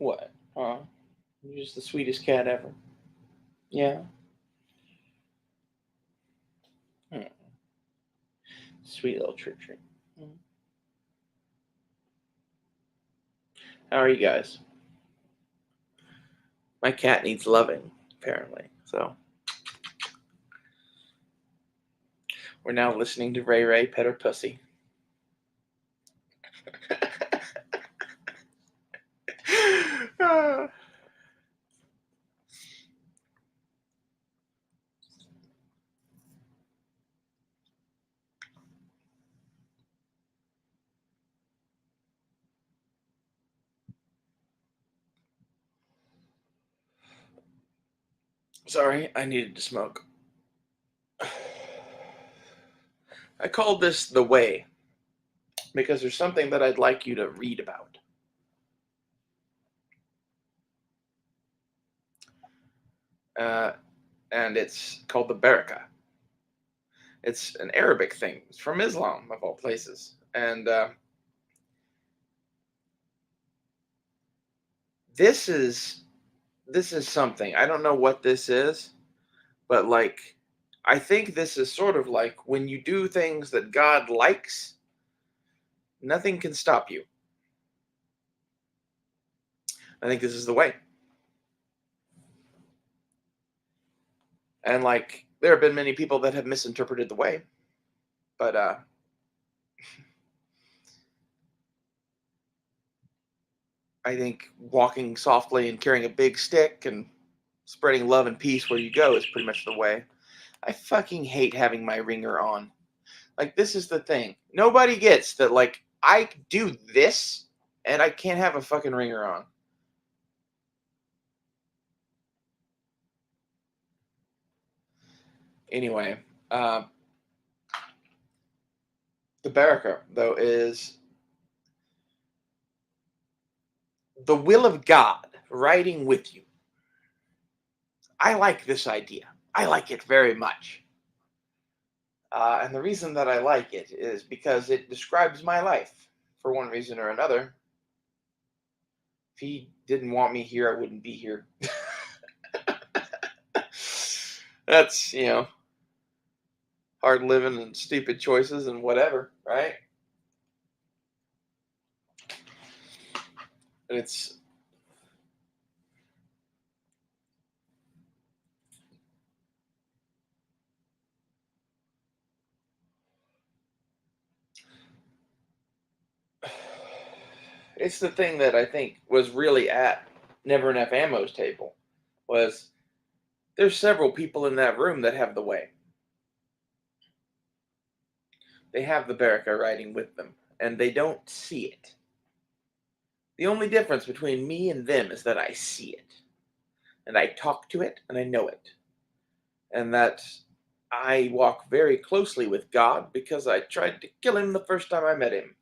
What? Huh? You're just the sweetest cat ever. Yeah. Hmm. Sweet little trick trick. Hmm. How are you guys? My cat needs loving, apparently. So we're now listening to Ray Ray pet her pussy. Sorry, I needed to smoke. I called this The Way because there's something that I'd like you to read about. And it's called the Baraka. It's an Arabic thing. It's from Islam, of all places. And this is something. I don't know what this is, but like, I think this is sort of like when you do things that God likes, nothing can stop you. I think this is the way. And like, there have been many people that have misinterpreted the way, but I think walking softly and carrying a big stick and spreading love and peace where you go is pretty much the way. I fucking hate having my ringer on. Like, this is the thing. Nobody gets that, like, I do this and I can't have a fucking ringer on. Anyway, the Baraka, though, is the will of God riding with you. I like this idea. I like it very much. And the reason that I like it is because it describes my life for one reason or another. If he didn't want me here, I wouldn't be here. That's, hard living and stupid choices and whatever, right? And it's the thing that I think was really at Never Enough Ammo's table was there's several people in that room that have the way. They have the Baraka riding with them, and they don't see it. The only difference between me and them is that I see it, and I talk to it, and I know it, and that I walk very closely with God because I tried to kill him the first time I met him.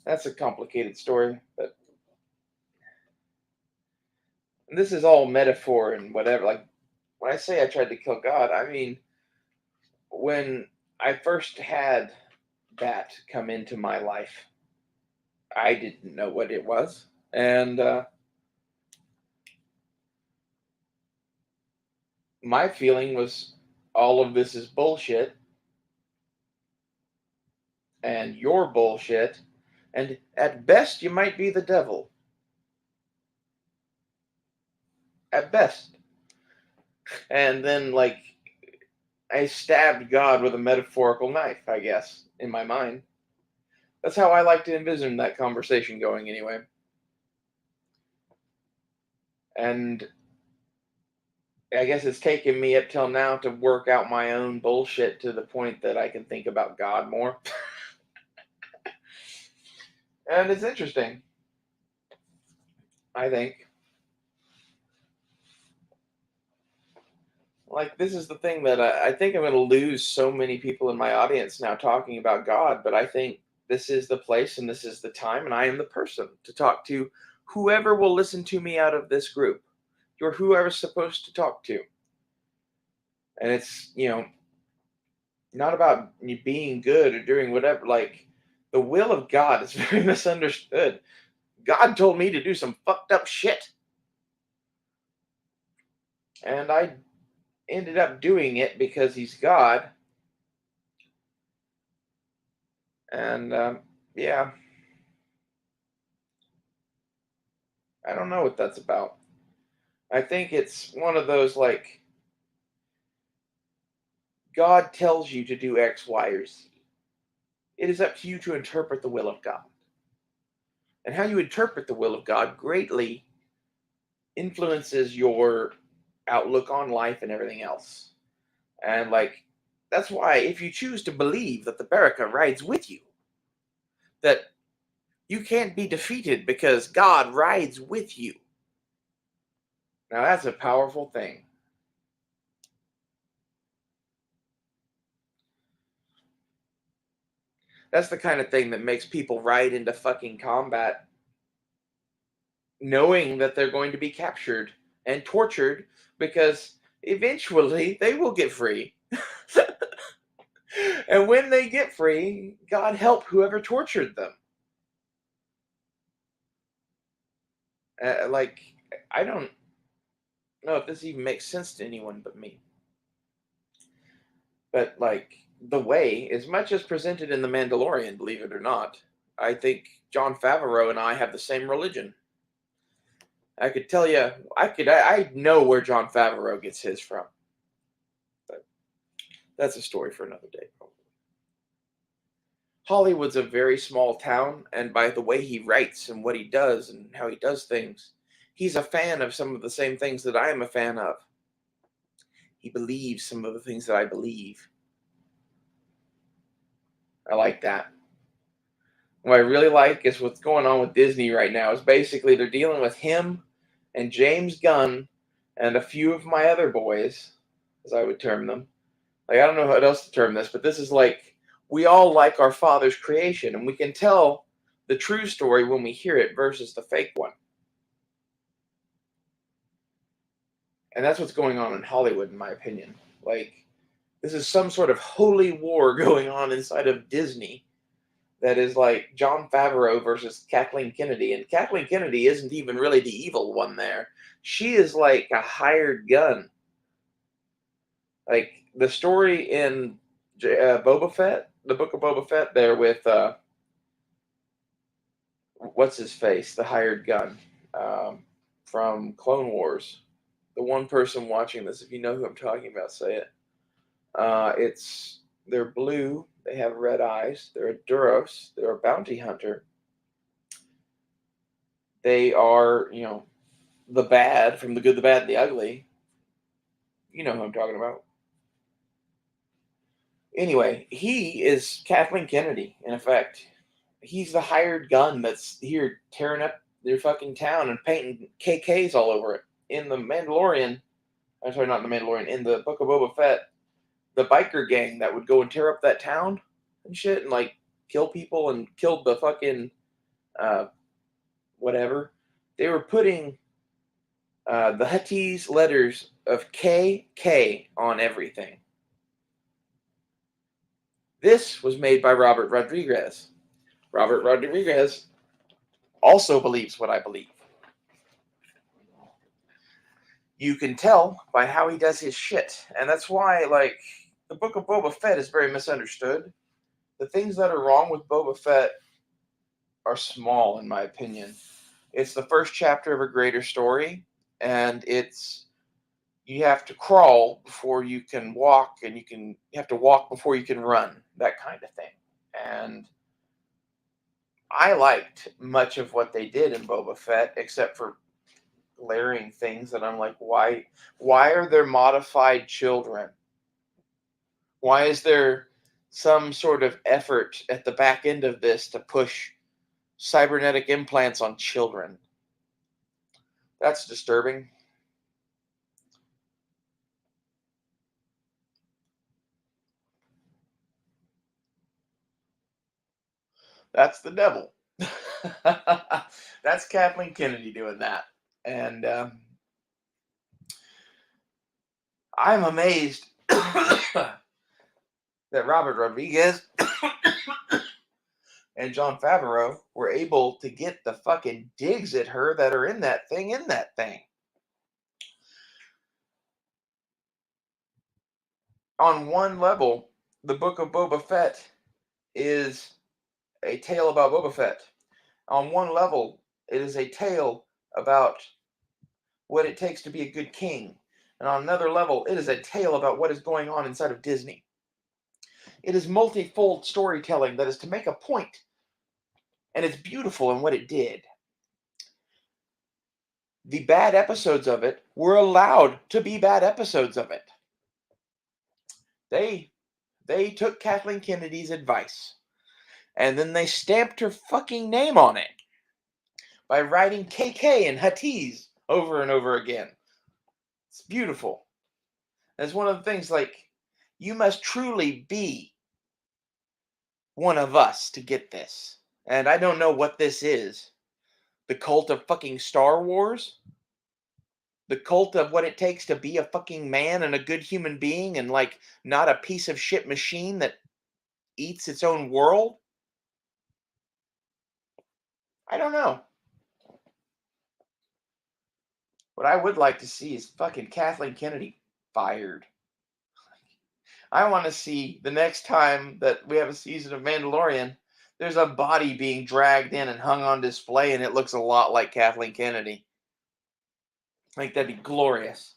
That's a complicated story, but this is all metaphor and whatever. Like, when I say I tried to kill God, I mean when I first had that come into my life, I didn't know what it was, and my feeling was all of this is bullshit, and you're bullshit, and at best you might be the devil. At best. And then, like, I stabbed God with a metaphorical knife, I guess, in my mind. That's how I like to envision that conversation going, anyway. And I guess it's taken me up till now to work out my own bullshit to the point that I can think about God more. And it's interesting, I think. Like, this is the thing that I think I'm going to lose so many people in my audience now talking about God, but I think this is the place and this is the time, and I am the person to talk to whoever will listen to me out of this group. You're whoever's supposed to talk to. And it's, not about you being good or doing whatever. Like, the will of God is very misunderstood. God told me to do some fucked up shit. And I ended up doing it because he's God. And yeah, I don't know what that's about. I think it's one of those like God tells you to do X, Y, or Z. It is up to you to interpret the will of God. And how you interpret the will of God greatly influences your outlook on life and everything else. And like, that's why if you choose to believe that the Baraka rides with you, that you can't be defeated because God rides with you. Now that's a powerful thing. That's the kind of thing that makes people ride into fucking combat knowing that they're going to be captured and tortured because eventually they will get free. And when they get free, God help whoever tortured them. Like, I don't know if this even makes sense to anyone but me. But, like, the way, as much as presented in The Mandalorian, believe it or not, I think Jon Favreau and I have the same religion. I could tell you, I know where Jon Favreau gets his from. But that's a story for another day, probably. Hollywood's a very small town, and by the way he writes and what he does and how he does things, he's a fan of some of the same things that I am a fan of. He believes some of the things that I believe. I like that. What I really like is what's going on with Disney right now is basically they're dealing with him and James Gunn and a few of my other boys, as I would term them. Like, I don't know how else to term this, but this is like we all like our father's creation, and we can tell the true story when we hear it versus the fake one. And that's what's going on in Hollywood, in my opinion. Like, this is some sort of holy war going on inside of Disney that is like Jon Favreau versus Kathleen Kennedy. And Kathleen Kennedy isn't even really the evil one there. She is like a hired gun. Like the story in Boba Fett, the book of Boba Fett, there with what's his face, the hired gun from Clone Wars. The one person watching this, if you know who I'm talking about, say it. They're blue. They have red eyes. They're a Duros. They're a bounty hunter. They are, the bad from the good, the bad, and the ugly. You know who I'm talking about. Anyway, he is Kathleen Kennedy, in effect. He's the hired gun that's here tearing up their fucking town and painting KKs all over it. In the Mandalorian, I'm sorry, not in the Mandalorian, in the Book of Boba Fett, the biker gang that would go and tear up that town and shit and like kill people and killed the fucking uh, whatever. They were putting the Huttese letters of KK on everything. This was made by Robert Rodriguez. Robert Rodriguez also believes what I believe. You can tell by how he does his shit. And that's why, like, the Book of Boba Fett is very misunderstood. The things that are wrong with Boba Fett are small, in my opinion. It's the first chapter of a greater story, and you have to crawl before you can walk, and you have to walk before you can run, that kind of thing. And I liked much of what they did in Boba Fett, except for glaring things that I'm like, why are there modified children? Why is there some sort of effort at the back end of this to push cybernetic implants on children? That's disturbing. That's the devil. That's Kathleen Kennedy doing that. And I'm amazed that Robert Rodriguez and Jon Favreau were able to get the fucking digs at her that are in that thing. On one level, the Book of Boba Fett is a tale about Boba Fett. On one level, it is a tale about what it takes to be a good king. And on another level, it is a tale about what is going on inside of Disney. It is multifold storytelling that is to make a point, and it's beautiful in what it did. The bad episodes of it were allowed to be bad episodes of it. They took Kathleen Kennedy's advice, and then they stamped her fucking name on it by writing KK and Hatiz over and over again. It's beautiful. That's one of the things, like, you must truly be one of us to get this. And I don't know what this is. The cult of fucking Star Wars? The cult of what it takes to be a fucking man and a good human being and, like, not a piece of shit machine that eats its own world? I don't know. What I would like to see is fucking Kathleen Kennedy fired. I want to see the next time that we have a season of Mandalorian, there's a body being dragged in and hung on display, and it looks a lot like Kathleen Kennedy. Like, that'd be glorious.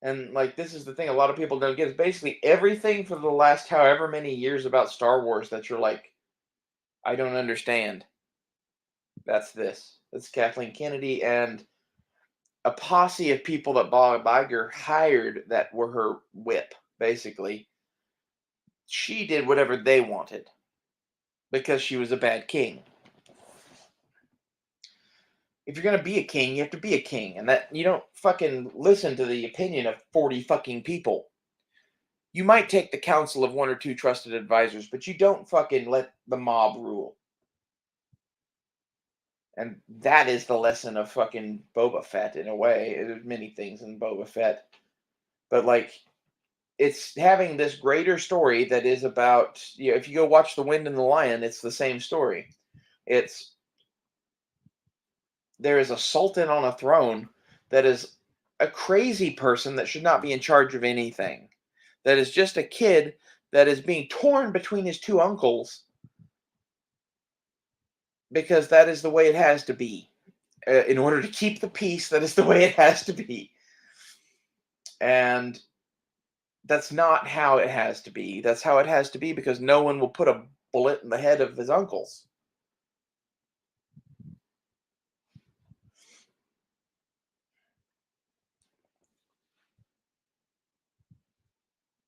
And, like, this is the thing a lot of people don't get is basically everything for the last however many years about Star Wars that you're like, I don't understand. That's this. That's Kathleen Kennedy and a posse of people that Bob Iger hired that were her whip, basically. She did whatever they wanted because she was a bad king. If you're gonna be a king, you have to be a king, and that you don't fucking listen to the opinion of 40 fucking people. You might take the counsel of one or two trusted advisors, but you don't fucking let the mob rule. And that is the lesson of fucking Boba Fett in a way. There's many things in Boba Fett, but like it's having this greater story that is about, you know, if you go watch The Wind and the Lion, it's the same story. It's there is a sultan on a throne that is a crazy person that should not be in charge of anything. That is just a kid that is being torn between his two uncles because that is the way it has to be. In order to keep the peace, that is the way it has to be. And that's not how it has to be. That's how it has to be because no one will put a bullet in the head of his uncles.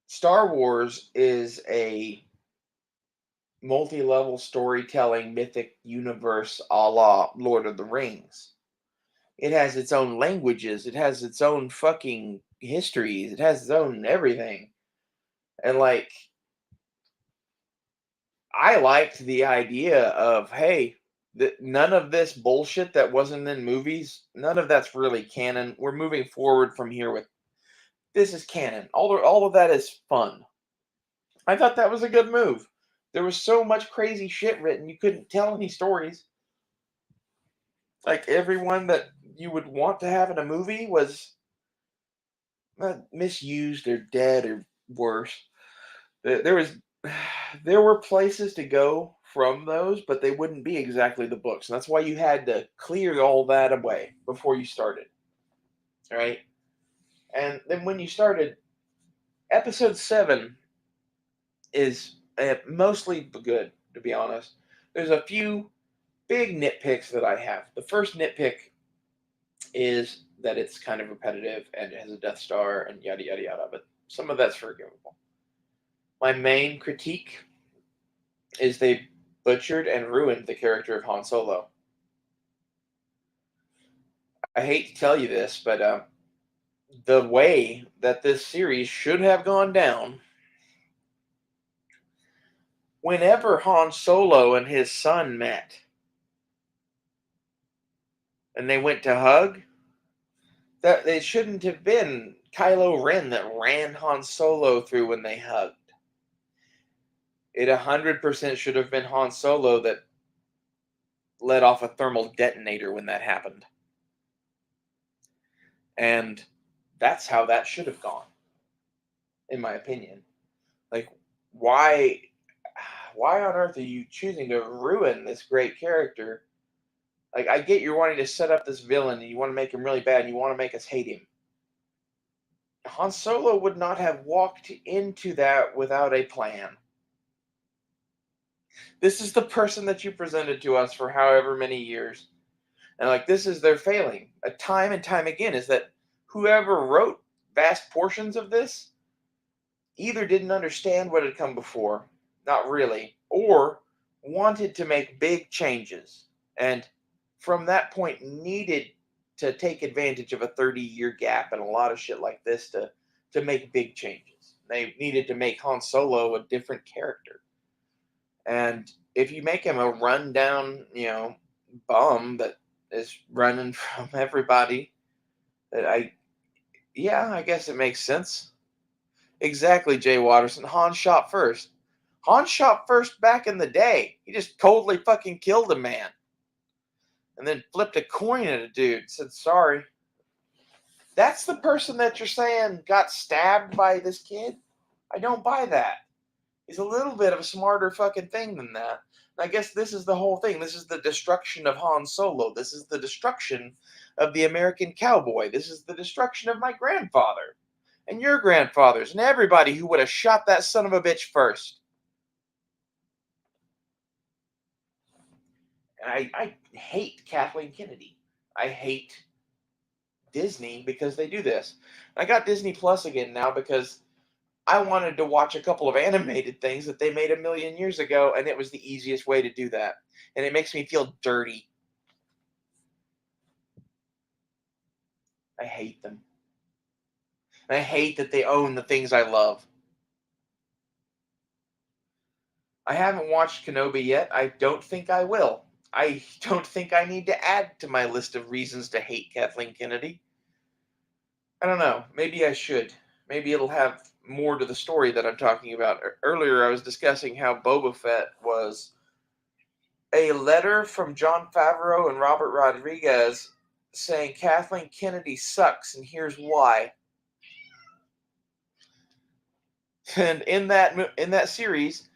Star Wars is a multi-level storytelling mythic universe a la Lord of the Rings. It has its own languages, it has its own fucking histories, it has its own everything. And like I liked the idea of, hey, none of this bullshit that wasn't in movies, none of that's really canon. We're moving forward from here with this is canon. All of that is fun. I thought that was a good move. There was so much crazy shit written, you couldn't tell any stories. Like everyone that you would want to have in a movie was misused or dead or worse. There was there were places to go from those, but they wouldn't be exactly the books. And that's why you had to clear all that away before you started. Right? And then when you started, episode 7 is mostly good, to be honest. There's a few big nitpicks that I have. The first nitpick is that it's kind of repetitive and it has a Death Star and yada yada yada, but some of that's forgivable. My main critique is they butchered and ruined the character of Han Solo. I hate to tell you this, but the way that this series should have gone down, whenever Han Solo and his son met and they went to hug, that it shouldn't have been Kylo Ren that ran Han Solo through when they hugged. It 100% should have been Han Solo that let off a thermal detonator when that happened. And that's how that should have gone, in my opinion. Like, why why on earth are you choosing to ruin this great character? Like, I get you're wanting to set up this villain and you want to make him really bad and you want to make us hate him. Han Solo would not have walked into that without a plan. This is the person that you presented to us for however many years. And like, this is their failing. Time and time again is that whoever wrote vast portions of this either didn't understand what had come before, not really, or wanted to make big changes. And from that point needed to take advantage of a 30-year gap and a lot of shit like this to make big changes. They needed to make Han Solo a different character. And if you make him a rundown, bum that is running from everybody, I guess it makes sense. Exactly, Jay Watterson. Han shot first. Han shot first back in the day. He just coldly fucking killed a man. And then flipped a coin at a dude. Said sorry. That's the person that you're saying got stabbed by this kid? I don't buy that. He's a little bit of a smarter fucking thing than that. And I guess this is the whole thing. This is the destruction of Han Solo. This is the destruction of the American cowboy. This is the destruction of my grandfather. And your grandfathers. And everybody who would have shot that son of a bitch first. And I hate Kathleen Kennedy. I hate Disney because they do this. I got Disney Plus again now because I wanted to watch a couple of animated things that they made a million years ago, and it was the easiest way to do that. And it makes me feel dirty. I hate them. And I hate that they own the things I love. I haven't watched Kenobi yet. I don't think I will. I don't think I need to add to my list of reasons to hate Kathleen Kennedy. I don't know. Maybe I should. Maybe it'll have more to the story that I'm talking about. Earlier, I was discussing how Boba Fett was a letter from Jon Favreau and Robert Rodriguez saying Kathleen Kennedy sucks, and here's why. And in that series,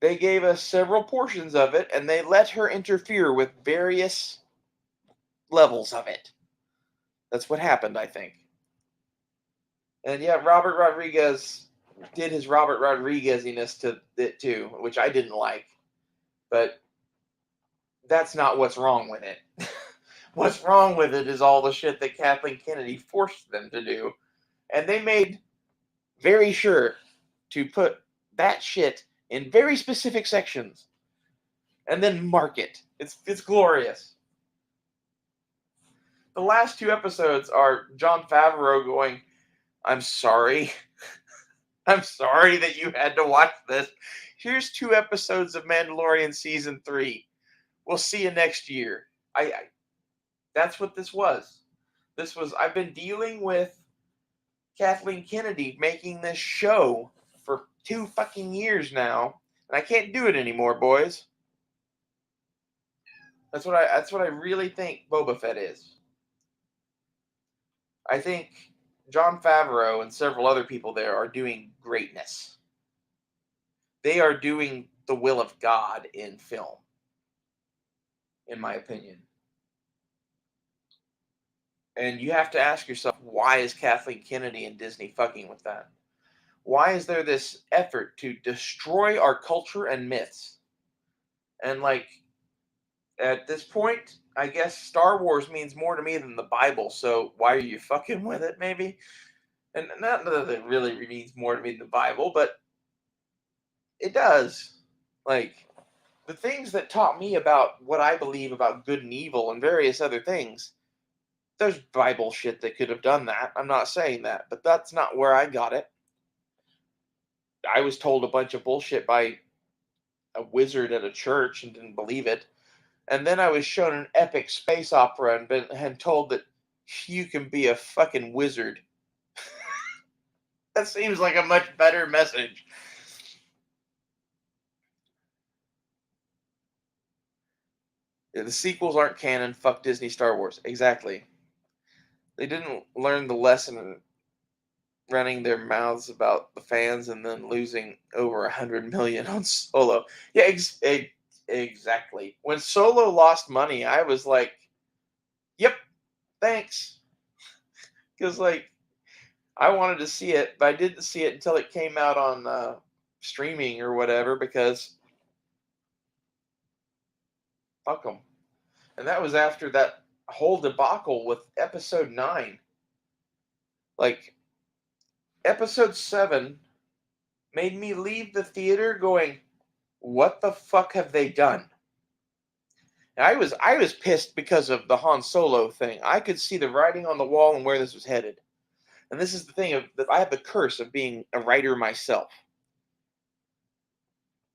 they gave us several portions of it, and they let her interfere with various levels of it. That's what happened, I think. And yeah, Robert Rodriguez did his Robert Rodriguez-iness to it too, which I didn't like. But that's not what's wrong with it. What's wrong with it is all the shit that Kathleen Kennedy forced them to do. And they made very sure to put that shit in very specific sections and then mark it. It's glorious. The last two episodes are Jon Favreau going, I'm sorry. I'm sorry that you had to watch this. Here's 2 episodes of Mandalorian season 3. We'll see you next year. That's what this was. I've been dealing with Kathleen Kennedy making this show for 2 fucking years now, and I can't do it anymore, boys. That's what I really think Boba Fett is. I think Jon Favreau and several other people there are doing greatness. They are doing the will of God in film, in my opinion. And you have to ask yourself, why is Kathleen Kennedy and Disney fucking with that? Why is there this effort to destroy our culture and myths? And like, at this point, I guess Star Wars means more to me than the Bible, so why are you fucking with it, maybe? And not that it really means more to me than the Bible, but it does. Like, the things that taught me about what I believe about good and evil and various other things, there's Bible shit that could have done that. I'm not saying that, but that's not where I got it. I was told a bunch of bullshit by a wizard at a church and didn't believe it. And then I was shown an epic space opera and told that you can be a fucking wizard. That seems like a much better message. The sequels aren't canon. Fuck Disney Star Wars. Exactly. They didn't learn the lesson running their mouths about the fans and then losing over 100 million on Solo. Yeah, exactly. When Solo lost money, I was like, "Yep, thanks," because like I wanted to see it, but I didn't see it until it came out on streaming or whatever because fuck them. And that was after that whole debacle with Episode 9. Like Episode 7 made me leave the theater going, "What the fuck have they done?" And I was pissed because of the Han Solo thing. I could see the writing on the wall and where this was headed. And this is the thing of that I have the curse of being a writer myself.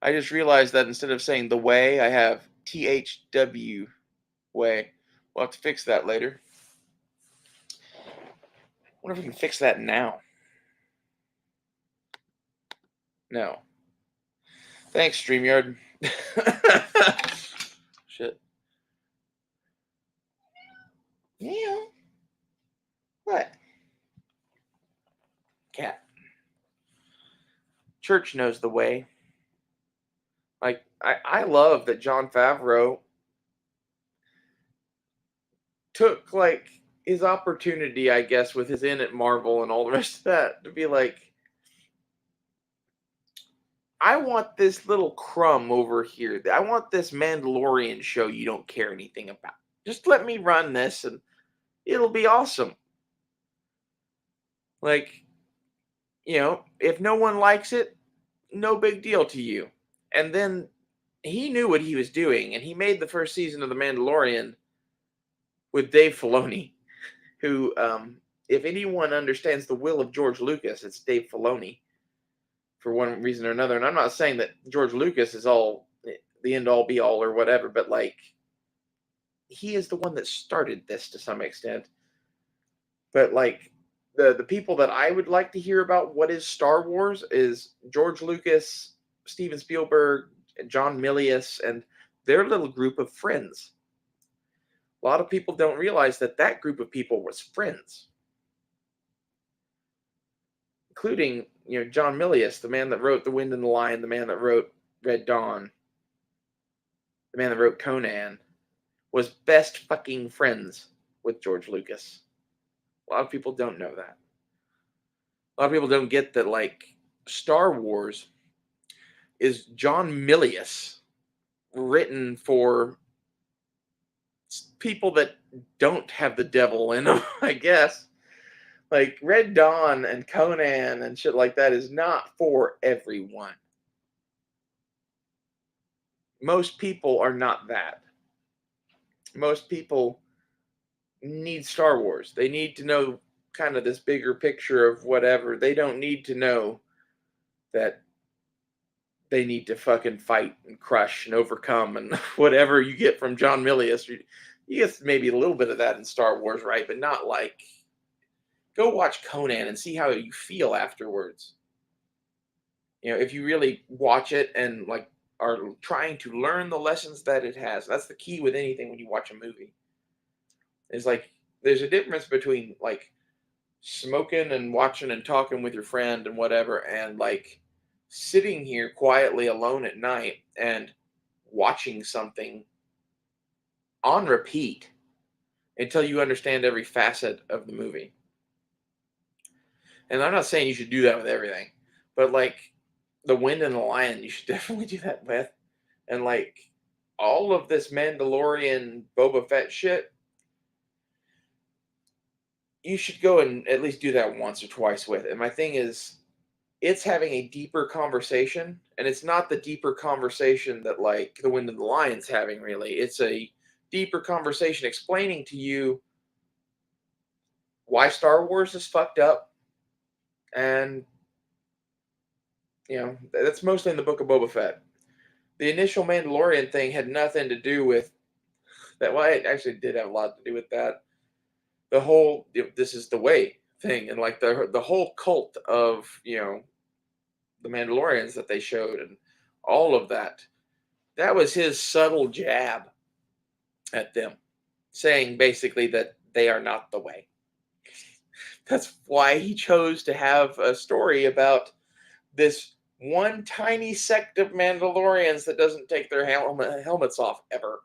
I just realized that instead of saying the way, I have THW way. We'll have to fix that later. I wonder if we can fix that now. No. Thanks, StreamYard. Shit. Yeah. What? Cat. Church knows the way. Like, I love that Jon Favreau took, like, his opportunity, I guess, with his in at Marvel and all the rest of that, to be like, I want this little crumb over here. I want this Mandalorian show you don't care anything about. Just let me run this and it'll be awesome. Like, if no one likes it, no big deal to you. And then he knew what he was doing, and he made the first season of The Mandalorian with Dave Filoni, who, if anyone understands the will of George Lucas, it's Dave Filoni for one reason or another. And I'm not saying that George Lucas is all the end all be all or whatever, but like he is the one that started this to some extent. But like the people that I would like to hear about what is Star Wars is George Lucas, Steven Spielberg, John Milius, and their little group of friends. A lot of people don't realize that that group of people was friends, including John Milius, the man that wrote The Wind and the Lion, the man that wrote Red Dawn, the man that wrote Conan, was best fucking friends with George Lucas. A lot of people don't know that. A lot of people don't get that, like, Star Wars is John Milius written for people that don't have the devil in them, I guess. Like, Red Dawn and Conan and shit like that is not for everyone. Most people are not that. Most people need Star Wars. They need to know kind of this bigger picture of whatever. They don't need to know that they need to fucking fight and crush and overcome and whatever you get from John Milius. You get maybe a little bit of that in Star Wars, right? But not like go watch Conan and see how you feel afterwards. If you really watch it and like are trying to learn the lessons that it has. That's the key with anything when you watch a movie. It's like there's a difference between like smoking and watching and talking with your friend and whatever and like sitting here quietly alone at night and watching something on repeat until you understand every facet of the movie. And I'm not saying you should do that with everything, but like The Wind and the Lion, you should definitely do that with. And like all of this Mandalorian Boba Fett shit, you should go and at least do that once or twice with. And my thing is, it's having a deeper conversation, and it's not the deeper conversation that like The Wind and the Lion's having. Really, it's a deeper conversation explaining to you why Star Wars is fucked up, and that's mostly in the Book of Boba Fett. The initial Mandalorian thing had nothing to do with that. Well, it actually did have a lot to do with that. The whole this is the way thing, and like the whole cult of the Mandalorians that they showed, and all of that. That was his subtle jab at them, saying basically that they are not the way. That's why he chose to have a story about this one tiny sect of Mandalorians that doesn't take their helmets off ever.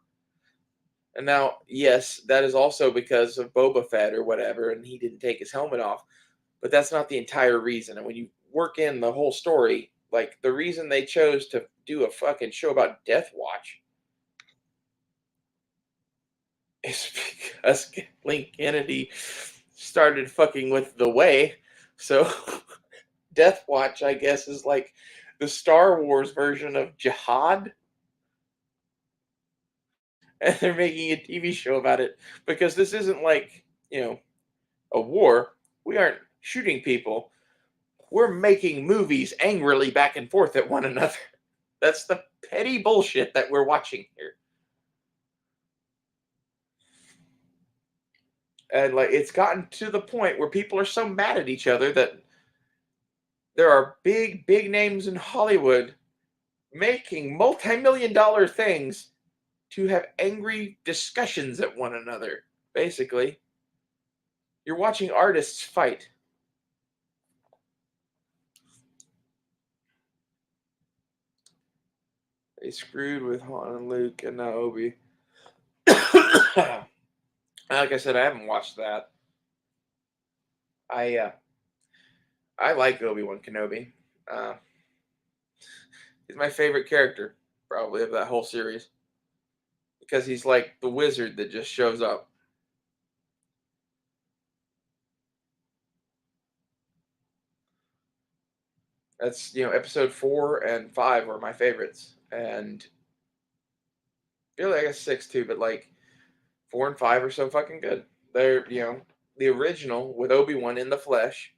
And now, yes, that is also because of Boba Fett or whatever, and he didn't take his helmet off. But that's not the entire reason. And when you work in the whole story, like the reason they chose to do a fucking show about Death Watch is because Kathleen Kennedy started fucking with the way. So Death Watch, I guess, is like the Star Wars version of Jihad. And they're making a TV show about it because this isn't like, a war. We aren't shooting people. We're making movies angrily back and forth at one another. That's the petty bullshit that we're watching here. And like it's gotten to the point where people are so mad at each other that there are big names in Hollywood making multi-million-dollar things to have angry discussions at one another. Basically, you're watching artists fight. They screwed with Han and Luke and now Obi. Like I said, I haven't watched that. I like Obi-Wan Kenobi. Uh, he's my favorite character, probably, of that whole series. Because he's like the wizard that just shows up. That's, episode 4 and 5 were my favorites. And really, I guess 6 too, but like 4 and 5 are so fucking good. They're, the original with Obi-Wan in the flesh,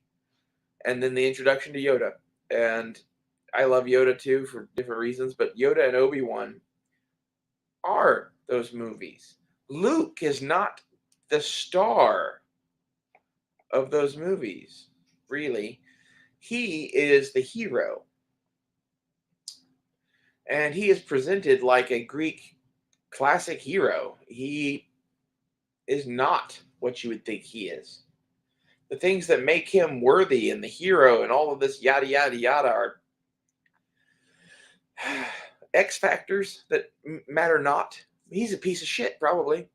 and then the introduction to Yoda. And I love Yoda too for different reasons, but Yoda and Obi-Wan are those movies. Luke is not the star of those movies, really. He is the hero. And he is presented like a Greek classic hero. He is not what you would think he is. The things that make him worthy and the hero and all of this yada yada yada are X factors that matter not. He's a piece of shit, probably.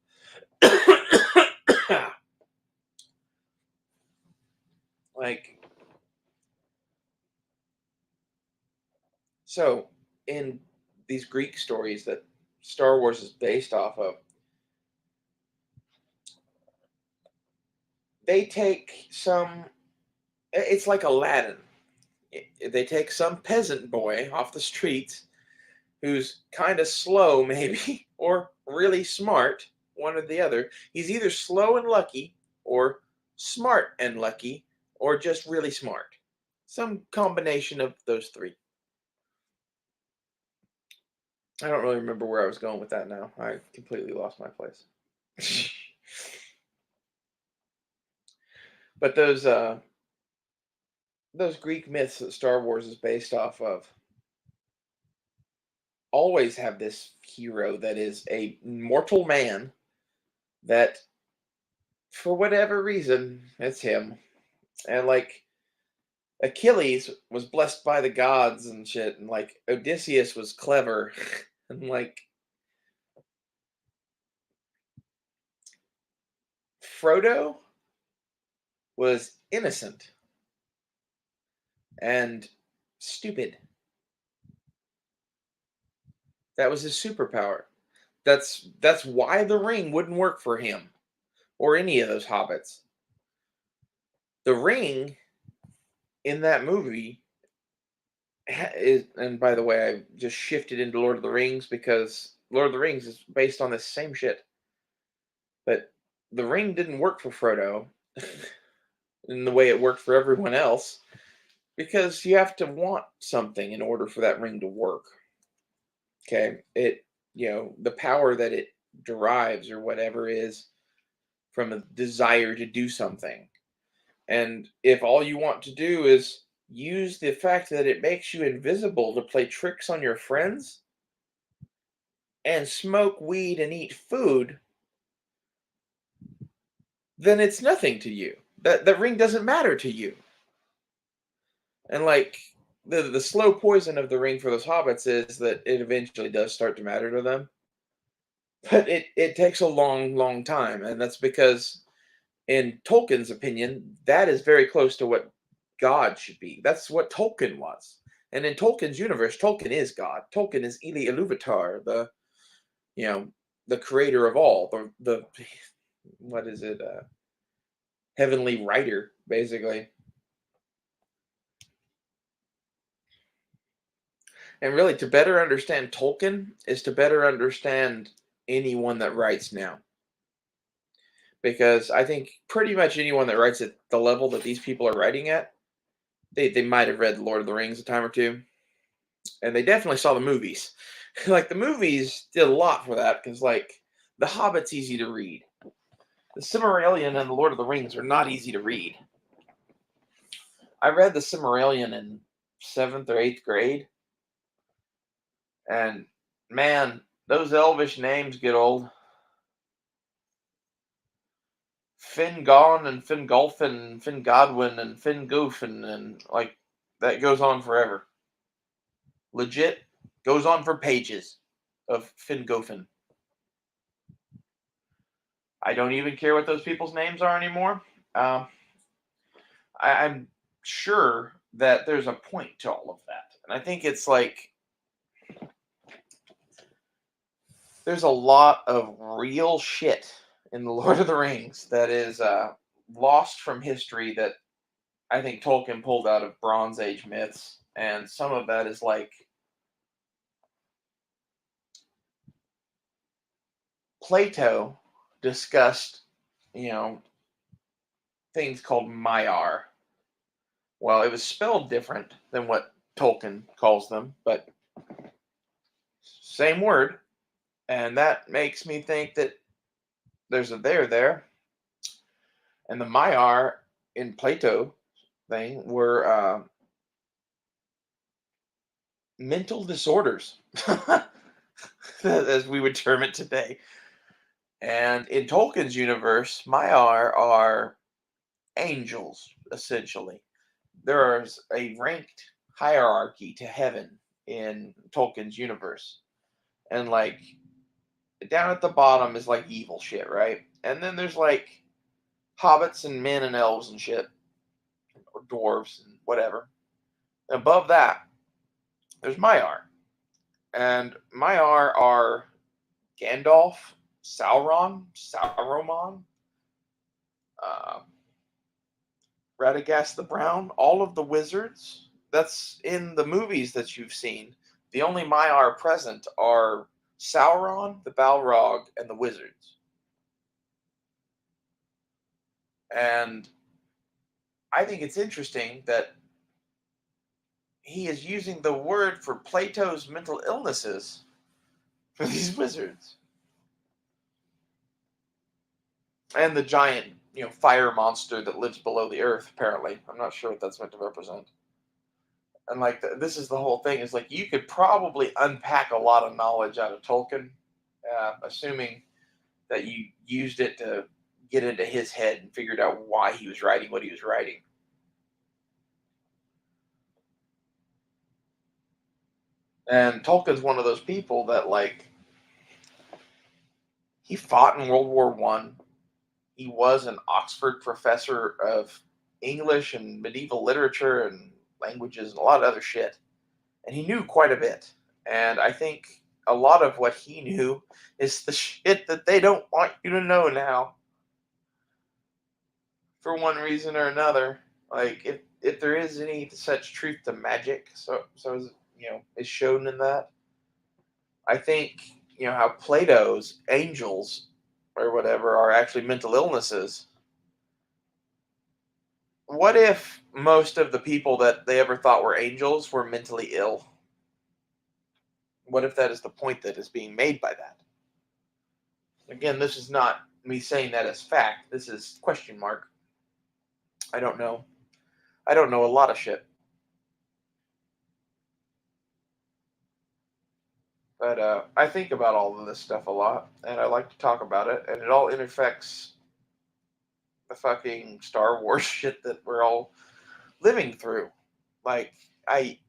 Like, so in these Greek stories that Star Wars is based off of, they take it's like Aladdin. They take some peasant boy off the streets who's kind of slow, maybe, or really smart, one or the other. He's either slow and lucky, or smart and lucky, or just really smart. Some combination of those three. I don't really remember where I was going with that now. I completely lost my place. But those Greek myths that Star Wars is based off of always have this hero that is a mortal man that, for whatever reason, it's him. And like Achilles was blessed by the gods and shit, and like Odysseus was clever, and like Frodo was innocent and stupid. That was his superpower. That's why the ring wouldn't work for him or any of those hobbits. The ring in that movie is, and by the way, I just shifted into Lord of the Rings because Lord of the Rings is based on this same shit. But the ring didn't work for Frodo in the way it worked for everyone else because you have to want something in order for that ring to work. Okay, the power that it derives or whatever is from a desire to do something. And if all you want to do is use the fact that it makes you invisible to play tricks on your friends and smoke weed and eat food, then it's nothing to you. That ring doesn't matter to you. And like the slow poison of the ring for those hobbits is that it eventually does start to matter to them. But it takes a long, long time, and that's because in Tolkien's opinion, that is very close to what God should be. That's what Tolkien was. And in Tolkien's universe, Tolkien is God. Tolkien is Ili Iluvatar, the you know the creator of all, the what is it, heavenly writer, basically. And really, to better understand Tolkien is to better understand anyone that writes now. Because I think pretty much anyone that writes at the level that these people are writing at, they might have read Lord of the Rings a time or two, and they definitely saw the movies. Like the movies did a lot for that because like The Hobbit's easy to read. The Silmarillion and the Lord of the Rings are not easy to read. I read the Silmarillion in seventh or eighth grade, and man, those Elvish names get old. Fingon and Fingolfin and Fingodwin and Fingoofin and like that goes on forever. Legit goes on for pages of Fingofen. I don't even care what those people's names are anymore. Um, I'm sure that there's a point to all of that, and I think it's like there's a lot of real shit in the Lord of the Rings that is lost from history that I think Tolkien pulled out of Bronze Age myths, and some of that is like Plato discussed, you know, things called Maiar. Well, it was spelled different than what Tolkien calls them, but same word. And that makes me think that there's a there. And the Maiar in Plato thing were mental disorders, as we would term it today. And in Tolkien's universe, Maiar are angels, essentially. There's a ranked hierarchy to heaven in Tolkien's universe. And like down at the bottom is like evil shit, right? And then there's like hobbits and men and elves and shit, or dwarves and whatever. And above that, there's Maiar. And Maiar are Gandalf, Sauron, uh, Radagast the Brown, all of the wizards. That's in the movies that you've seen. The only Maiar present are Sauron, the Balrog, and the wizards. And I think it's interesting that he is using the word for Plato's mental illnesses for these wizards. And the giant, fire monster that lives below the earth, apparently. I'm not sure what that's meant to represent. And like this is the whole thing is like you could probably unpack a lot of knowledge out of Tolkien, assuming that you used it to get into his head and figured out why he was writing what he was writing. And Tolkien's one of those people that like he fought in World War One. He was an Oxford professor of English and medieval literature and languages and a lot of other shit. And he knew quite a bit. And I think a lot of what he knew is the shit that they don't want you to know now for one reason or another. Like if there is any such truth to magic, so is is shown in that. I think how Plato's angels or whatever are actually mental illnesses. What if most of the people that they ever thought were angels were mentally ill? What if that is the point that is being made by that? Again, this is not me saying that as fact. This is question mark. I don't know. I don't know a lot of shit. But I think about all of this stuff a lot, and I like to talk about it, and it all intersects the fucking Star Wars shit that we're all living through. Like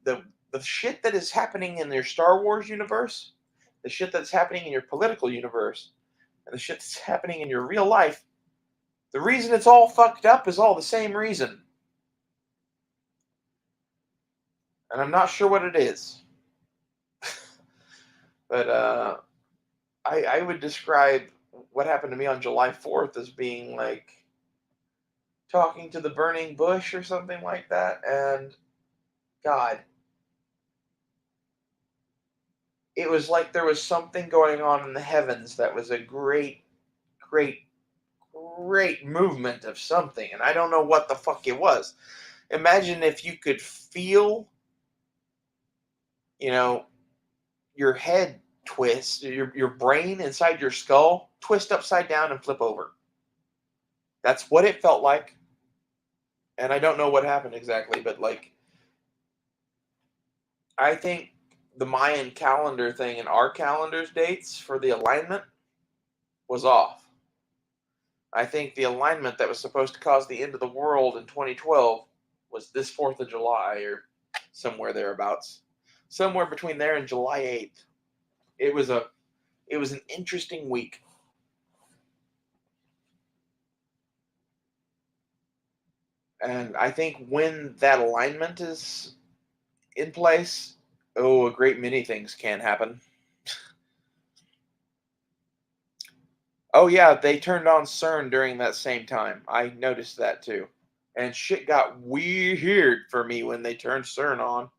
the shit that is happening in your Star Wars universe, the shit that's happening in your political universe, and the shit that's happening in your real life, the reason it's all fucked up is all the same reason. And I'm not sure what it is. But I would describe what happened to me on July 4th as being like talking to the burning bush or something like that. And God, it was like there was something going on in the heavens that was a great, great, great movement of something. And I don't know what the fuck it was. Imagine if you could feel, you know, your head twist, your brain inside your skull twist upside down and flip over. That's what it felt like. And I don't know what happened exactly, but like, I think the Mayan calendar thing and our calendar's dates for the alignment was off. I think the alignment that was supposed to cause the end of the world in 2012 was this 4th of July or somewhere thereabouts. Somewhere between there and July 8th. It was an interesting week. And I think when that alignment is in place, oh, a great many things can happen. Oh yeah, they turned on CERN during that same time. I noticed that too. And shit got weird for me when they turned CERN on.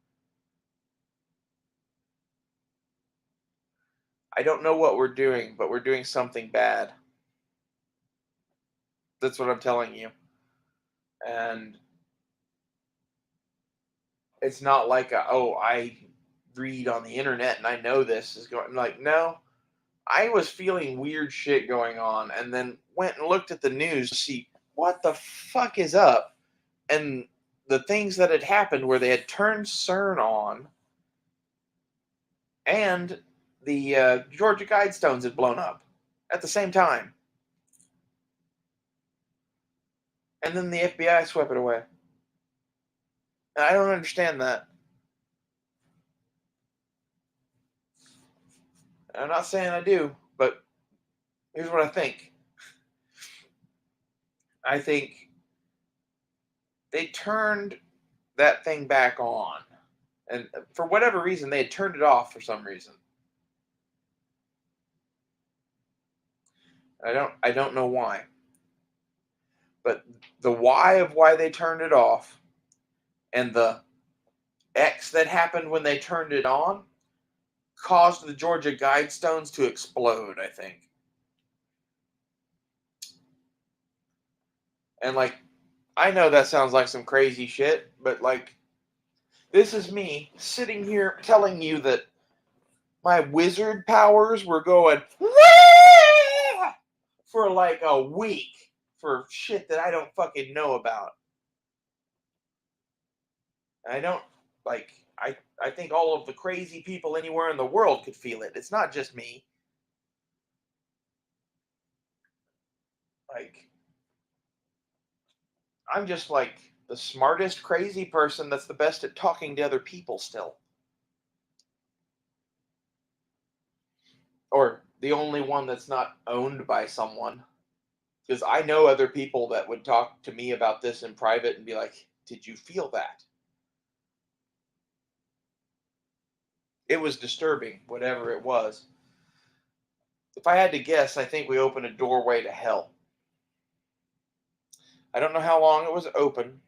I don't know what we're doing, but we're doing something bad. That's what I'm telling you. And it's not like I read on the internet and I know this is going. Like, no, I was feeling weird shit going on, and then went and looked at the news to see what the fuck is up, and the things that had happened where they had turned CERN on, and the Georgia Guidestones had blown up at the same time, and then the FBI swept it away. And I don't understand that. I'm not saying I do, but here's what I think. I think they turned that thing back on, and for whatever reason, they had turned it off for some reason. I don't know why, but the why of why they turned it off, and the X that happened when they turned it on, caused the Georgia Guidestones to explode. I think, and like, I know that sounds like some crazy shit, but like, this is me sitting here telling you that my wizard powers were going for like a week for shit that I don't fucking know about. I don't like I think all of the crazy people anywhere in the world could feel it. It's not just me. Like, I'm just like the smartest crazy person that's the best at talking to other people still. Or the only one that's not owned by someone. Because I know other people that would talk to me about this in private and be like, "Did you feel that?" It was disturbing, whatever it was. If I had to guess, I think we opened a doorway to hell. I don't know how long it was open,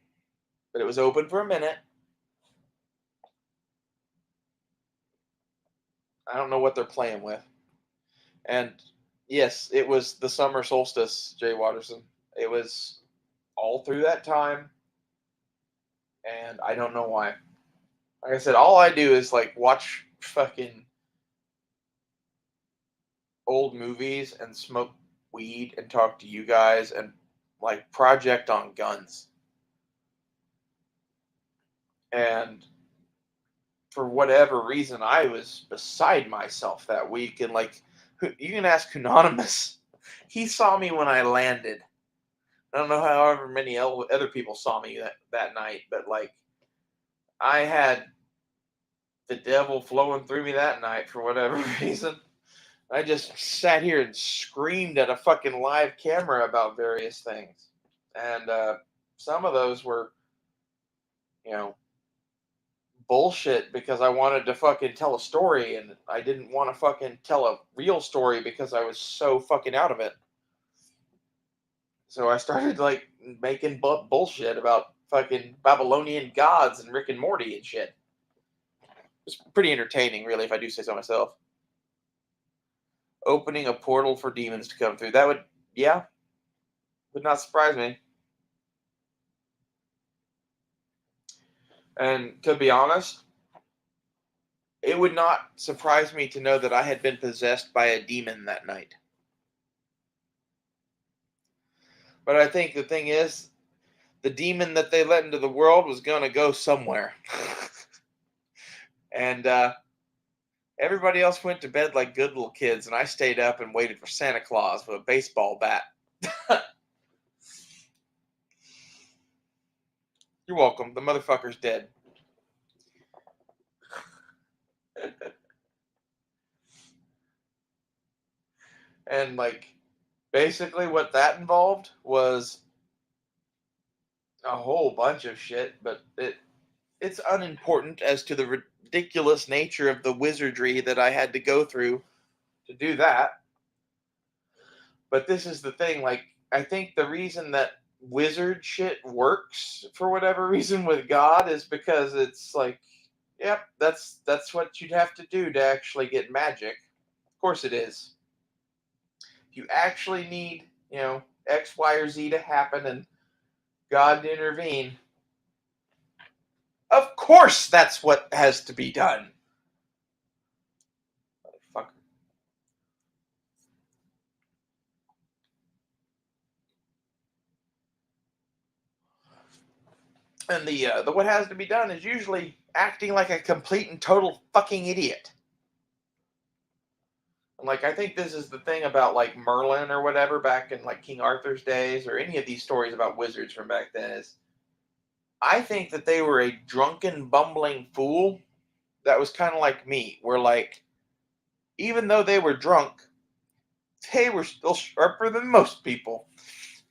but it was open for a minute. I don't know what they're playing with. And yes, it was the summer solstice, Jay Watterson. It was all through that time, and I don't know why. Like I said, all I do is like watch fucking old movies and smoke weed and talk to you guys and like project on guns. And for whatever reason, I was beside myself that week. And like, you can ask Anonymous. He saw me when I landed. I don't know however many other people saw me that night, but like I had the devil flowing through me that night for whatever reason. I just sat here and screamed at a fucking live camera about various things. And some of those were, you know, bullshit because I wanted to fucking tell a story and I didn't want to fucking tell a real story because I was so fucking out of it. So I started like making bullshit about fucking Babylonian gods and Rick and Morty and shit. It's pretty entertaining, really, if I do say so myself. Opening a portal for demons to come through. That would, yeah, would not surprise me. And to be honest, it would not surprise me to know that I had been possessed by a demon that night. But I think the thing is, the demon that they let into the world was going to go somewhere. And everybody else went to bed like good little kids, and I stayed up and waited for Santa Claus with a baseball bat. You're welcome. The motherfucker's dead. And like basically what that involved was a whole bunch of shit, but it's unimportant as to the ridiculous nature of the wizardry that I had to go through to do that. But this is the thing, like I think the reason that wizard shit works for whatever reason with God is because it's like, yep, that's what you'd have to do to actually get magic. Of course it is. You actually need, X, Y, or Z to happen and God to intervene. Of course that's what has to be done. Motherfucker. And the what has to be done is usually acting like a complete and total fucking idiot. And like I think this is the thing about like Merlin or whatever back in like King Arthur's days or any of these stories about wizards from back then is I think that they were a drunken bumbling fool that was kind of like me, where like even though they were drunk, they were still sharper than most people.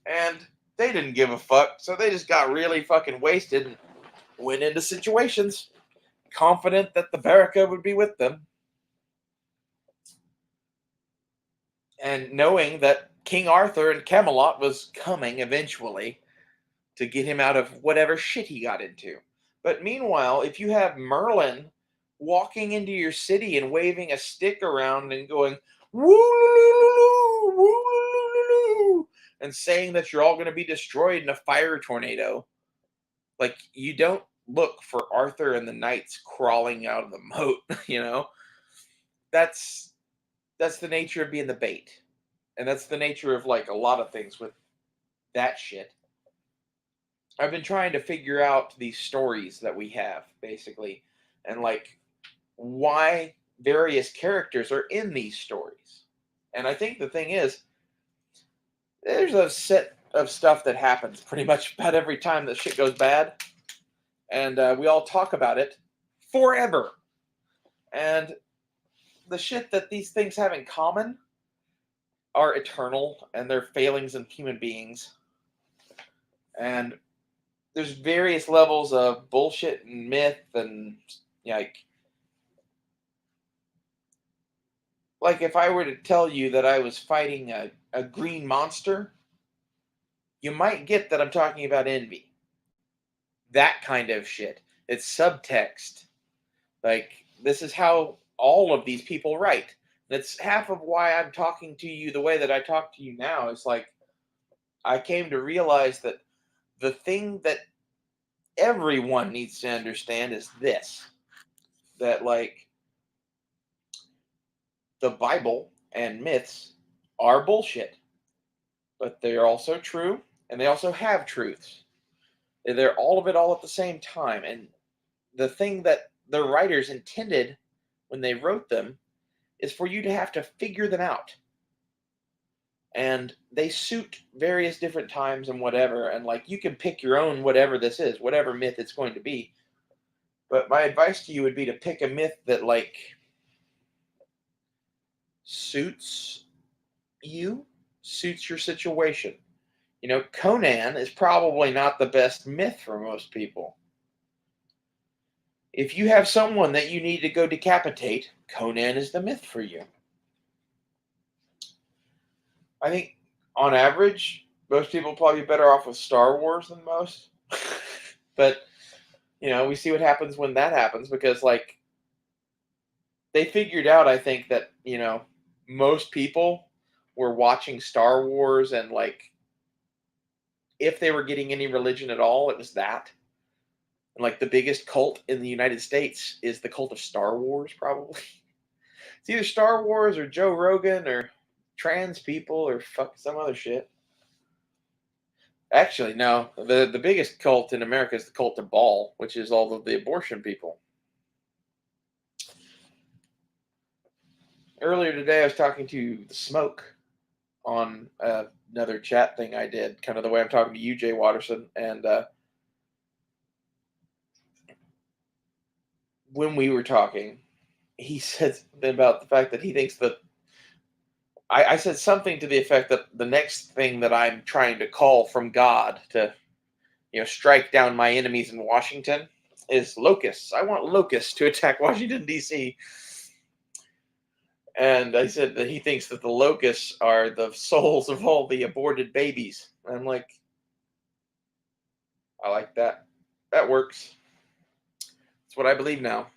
And they didn't give a fuck, so they just got really fucking wasted and went into situations confident that the Baraka would be with them. And knowing that King Arthur and Camelot was coming eventually to get him out of whatever shit he got into. But meanwhile, if you have Merlin walking into your city and waving a stick around and going, woo, woo, and saying that you're all going to be destroyed in a fire tornado, like you don't look for Arthur and the knights crawling out of the moat, That's the nature of being the bait. And that's the nature of like a lot of things with that shit. I've been trying to figure out these stories that we have, basically, and like why various characters are in these stories. And I think the thing is, there's a set of stuff that happens pretty much about every time that shit goes bad. And we all talk about it forever. And the shit that these things have in common are eternal and they're failings in human beings. And there's various levels of bullshit and myth and like if I were to tell you that I was fighting a green monster, you might get that I'm talking about envy. That kind of shit. It's subtext. Like this is how all of these people write. That's half of why I'm talking to you the way that I talk to you now. It's like I came to realize that the thing that everyone needs to understand is this, that like the Bible and myths are bullshit, but they're also true and they also have truths. They're all of it all at the same time. And the thing that the writers intended when they wrote them is for you to have to figure them out. and they suit various different times and whatever, and like you can pick your own whatever this is, whatever myth it's going to be. But my advice to you would be to pick a myth that like suits you, suits your situation. You know, Conan is probably not the best myth for most people. If you have someone that you need to go decapitate, Conan is the myth for you. I think on average, most people probably better off with Star Wars than most. But, you know, we see what happens when that happens because, like, they figured out, I think, that, you know, most people were watching Star Wars and, like, if they were getting any religion at all, it was that. And, like, the biggest cult in the United States is the cult of Star Wars, probably. It's either Star Wars or Joe Rogan or trans people or fuck some other shit. Actually, no. The biggest cult in America is the cult of Baal, which is all of the abortion people. Earlier today, I was talking to the Smoke on another chat thing I did, kind of the way I'm talking to you, Jay Watterson, and when we were talking, he said something about the fact that he thinks that I said something to the effect that the next thing that I'm trying to call from God to, you know, strike down my enemies in Washington is locusts. I want locusts to attack Washington D.C. And I said that he thinks that the locusts are the souls of all the aborted babies. And I'm like, I like that. That works. It's what I believe now.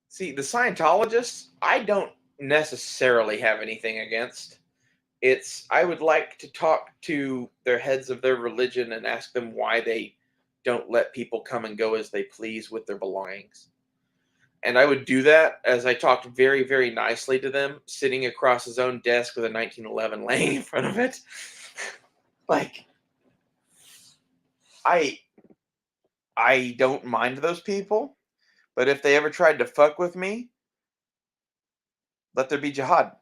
See, the Scientologists, I don't necessarily have anything against. It's I would like to talk to their heads of their religion and ask them why they don't let people come and go as they please with their belongings. And I would do that as I talked very, very nicely to them, sitting across his own desk with a 1911 laying in front of it. Like, I I don't mind those people, but if they ever tried to fuck with me, let there be jihad.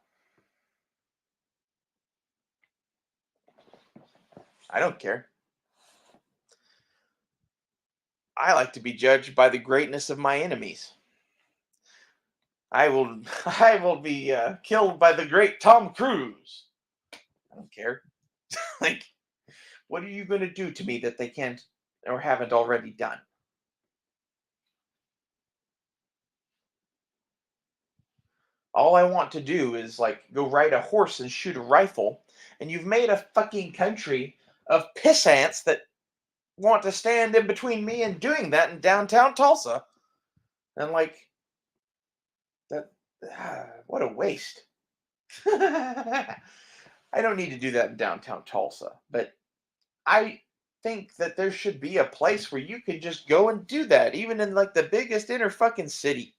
I don't care. I like to be judged by the greatness of my enemies. I will I will be killed by the great Tom Cruise. I don't care. Like, what are you going to do to me that they can't or haven't already done? All I want to do is like go ride a horse and shoot a rifle, and you've made a fucking country of piss ants that want to stand in between me and doing that in downtown Tulsa. And like that, what a waste. I don't need to do that in downtown Tulsa, but I think that there should be a place where you can just go and do that, even in like the biggest inner fucking city.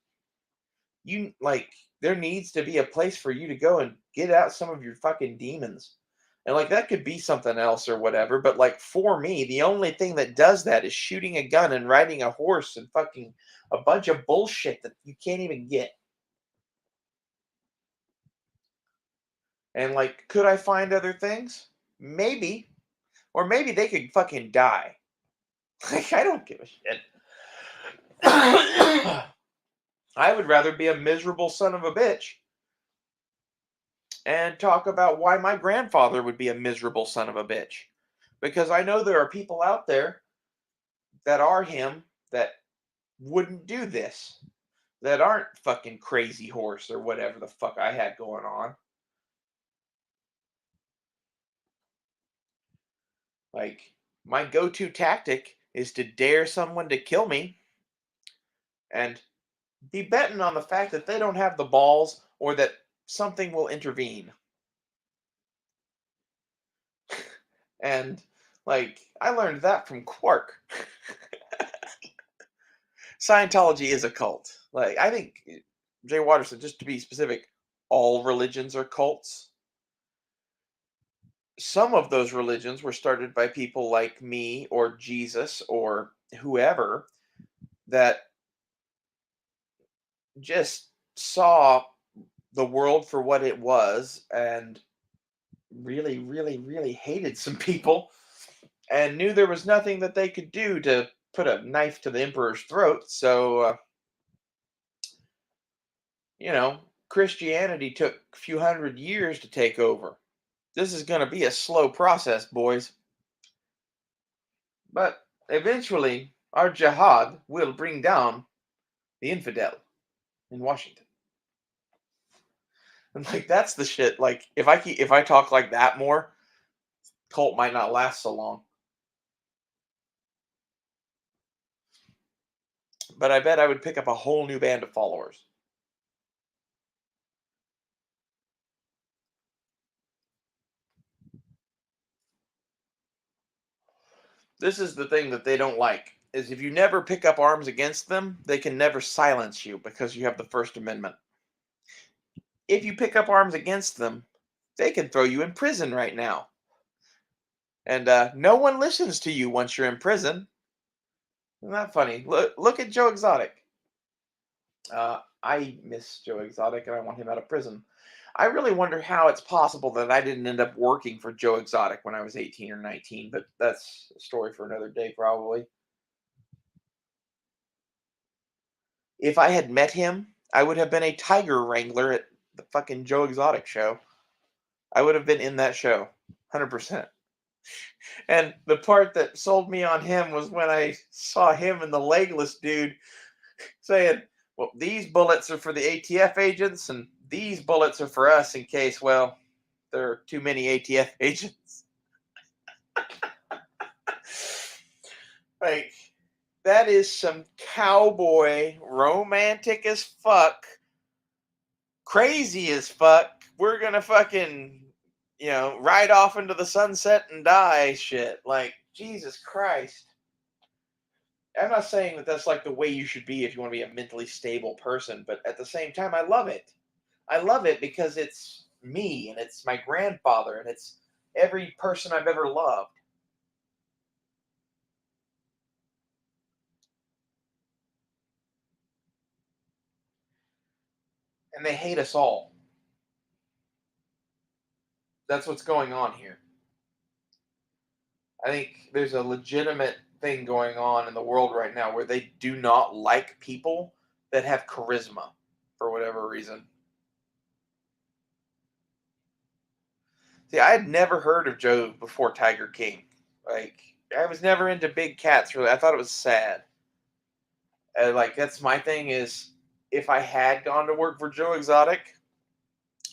You like there needs to be a place for you to go and get out some of your fucking demons. And like that could be something else or whatever, but like for me, the only thing that does that is shooting a gun and riding a horse and fucking a bunch of bullshit that you can't even get. And like, could I find other things? Maybe. Or maybe they could fucking die. Like, I don't give a shit. I would rather be a miserable son of a bitch and talk about why my grandfather would be a miserable son of a bitch. Because I know there are people out there that are him that wouldn't do this, that aren't fucking crazy horse or whatever the fuck I had going on. Like, my go to tactic is to dare someone to kill me and be betting on the fact that they don't have the balls or that something will intervene. And like I learned that from Quark. Scientology is a cult. Like I think Jay Watterson, just to be specific, all religions are cults. Some of those religions were started by people like me or Jesus or whoever that just saw the world for what it was and really, really, really hated some people and knew there was nothing that they could do to put a knife to the emperor's throat. So, Christianity took a few hundred years to take over. This is going to be a slow process, boys. But eventually, our jihad will bring down the infidel in Washington. And like that's the shit. Like if I talk like that more, cult might not last so long. But I bet I would pick up a whole new band of followers. This is the thing that they don't like is if you never pick up arms against them, they can never silence you because you have the First Amendment. If you pick up arms against them, they can throw you in prison right now. And no one listens to you once you're in prison. Isn't that funny? Look at Joe Exotic. I miss Joe Exotic and I want him out of prison. I really wonder how it's possible that I didn't end up working for Joe Exotic when I was 18 or 19, but that's a story for another day, probably. If I had met him, I would have been a tiger wrangler at the fucking Joe Exotic show. I would have been in that show, 100%. And the part that sold me on him was when I saw him and the legless dude saying, well, these bullets are for the ATF agents, and these bullets are for us in case, well, there are too many ATF agents. Like, that is some cowboy, romantic as fuck, crazy as fuck. We're gonna fucking, ride off into the sunset and die shit. Like, Jesus Christ. I'm not saying that that's like the way you should be if you want to be a mentally stable person, but at the same time, I love it. I love it because it's me and it's my grandfather and it's every person I've ever loved. And they hate us all. That's what's going on here. I think there's a legitimate thing going on in the world right now where they do not like people that have charisma for whatever reason. See, I had never heard of Joe before Tiger King. Like, I was never into big cats, really. I thought it was sad. Like, that's my thing is if I had gone to work for Joe Exotic,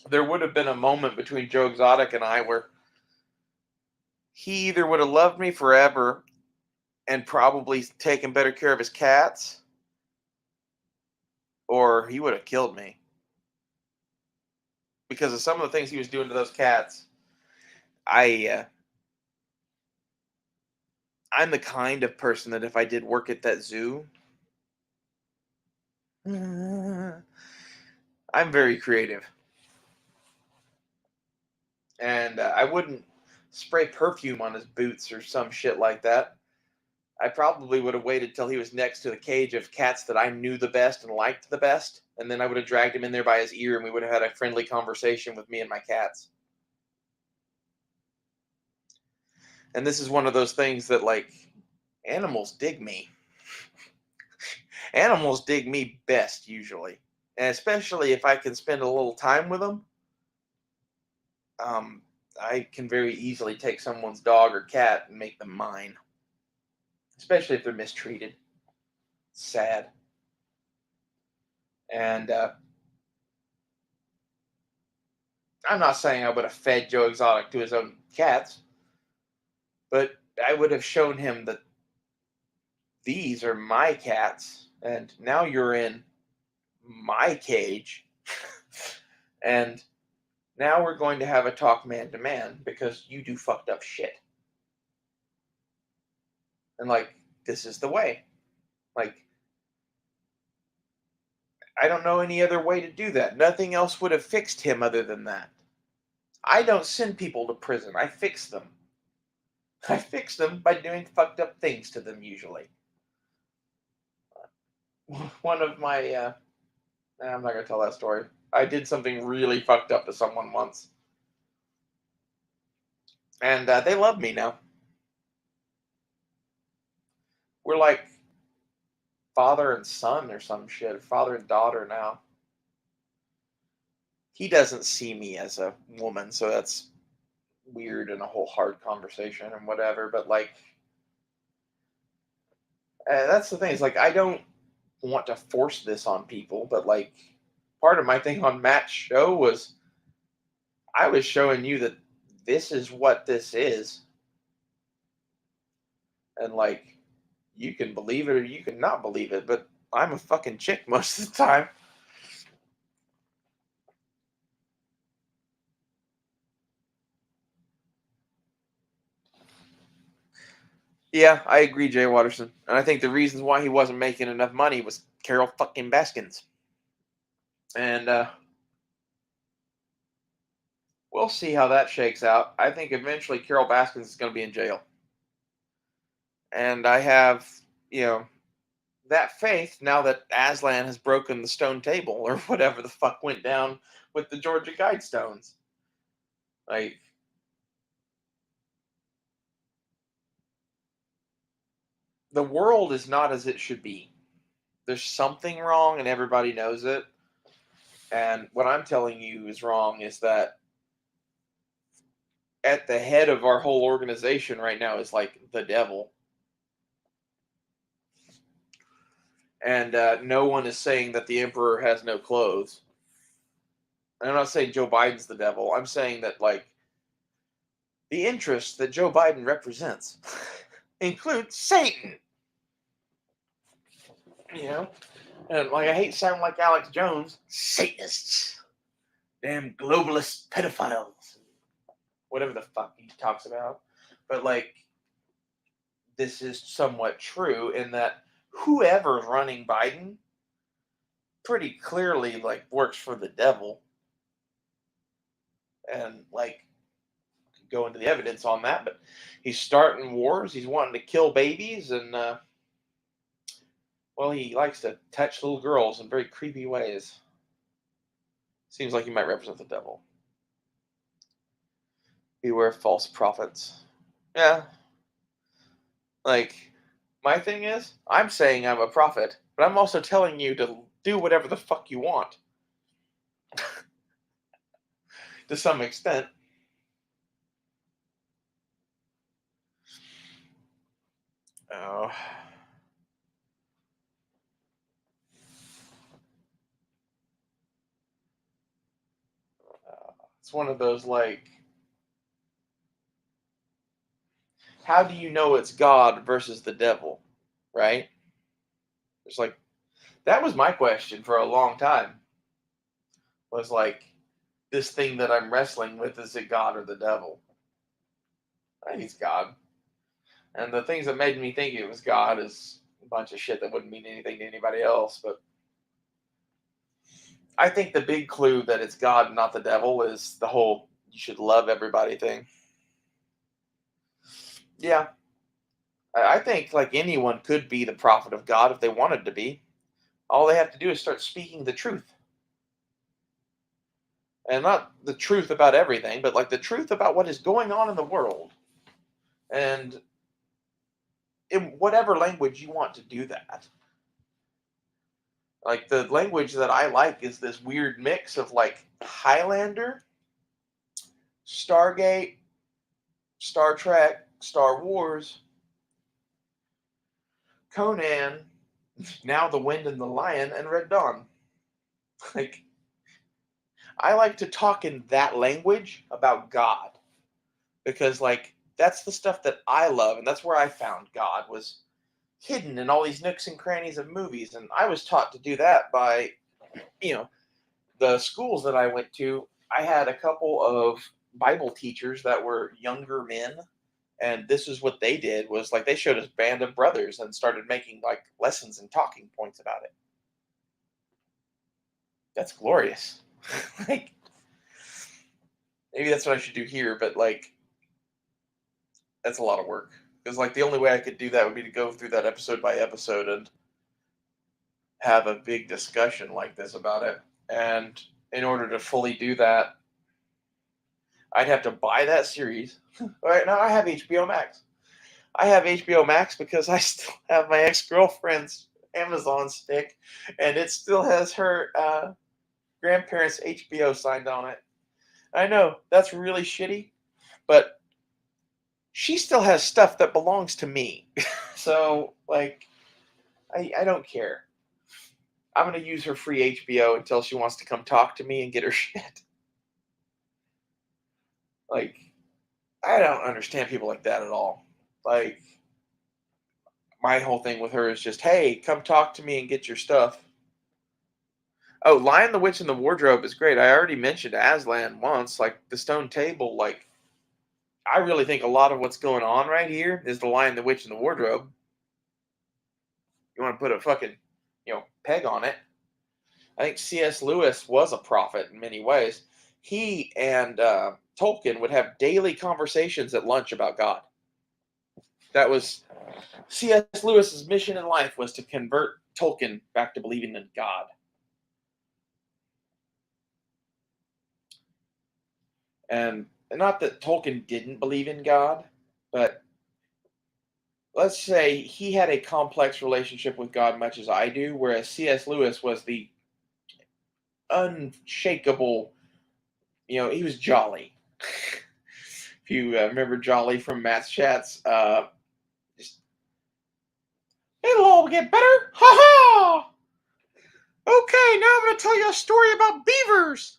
there would have been a moment between Joe Exotic and I where he either would have loved me forever and probably taken better care of his cats, or he would have killed me because of some of the things he was doing to those cats. I I'm the kind of person that if I did work at that zoo, I'm very creative, and I wouldn't spray perfume on his boots or some shit like that. I probably would have waited till he was next to the cage of cats that I knew the best and liked the best, and then I would have dragged him in there by his ear, and we would have had a friendly conversation with me and my cats. And this is one of those things that like animals dig me. Animals dig me best usually, and especially if I can spend a little time with them. Um, I can very easily take someone's dog or cat and make them mine, especially if they're mistreated. Sad. And I'm not saying I would have fed Joe Exotic to his own cats, but I would have shown him that these are my cats, and now you're in my cage, and now we're going to have a talk man to man because you do fucked up shit. And like, this is the way. Like, I don't know any other way to do that. Nothing else would have fixed him other than that. I don't send people to prison, I fix them. I fix them by doing fucked up things to them usually. One of my I'm not gonna tell that story. I did something really fucked up to someone once, and they love me now. We're like father and son or some shit, father and daughter now. He doesn't see me as a woman, so that's weird and a whole hard conversation and whatever. But like, that's the thing. Is like I don't want to force this on people, but like, part of my thing on Matt's show was I was showing you that this is what this is, and like, you can believe it or you can not believe it, but I'm a fucking chick most of the time. Yeah, I agree, Jay Watterson. And I think the reasons why he wasn't making enough money was Carol fucking Baskins. And we'll see how that shakes out. I think eventually Carol Baskins is going to be in jail. And I have, you know, that faith now that Aslan has broken the stone table or whatever the fuck went down with the Georgia Guidestones. Like, the world is not as it should be. There's something wrong and everybody knows it. And what I'm telling you is wrong is that at the head of our whole organization right now is like the devil. And no one is saying that the emperor has no clothes. And I'm not saying Joe Biden's the devil. I'm saying that like the interests that Joe Biden represents include Satan. You know? And like I hate sounding like Alex Jones. Satanists. Damn globalist pedophiles. Whatever the fuck he talks about. But like, this is somewhat true in that whoever's running Biden pretty clearly like works for the devil. And like, go into the evidence on that, but he's starting wars, he's wanting to kill babies, and well, he likes to touch little girls in very creepy ways. Seems like he might represent the devil. Beware false prophets. Yeah. Like, my thing is, I'm saying I'm a prophet, but I'm also telling you to do whatever the fuck you want. To some extent. Oh. It's one of those, like, how do you know it's God versus the devil? Right? It's like, that was my question for a long time. Was like, this thing that I'm wrestling with, is it God or the devil? I think it's God. And the things that made me think it was God is a bunch of shit that wouldn't mean anything to anybody else. But I think the big clue that it's God and not the devil is the whole you should love everybody thing. Yeah. I think like anyone could be the prophet of God if they wanted to be. All they have to do is start speaking the truth. And not the truth about everything, but like the truth about what is going on in the world. And in whatever language you want to do that. Like the language that I like is this weird mix of like Highlander, Stargate, Star Trek, Star Wars, Conan, now The Wind and the Lion, and Red Dawn. Like, I like to talk in that language about God because like that's the stuff that I love, and that's where I found God was hidden in all these nooks and crannies of movies, and I was taught to do that by, you know, the schools that I went to. I had a couple of Bible teachers that were younger men, and this is what they did was like they showed us Band of Brothers and started making like lessons and talking points about it. That's glorious. Like, maybe that's what I should do here, but like that's a lot of work because like the only way I could do that would be to go through that episode by episode and have a big discussion like this about it. And in order to fully do that, I'd have to buy that series. Right now, I have HBO Max. I have HBO Max because I still have my ex girlfriend's Amazon stick, and it still has her grandparents' HBO signed on it. I know that's really shitty, but she still has stuff that belongs to me. So, like, I don't care. I'm going to use her free HBO until she wants to come talk to me and get her shit. Like, I don't understand people like that at all. Like, my whole thing with her is just, hey, come talk to me and get your stuff. Oh, Lion the Witch and the Wardrobe is great. I already mentioned Aslan once, like the stone table. Like, I really think a lot of what's going on right here is the Lion, the Witch, and the Wardrobe. You want to put a fucking, peg on it. I think C.S. Lewis was a prophet in many ways. He and Tolkien would have daily conversations at lunch about God. That was C.S. Lewis's mission in life, was to convert Tolkien back to believing in God. And not that Tolkien didn't believe in God, but let's say he had a complex relationship with God, much as I do, whereas C.S. Lewis was the unshakable, he was jolly. If you remember Jolly from Matt's Chats, just, it'll all get better. Ha ha! Okay, now I'm going to tell you a story about beavers.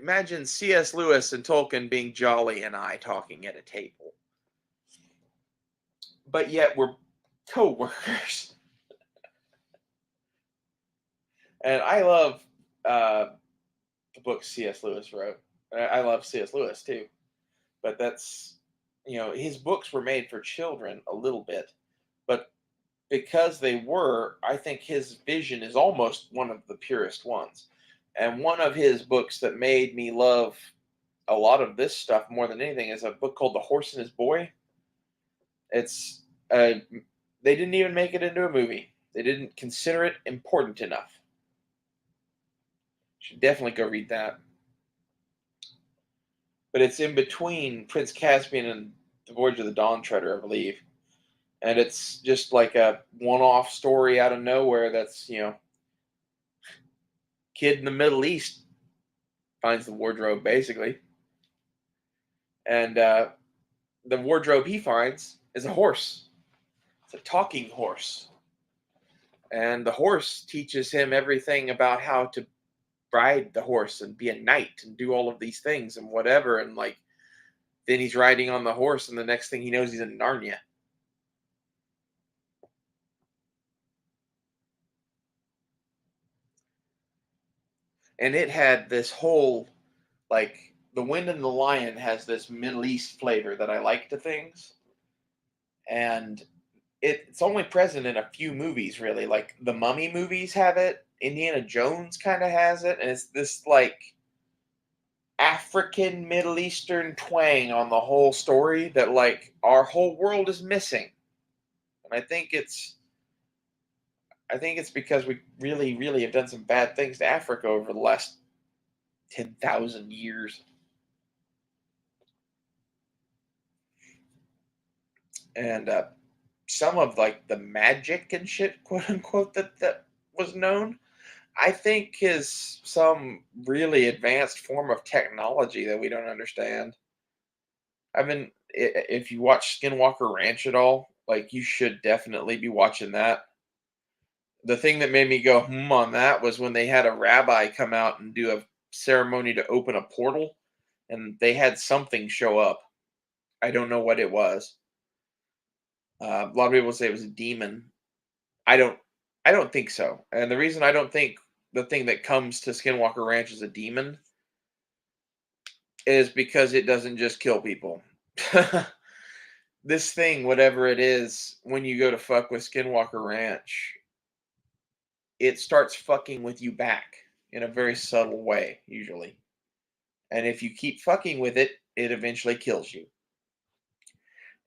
Imagine C.S. Lewis and Tolkien being jolly and I talking at a table. But yet we're co-workers. And I love the book C.S. Lewis wrote. I love C.S. Lewis too. But that's, his books were made for children a little bit. But because they were, I think his vision is almost one of the purest ones. And one of his books that made me love a lot of this stuff more than anything is a book called The Horse and His Boy. It's they didn't even make it into a movie. They didn't consider it important enough. Should definitely go read that. But it's in between Prince Caspian and The Voyage of the Dawn Treader, I believe. And it's just like a one-off story out of nowhere that's, kid in the Middle East finds the wardrobe, basically. And the wardrobe he finds is a horse. It's a talking horse. And the horse teaches him everything about how to ride the horse and be a knight and do all of these things and whatever. And like, then he's riding on the horse, and the next thing he knows, he's in Narnia. And it had this whole, like, The Wind and the Lion has this Middle East flavor that I like to things. And it's only present in a few movies, really. Like, the Mummy movies have it. Indiana Jones kind of has it. And it's this, like, African Middle Eastern twang on the whole story that, like, our whole world is missing. And I think it's because we really, really have done some bad things to Africa over the last 10,000 years. And some of, like, the magic and shit, quote unquote, that was known, I think is some really advanced form of technology that we don't understand. If you watch Skinwalker Ranch at all, like, you should definitely be watching that. The thing that made me go on that was when they had a rabbi come out and do a ceremony to open a portal, and they had something show up. I don't know what it was. A lot of people say it was a demon. I don't. I don't think so. And the reason I don't think the thing that comes to Skinwalker Ranch is a demon is because it doesn't just kill people. This thing, whatever it is, when you go to fuck with Skinwalker Ranch, it starts fucking with you back in a very subtle way, usually. And if you keep fucking with it, it eventually kills you.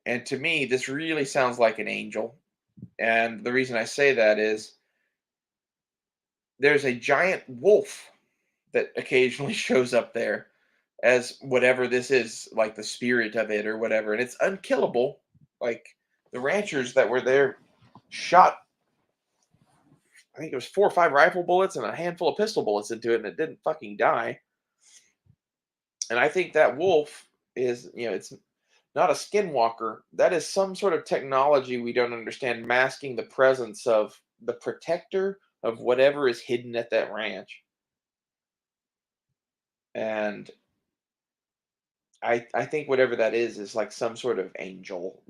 And to me, this really sounds like an angel. And the reason I say that is there's a giant wolf that occasionally shows up there as whatever this is, like the spirit of it or whatever, and it's unkillable. Like the ranchers that were there shot, I think it was 4 or 5 rifle bullets and a handful of pistol bullets into it, and it didn't fucking die. And I think that wolf is, it's not a skinwalker. That is some sort of technology we don't understand, masking the presence of the protector of whatever is hidden at that ranch. And I think whatever that is like some sort of angel,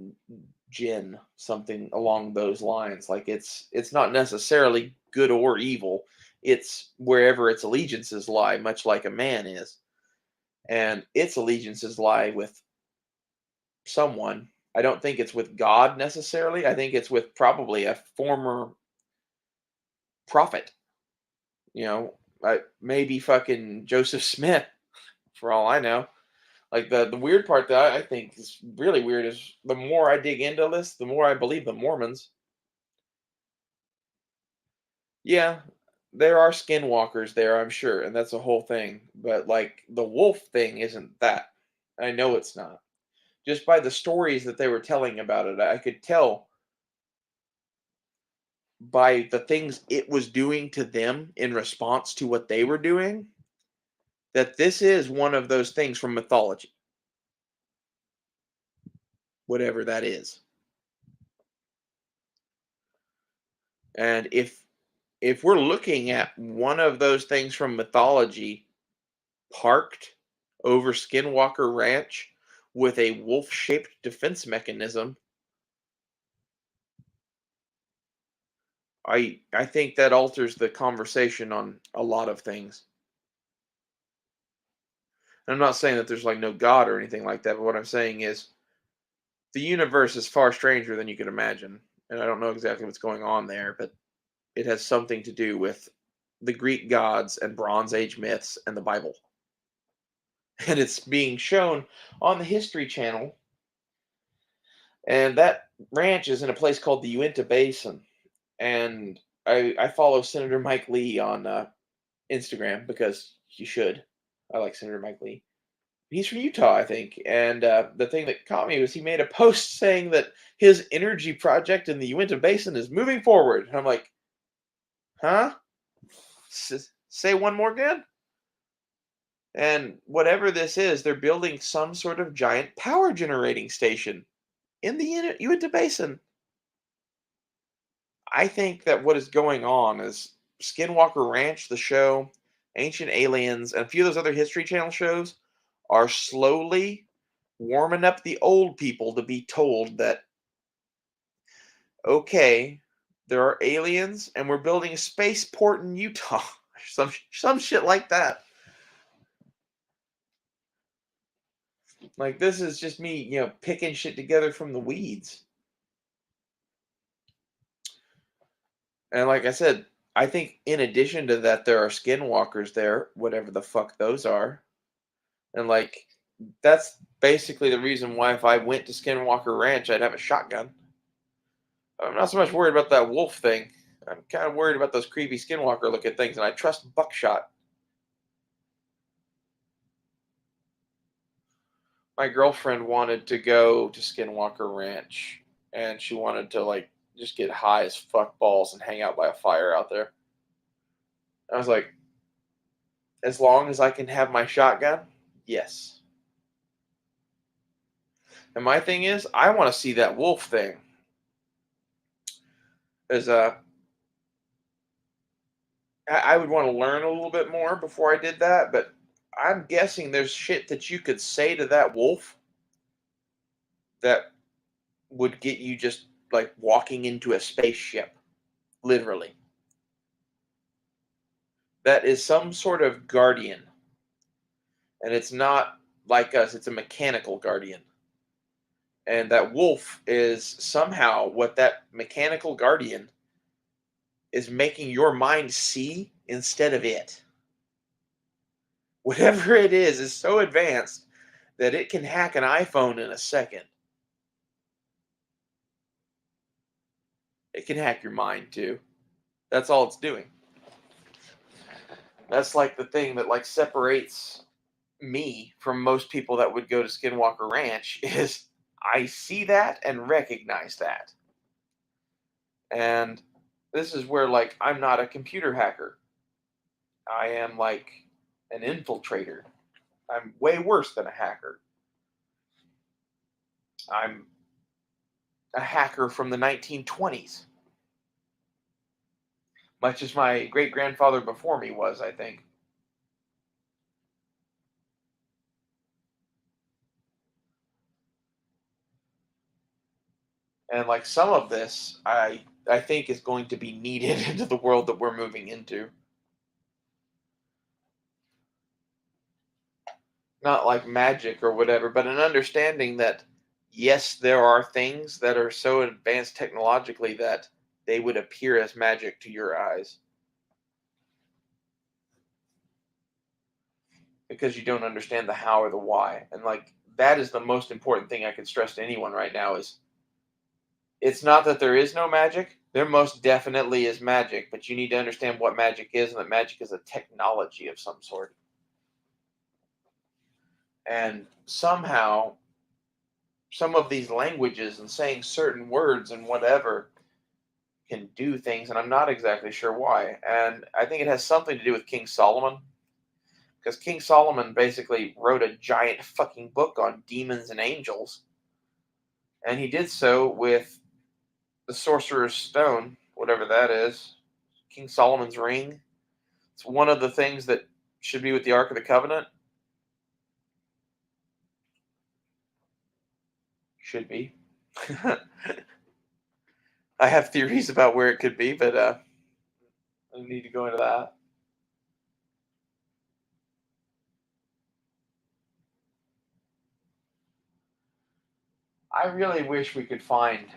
jinn, something along those lines. Like it's not necessarily good or evil. It's wherever its allegiances lie, much like a man is. And its allegiances lie with someone. I don't think it's with God necessarily. I think it's with probably a former prophet. Maybe fucking Joseph Smith, for all I know. Like the weird part that I think is really weird is the more I dig into this, the more I believe the Mormons. Yeah, there are skinwalkers there, I'm sure, and that's a whole thing. But like the wolf thing isn't that. I know it's not. Just by the stories that they were telling about it, I could tell by the things it was doing to them in response to what they were doing that this is one of those things from mythology, whatever that is. And if we're looking at one of those things from mythology parked over Skinwalker Ranch with a wolf-shaped defense mechanism, I think that alters the conversation on a lot of things. And I'm not saying that there's like no God or anything like that, but what I'm saying is the universe is far stranger than you can imagine. And I don't know exactly what's going on there, but it has something to do with the Greek gods and Bronze Age myths and the Bible. And it's being shown on the History Channel. And that ranch is in a place called the Uinta Basin. And I follow Senator Mike Lee on Instagram because you should. I like Senator Mike Lee. He's from Utah, I think. And the thing that caught me was he made a post saying that his energy project in the Uinta Basin is moving forward. And I'm like, huh? Say one more again? And whatever this is, they're building some sort of giant power generating station in the Uinta Basin. I think that what is going on is Skinwalker Ranch, the show, Ancient Aliens, and a few of those other History Channel shows are slowly warming up the old people to be told that, okay, there are aliens and we're building a spaceport in Utah. Some shit like that. Like this is just me, picking shit together from the weeds. And like I said, I think in addition to that, there are skinwalkers there, whatever the fuck those are. And like, that's basically the reason why if I went to Skinwalker Ranch, I'd have a shotgun. I'm not so much worried about that wolf thing. I'm kind of worried about those creepy Skinwalker looking things, and I trust buckshot. My girlfriend wanted to go to Skinwalker Ranch, and she wanted to like just get high as fuck balls and hang out by a fire out there. I was like, as long as I can have my shotgun, yes. And my thing is, I want to see that wolf thing. As I would want to learn a little bit more before I did that, but I'm guessing there's shit that you could say to that wolf that would get you just like walking into a spaceship, literally. That is some sort of guardian, and it's not like us, it's a mechanical guardian. And that wolf is somehow what that mechanical guardian is making your mind see instead of it. Whatever it is so advanced that it can hack an iPhone in a second. It can hack your mind too. That's all it's doing. That's like the thing that like separates me from most people that would go to Skinwalker Ranch is I see that and recognize that. And this is where like I'm not a computer hacker. I am like an infiltrator. I'm way worse than a hacker. I'm a hacker from the 1920s, much as my great grandfather before me was, I think. And like some of this, I think is going to be needed into the world that we're moving into. Not like magic or whatever, but an understanding that yes, there are things that are so advanced technologically that they would appear as magic to your eyes because you don't understand the how or the why. And like that is the most important thing I could stress to anyone right now is it's not that there is no magic. There most definitely is magic, but you need to understand what magic is and that magic is a technology of some sort. And somehow some of these languages and saying certain words and whatever can do things, and I'm not exactly sure why. And I think it has something to do with King Solomon, because King Solomon basically wrote a giant fucking book on demons and angels, and he did so with the Sorcerer's Stone, whatever that is, King Solomon's Ring. It's one of the things that should be with the Ark of the Covenant. Should be. I have theories about where it could be, but I don't need to go into that. I really wish we could find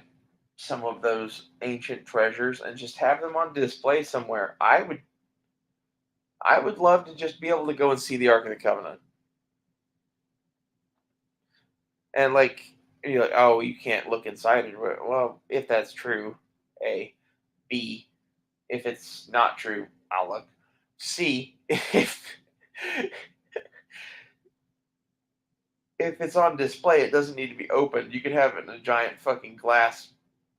some of those ancient treasures and just have them on display somewhere. I would love to just be able to go and see the Ark of the Covenant. And like you're like, oh, you can't look inside it. Well, if that's true, A. B, if it's not true, I'll look. C, if it's on display, it doesn't need to be opened. You could have it in a giant fucking glass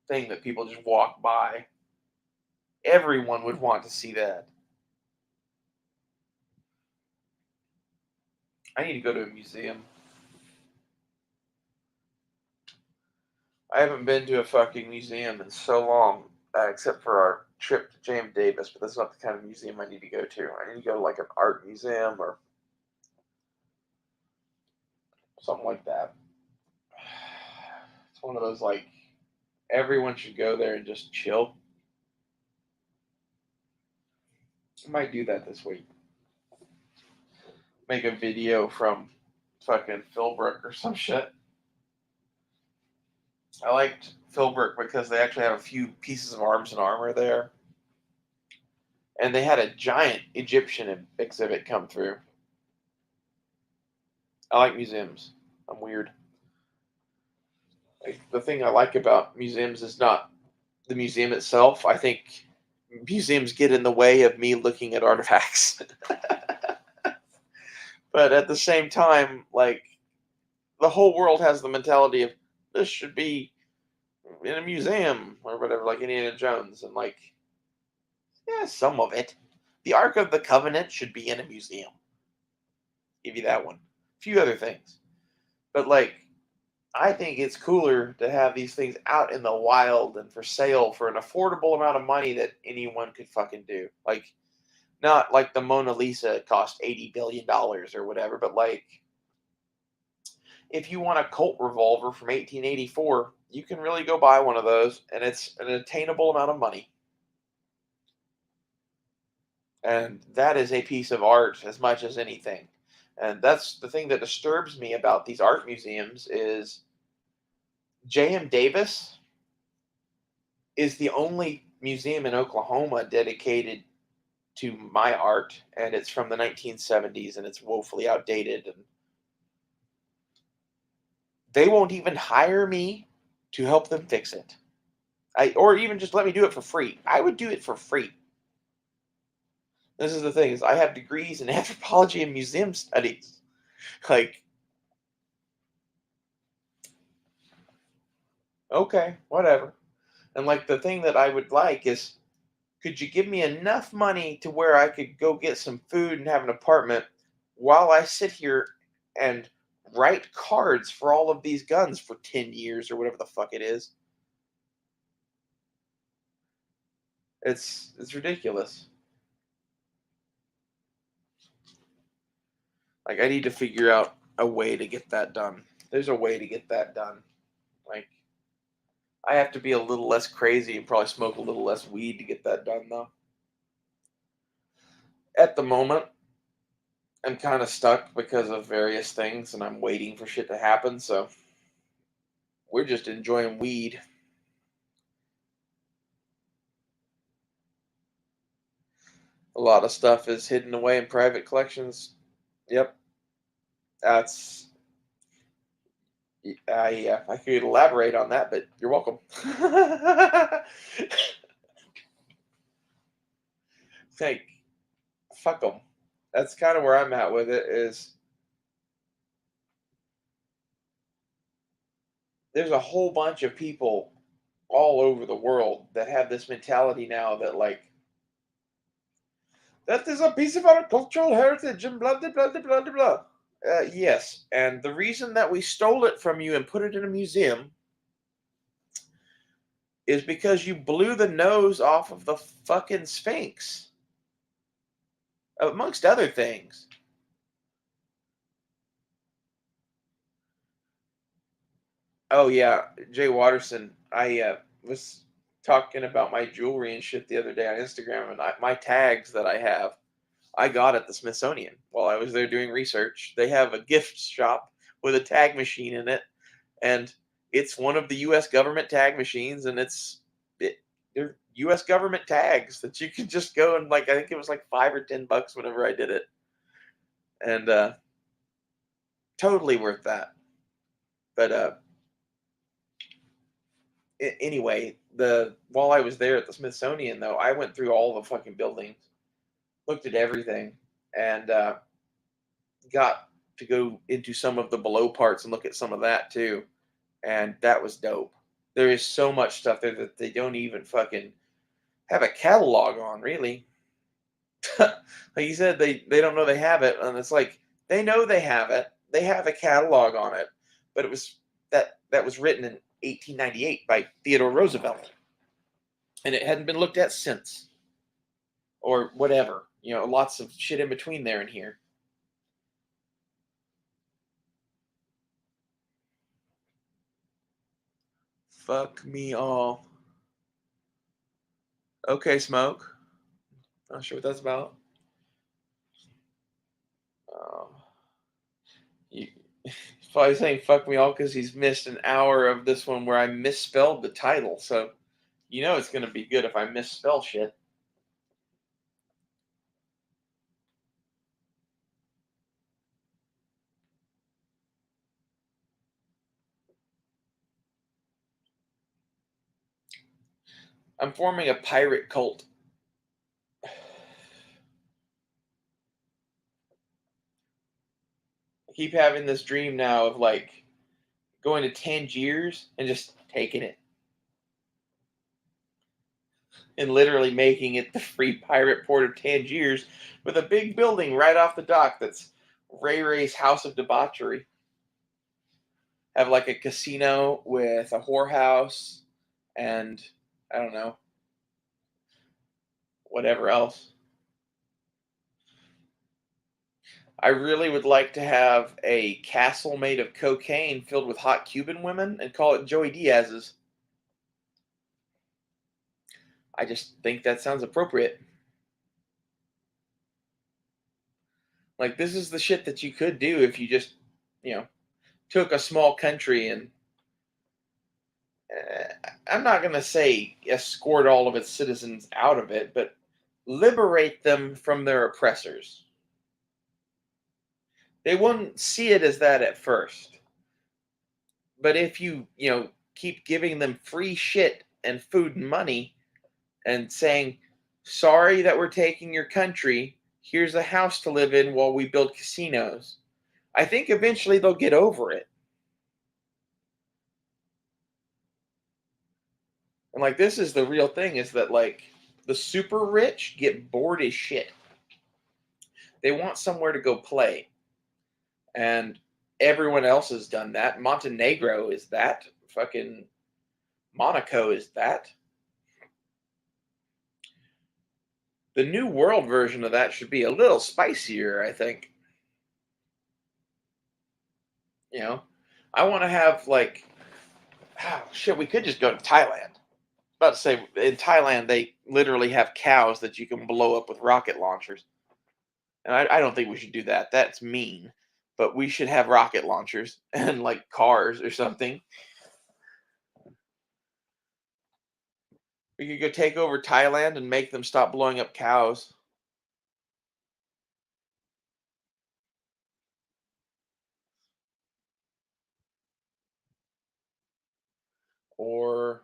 thing that people just walk by. Everyone would want to see that. I need to go to a museum. I haven't been to a fucking museum in so long, except for our trip to James Davis, but that's not the kind of museum I need to go to. I need to go to like an art museum or something like that. It's one of those like everyone should go there and just chill. I might do that this week. Make a video from fucking Philbrook or some shit. I liked Philbrook because they actually have a few pieces of arms and armor there. And they had a giant Egyptian exhibit come through. I like museums. I'm weird. Like, the thing I like about museums is not the museum itself. I think museums get in the way of me looking at artifacts. But at the same time, like the whole world has the mentality of this should be in a museum or whatever, like Indiana Jones, and like yeah, some of it. The Ark of the Covenant should be in a museum. Give you that one. A few other things, but like I think it's cooler to have these things out in the wild and for sale for an affordable amount of money that anyone could fucking do. Like, not like the Mona Lisa cost $80 billion or whatever, but like, if you want a Colt revolver from 1884, you can really go buy one of those, and it's an attainable amount of money. And that is a piece of art as much as anything. And that's the thing that disturbs me about these art museums is J.M. Davis is the only museum in Oklahoma dedicated to my art, and it's from the 1970s, and it's woefully outdated. And they won't even hire me to help them fix it. Or even just let me do it for free. I would do it for free. This is the thing, is I have degrees in anthropology and museum studies. Like, okay, whatever. And like the thing that I would like is, could you give me enough money to where I could go get some food and have an apartment while I sit here and write cards for all of these guns for 10 years or whatever the fuck it is? It's ridiculous. Like, I need to figure out a way to get that done. There's a way to get that done. Like, I have to be a little less crazy and probably smoke a little less weed to get that done, though. At the moment, I'm kind of stuck because of various things, and I'm waiting for shit to happen. So we're just enjoying weed. A lot of stuff is hidden away in private collections. Yep, that's. Yeah, I could elaborate on that, but you're welcome. Think, fuck them. That's kind of where I'm at with it. Is there's a whole bunch of people all over the world that have this mentality now that like that is a piece of our cultural heritage and blah blah blah blah blah blah. Blah. Yes, and the reason that we stole it from you and put it in a museum is because you blew the nose off of the fucking Sphinx, amongst other things. Oh yeah, Jay Watterson. I was talking about my jewelry and shit the other day on Instagram, and my tags that I have, I got at the Smithsonian while I was there doing research. They have a gift shop with a tag machine in it, and it's one of the U.S. government tag machines, and they're U.S. government tags that you can just go and like. I think it was like $5 or $10 whenever I did it, and totally worth that. But anyway, the while I was there at the Smithsonian, though, I went through all the fucking buildings, looked at everything, and got to go into some of the below parts and look at some of that too, and that was dope. There is so much stuff there that they don't even fucking have a catalog on, really. Like you said, they don't know they have it, and it's like they know they have it. They have a catalog on it, but it was that was written in 1898 by Theodore Roosevelt, and it hadn't been looked at since, or whatever. You know, lots of shit in between there and here. Fuck me all. Okay, smoke. Not sure what that's about. Um, you, he's probably saying "fuck me all" because he's missed an hour of this one where I misspelled the title. So you know it's gonna be good if I misspell shit. I'm forming a pirate cult. I keep having this dream now of like going to Tangiers and just taking it and literally making it the free pirate port of Tangiers with a big building right off the dock that's Ray Ray's House of Debauchery. Have like a casino with a whorehouse and I don't know, whatever else. I really would like to have a castle made of cocaine filled with hot Cuban women and call it Joey Diaz's. I just think that sounds appropriate. Like, this is the shit that you could do if you just, you know, took a small country and I'm not going to say escort all of its citizens out of it, but liberate them from their oppressors. They wouldn't see it as that at first. But if keep giving them free shit and food and money and saying, Sorry that we're taking your country. Here's a house to live in while we build casinos. I think eventually they'll get over it. And like this is the real thing is that like the super rich get bored as shit. They want somewhere to go play. And everyone else has done that. Montenegro is that. Fucking Monaco is that. The new world version of that should be a little spicier, I think. You know, I want to have like, oh, shit, we could just go to Thailand. About to say, in Thailand, they literally have cows that you can blow up with rocket launchers. And I don't think we should do that. That's mean. But we should have rocket launchers and like cars or something. We could go take over Thailand and make them stop blowing up cows. Or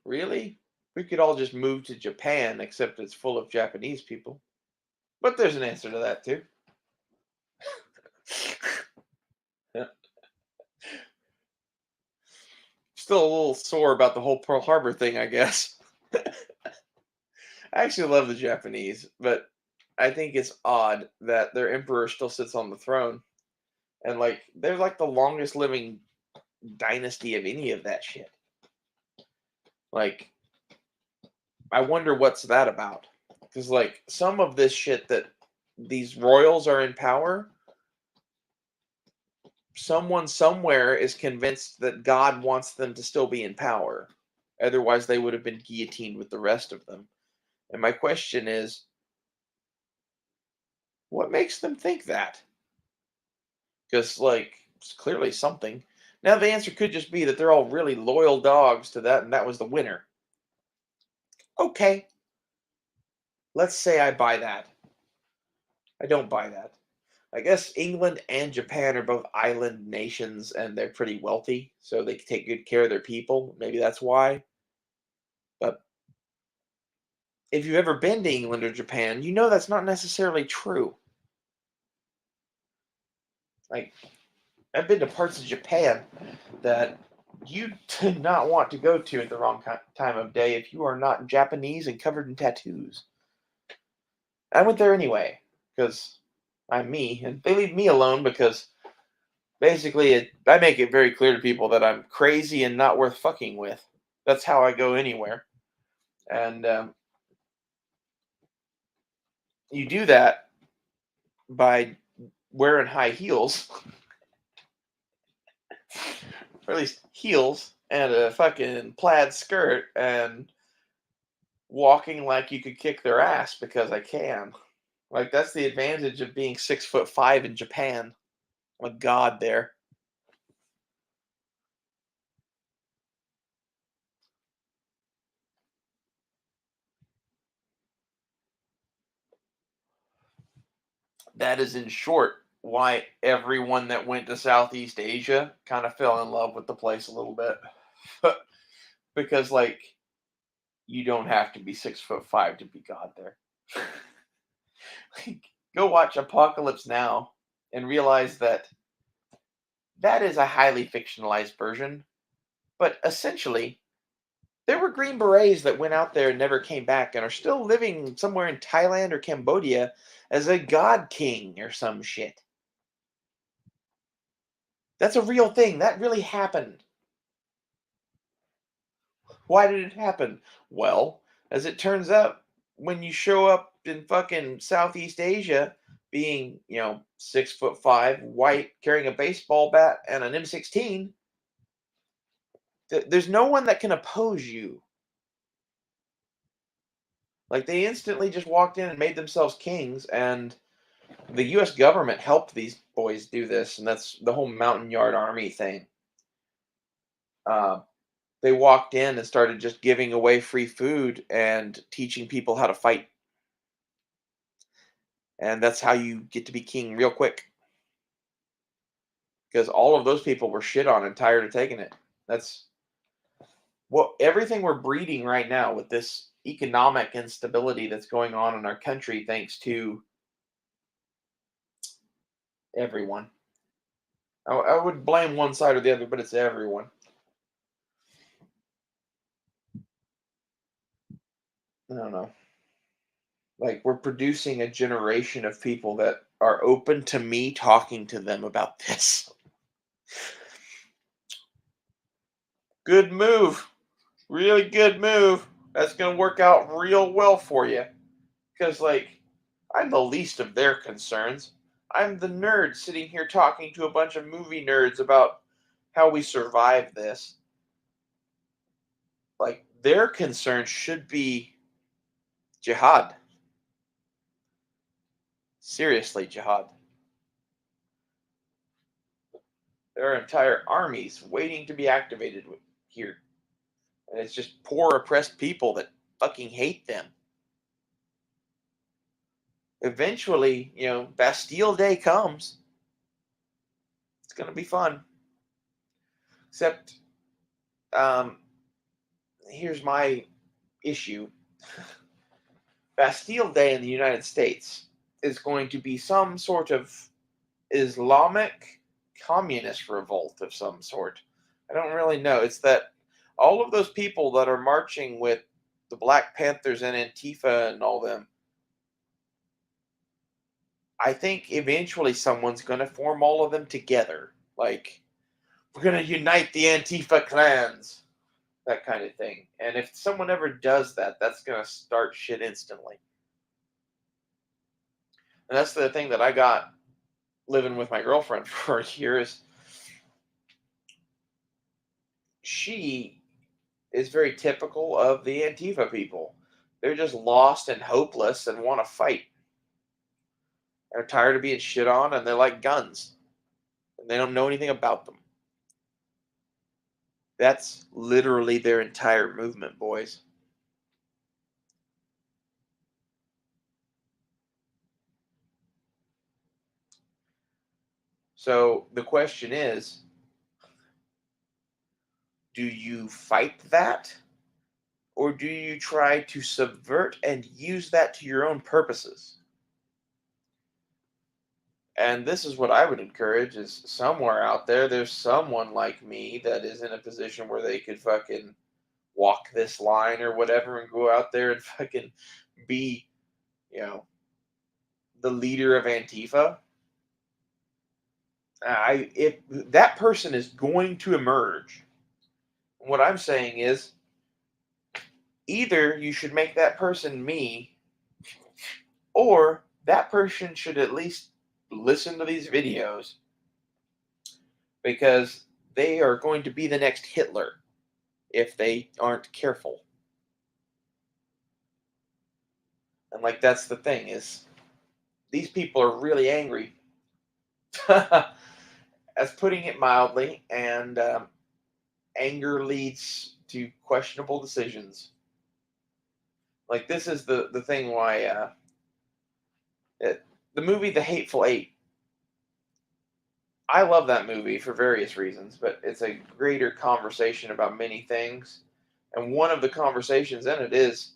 really, we could all just move to Japan, except it's full of Japanese people. But there's an answer to that too. Yeah. Still a little sore about the whole Pearl Harbor thing, I guess. I actually love the Japanese, but I think it's odd that their emperor still sits on the throne. And like they're like the longest living dynasty of any of that shit. Like I wonder what's that about? Because like some of this shit that these royals are in power, someone somewhere is convinced that God wants them to still be in power. Otherwise, they would have been guillotined with the rest of them. And my question is, what makes them think that? Because like it's clearly something. Now the answer could just be that they're all really loyal dogs to that, and that was the winner. Okay, let's say I buy that. I don't buy that. I guess England and Japan are both island nations and they're pretty wealthy, so they can take good care of their people. Maybe that's why. But if you've ever been to England or Japan, you know that's not necessarily true. Like, I've been to parts of Japan that you do not want to go to at the wrong time of day if you are not Japanese and covered in tattoos. I went there anyway because I'm me, and they leave me alone because basically, I make it very clear to people that I'm crazy and not worth fucking with. That's how I go anywhere. And you do that by wearing high heels, or at least heels, and a fucking plaid skirt, and walking like you could kick their ass because I can. Like, that's the advantage of being 6'5" in Japan. I'm a god there. That is, in short, why everyone that went to Southeast Asia kind of fell in love with the place a little bit. Because, like, you don't have to be 6'5" to be God there. Like, go watch Apocalypse Now and realize that that is a highly fictionalized version. But essentially, there were Green Berets that went out there and never came back and are still living somewhere in Thailand or Cambodia as a god king or some shit. That's a real thing. That really happened. Why did it happen? Well, as it turns out, when you show up in fucking Southeast Asia, being 6'5", white, carrying a baseball bat and an M16, there's no one that can oppose you. Like they instantly just walked in and made themselves kings, and the U.S. government helped these boys do this, and that's the whole Mountain Yard Army thing. Uh, they walked in and started just giving away free food and teaching people how to fight. And that's how you get to be king real quick. Because all of those people were shit on and tired of taking it. That's what everything we're breeding right now with this economic instability that's going on in our country thanks to everyone. I would blame one side or the other, but it's everyone. I don't know. Like, we're producing a generation of people that are open to me talking to them about this. Good move. Really good move. That's going to work out real well for you. Because, like, I'm the least of their concerns. I'm the nerd sitting here talking to a bunch of movie nerds about how we survive this. Like, their concern should be jihad. Seriously, jihad. There are entire armies waiting to be activated here. And it's just poor, oppressed people that fucking hate them. Eventually, Bastille Day comes. It's going to be fun. Except, um, here's my issue. Bastille Day in the United States is going to be some sort of Islamic communist revolt of some sort. I don't really know. It's that all of those people that are marching with the Black Panthers and Antifa and all them, I think eventually someone's going to form all of them together. Like, we're going to unite the Antifa clans, that kind of thing. And if someone ever does that, that's going to start shit instantly. And that's the thing that I got living with my girlfriend for years. She is very typical of the Antifa people. They're just lost and hopeless and want to fight. They're tired of being shit on and they like guns. And they don't know anything about them. That's literally their entire movement, boys. So the question is, do you fight that? Or do you try to subvert and use that to your own purposes? And this is what I would encourage is somewhere out there, there's someone like me that is in a position where they could fucking walk this line or whatever and go out there and fucking be, you know, the leader of Antifa. If that person is going to emerge, what I'm saying is either you should make that person me, or that person should at least listen to these videos because they are going to be the next Hitler if they aren't careful. And like that's the thing is these people are really angry, as putting it mildly, and anger leads to questionable decisions. Like this is the thing why the movie The Hateful Eight. I love that movie for various reasons, but it's a greater conversation about many things. And one of the conversations in it is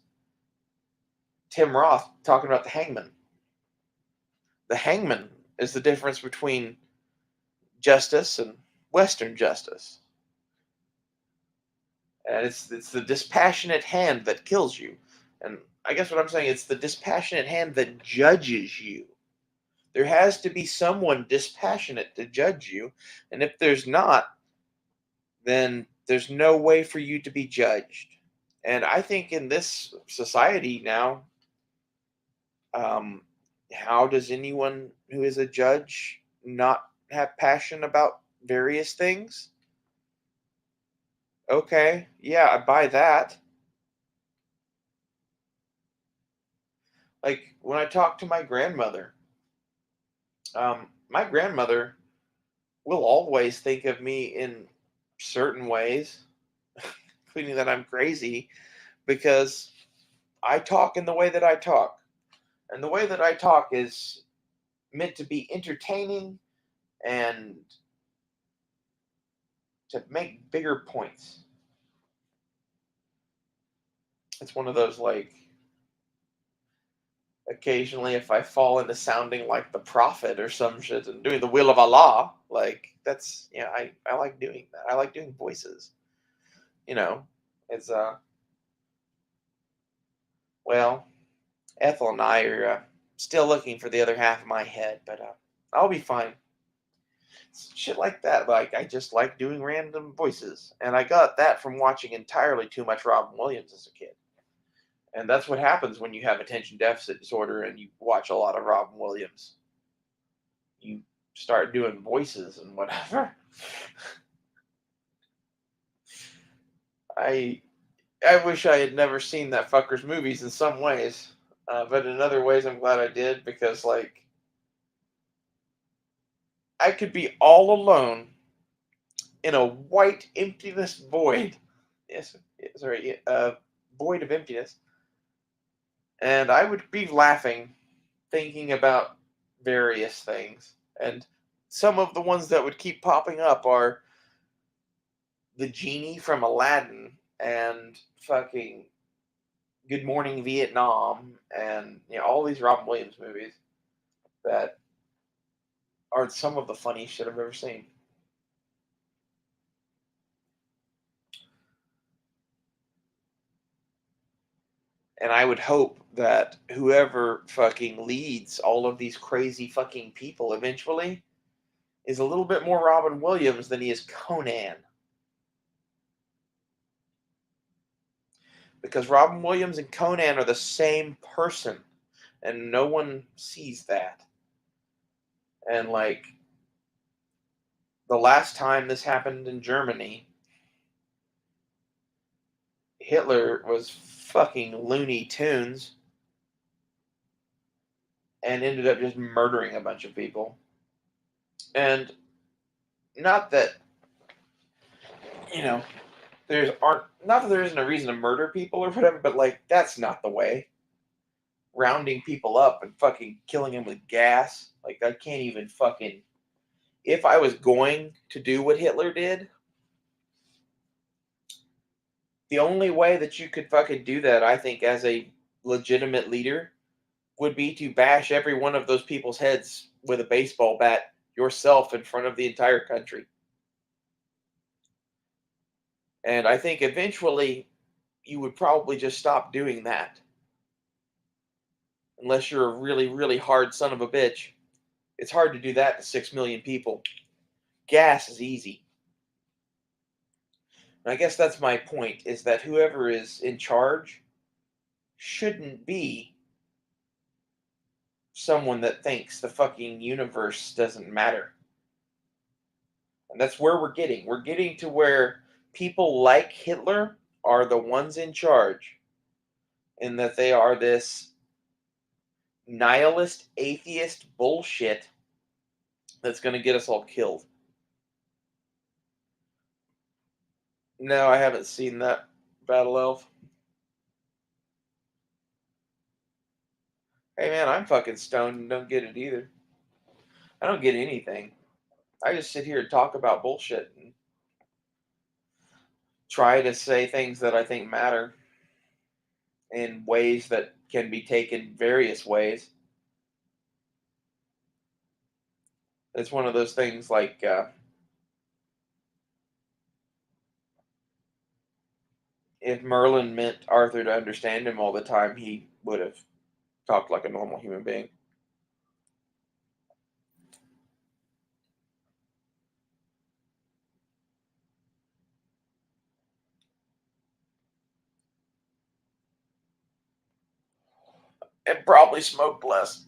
Tim Roth talking about the hangman. The hangman is the difference between justice and Western justice. And it's the dispassionate hand that kills you. And I guess what I'm saying, it's the dispassionate hand that judges you. There has to be someone dispassionate to judge you. And if there's not, then there's no way for you to be judged. And I think in this society now, um, how does anyone who is a judge not have passion about various things? Okay, yeah, I buy that. Like when I talk to my grandmother, my grandmother will always think of me in certain ways, including that I'm crazy, because I talk in the way that I talk. And the way that I talk is meant to be entertaining and to make bigger points. It's one of those like occasionally if I fall into sounding like the prophet or some shit and doing the will of Allah, like that's yeah, I like doing that. I like doing voices. You know, it's well, Ethel and I are still looking for the other half of my head, but I'll be fine. Shit like that. Like I just like doing random voices, and I got that from watching entirely too much Robin Williams as a kid. And that's what happens when you have attention deficit disorder and you watch a lot of Robin Williams. You start doing voices and whatever. I I wish I had never seen that fucker's movies in some ways, but in other ways I'm glad I did because like I could be all alone in a white emptiness void. Yes, sorry, void of emptiness, and I would be laughing, thinking about various things, and some of the ones that would keep popping up are the genie from Aladdin and fucking Good Morning Vietnam, and all these Robin Williams movies that are some of the funniest shit I've ever seen. And I would hope that whoever fucking leads all of these crazy fucking people eventually is a little bit more Robin Williams than he is Conan. Because Robin Williams and Conan are the same person, and no one sees that. And like the last time this happened in Germany, Hitler was fucking Looney Tunes and ended up just murdering a bunch of people. And not that you know there's aren't not that there isn't a reason to murder people or whatever, but like that's not the way. Rounding people up and fucking killing them with gas, like I can't even fucking. If I was going to do what Hitler did, the only way that you could fucking do that, I think, as a legitimate leader, would be to bash every one of those people's heads with a baseball bat yourself in front of the entire country. And I think eventually you would probably just stop doing that. Unless you're a really, really hard son of a bitch. It's hard to do that to 6 million people. Gas is easy. And I guess that's my point, is that whoever is in charge shouldn't be someone that thinks the fucking universe doesn't matter. And that's where we're getting. We're getting to where people like Hitler are the ones in charge, in that they are this nihilist, atheist bullshit that's going to get us all killed. No, I haven't seen that Battle Elf. Hey man, I'm fucking stoned and don't get it either. I don't get anything. I just sit here and talk about bullshit and try to say things that I think matter in ways that can be taken various ways. It's one of those things like if Merlin meant Arthur to understand him all the time, he would have talked like a normal human being. And probably smoked less.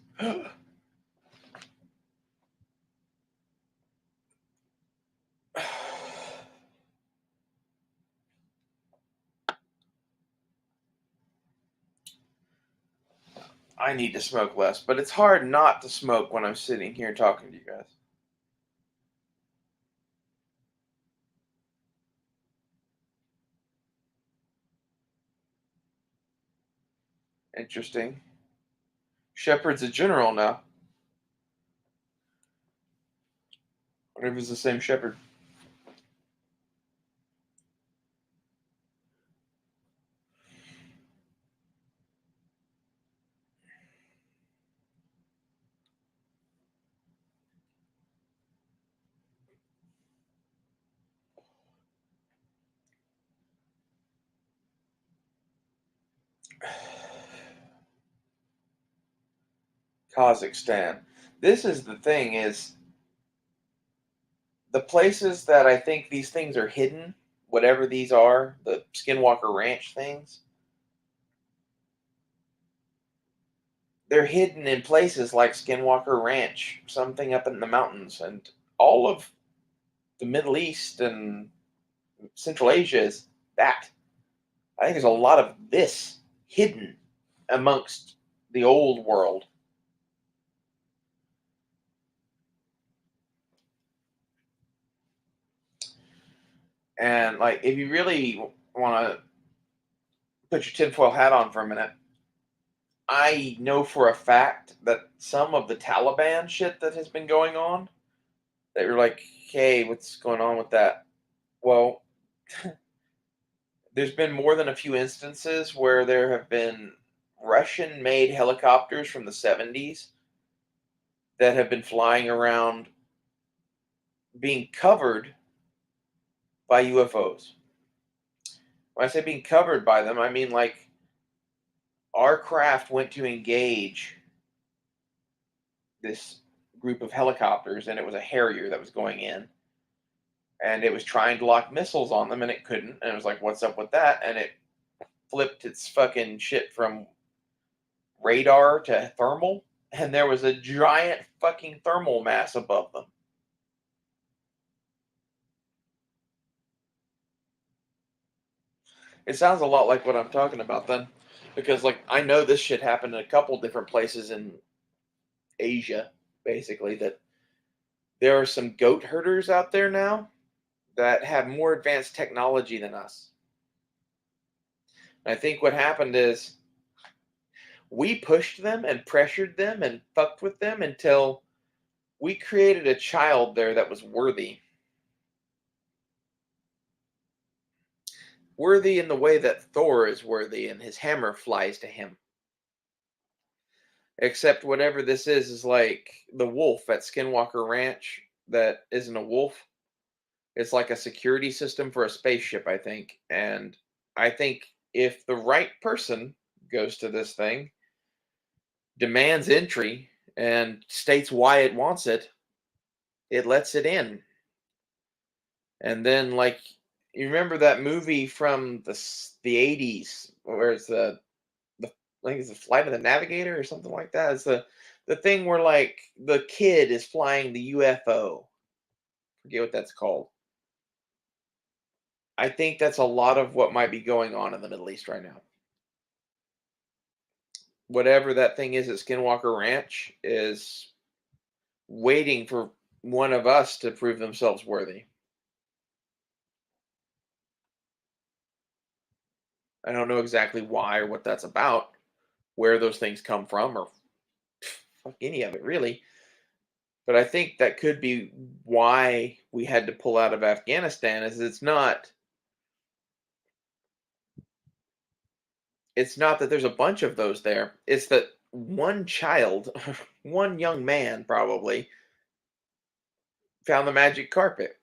I need to smoke less, but it's hard not to smoke when I'm sitting here talking to you guys. Interesting. Shepard's a general now. I wonder if it's the same Shepard. Kazakhstan. This is the thing: is the places that I think these things are hidden, whatever these are, the Skinwalker Ranch things, they're hidden in places like Skinwalker Ranch, something up in the mountains, and all of the Middle East and Central Asia is that. I think there's a lot of this hidden amongst the old world. And like, if you really want to put your tinfoil hat on for a minute, I know for a fact that some of the Taliban shit that has been going on, that you're like, hey, what's going on with that? Well, there's been more than a few instances where there have been Russian made helicopters from the 70s that have been flying around being covered by UFOs. When I say being covered by them, I mean like our craft went to engage this group of helicopters, and it was a Harrier that was going in, and it was trying to lock missiles on them, and it couldn't. And it was like, what's up with that? And it flipped its fucking shit from radar to thermal, and there was a giant fucking thermal mass above them. It sounds a lot like what I'm talking about then, because like I know this shit happened in a couple different places in Asia, basically. That there are some goat herders out there now that have more advanced technology than us. And I think what happened is we pushed them and pressured them and fucked with them until we created a child there that was worthy. Worthy in the way that Thor is worthy and his hammer flies to him. Except whatever this is like the wolf at Skinwalker Ranch that isn't a wolf. It's like a security system for a spaceship, I think. And I think if the right person goes to this thing, demands entry, and states why it wants it, it lets it in. And then, like, you remember that movie from the 80s where it's the I think it's the Flight of the Navigator or something like that. It's the thing where like the kid is flying the UFO. Forget what that's called. I think that's a lot of what might be going on in the Middle East right now. Whatever that thing is at Skinwalker Ranch is waiting for one of us to prove themselves worthy. I don't know exactly why or what that's about, where those things come from, or fuck any of it really. But I think that could be why we had to pull out of Afghanistan. Is it's not that there's a bunch of those there. It's that one child, one young man probably found the magic carpet,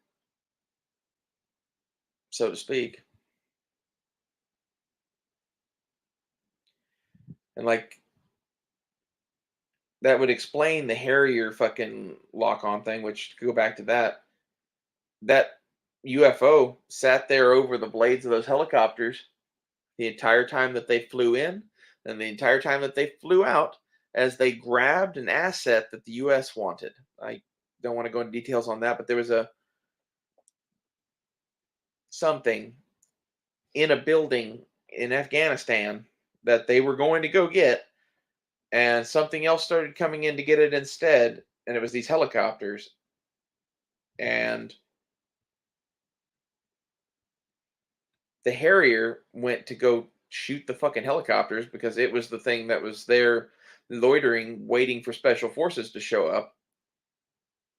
so to speak. And like that would explain the Harrier fucking lock on thing, which to go back to that UFO sat there over the blades of those helicopters the entire time that they flew in and the entire time that they flew out as they grabbed an asset that the US wanted. I don't want to go into details on that, but there was a something in a building in Afghanistan that they were going to go get, and something else started coming in to get it instead, and it was these helicopters. And the Harrier went to go shoot the fucking helicopters because it was the thing that was there loitering, waiting for special forces to show up.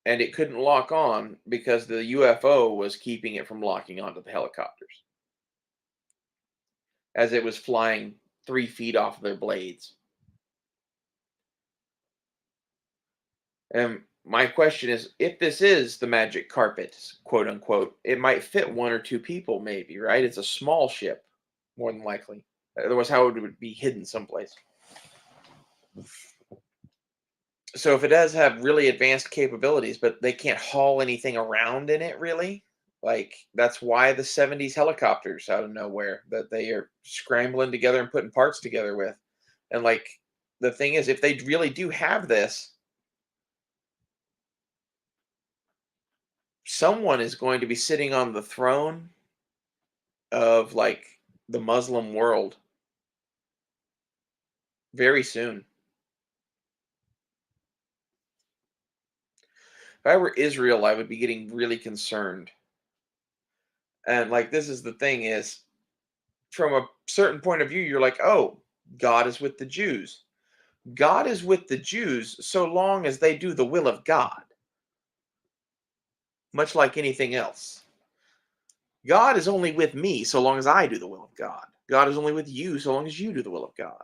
And it couldn't lock on because the UFO was keeping it from locking onto the helicopters as it was flying 3 feet off their blades. And my question is, if this is the magic carpet, quote unquote, it might fit one or two people, maybe, right? It's a small ship, more than likely. Otherwise, how would it be hidden someplace? So if it does have really advanced capabilities, but they can't haul anything around in it really, like that's why the 70s helicopters out of nowhere that they are scrambling together and putting parts together with. And like the thing is, if they really do have this, someone is going to be sitting on the throne of like the Muslim world very soon. If I were Israel, I would be getting really concerned. And like this is the thing is from a certain point of view, you're like, oh, God is with the Jews. God is with the Jews so long as they do the will of God, much like anything else. God is only with me so long as I do the will of God. God is only with you so long as you do the will of God.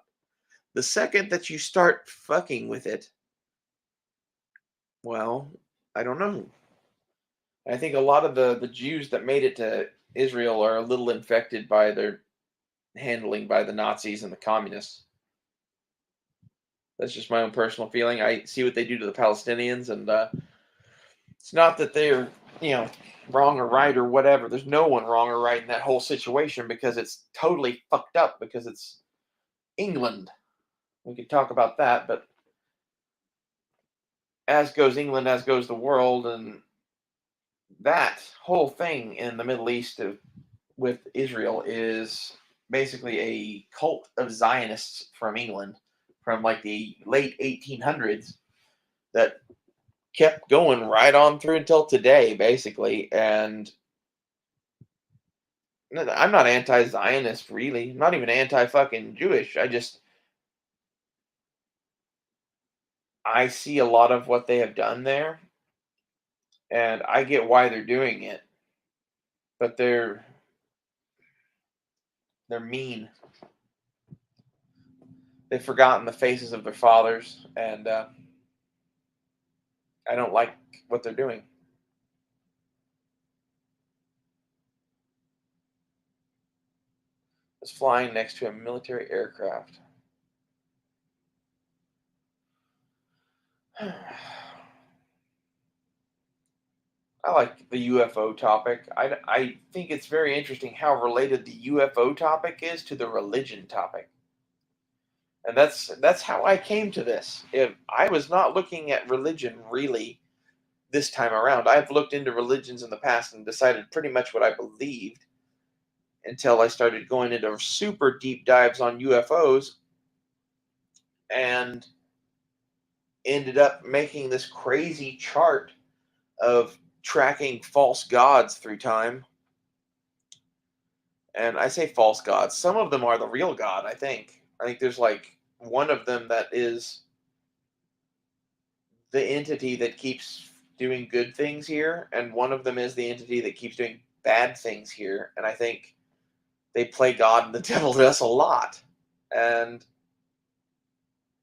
The second that you start fucking with it, well, I don't know. I think a lot of the Jews that made it to Israel are a little infected by their handling by the Nazis and the communists. That's just my own personal feeling. I see what they do to the Palestinians, and it's not that they're, you know, wrong or right or whatever. There's no one wrong or right in that whole situation because it's totally fucked up because it's England. We could talk about that, but as goes England, as goes the world, and that whole thing in the Middle East with Israel is basically a cult of Zionists from England from like the late 1800s that kept going right on through until today, basically. And I'm not anti-Zionist, really. I'm not even anti-fucking Jewish. I see a lot of what they have done there, and I get why they're doing it, but they're mean. They've forgotten the faces of their fathers, and I don't like what they're doing. It's flying next to a military aircraft. I like the UFO topic. I think it's very interesting how related the UFO topic is to the religion topic. And that's how I came to this. If I was not looking at religion really this time around, I've looked into religions in the past and decided pretty much what I believed until I started going into super deep dives on UFOs and ended up making this crazy chart of tracking false gods through time. And I say false gods. Some of them are the real God, I think. I think there's like one of them that is the entity that keeps doing good things here, and one of them is the entity that keeps doing bad things here. And I think they play God and the devil to us a lot. And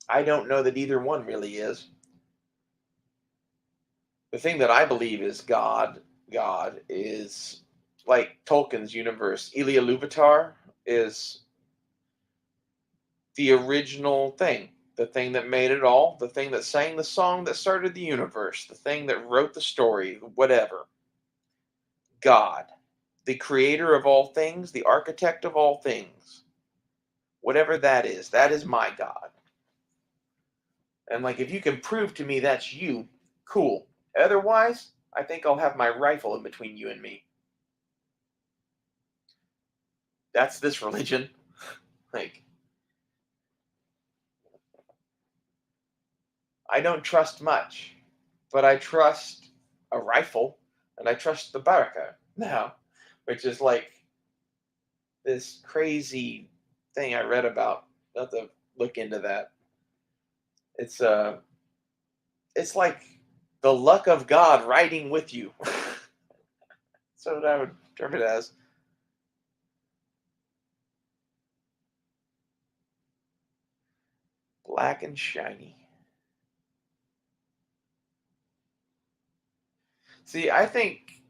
I don't know that either one really is. The thing that I believe is God is like Tolkien's universe. Elia Luvatar is the original thing, the thing that made it all, the thing that sang the song that started the universe, the thing that wrote the story, whatever. God, the creator of all things, the architect of all things, whatever that is my God. And like, if you can prove to me that's you, cool. Otherwise, I think I'll have my rifle in between you and me. That's this religion. Like, I don't trust much, but I trust a rifle and I trust the baraka now, which is like this crazy thing I read about. I'll have to look into that. It's it's like the luck of God riding with you. That's what I would term it as. Black and shiny. See, I think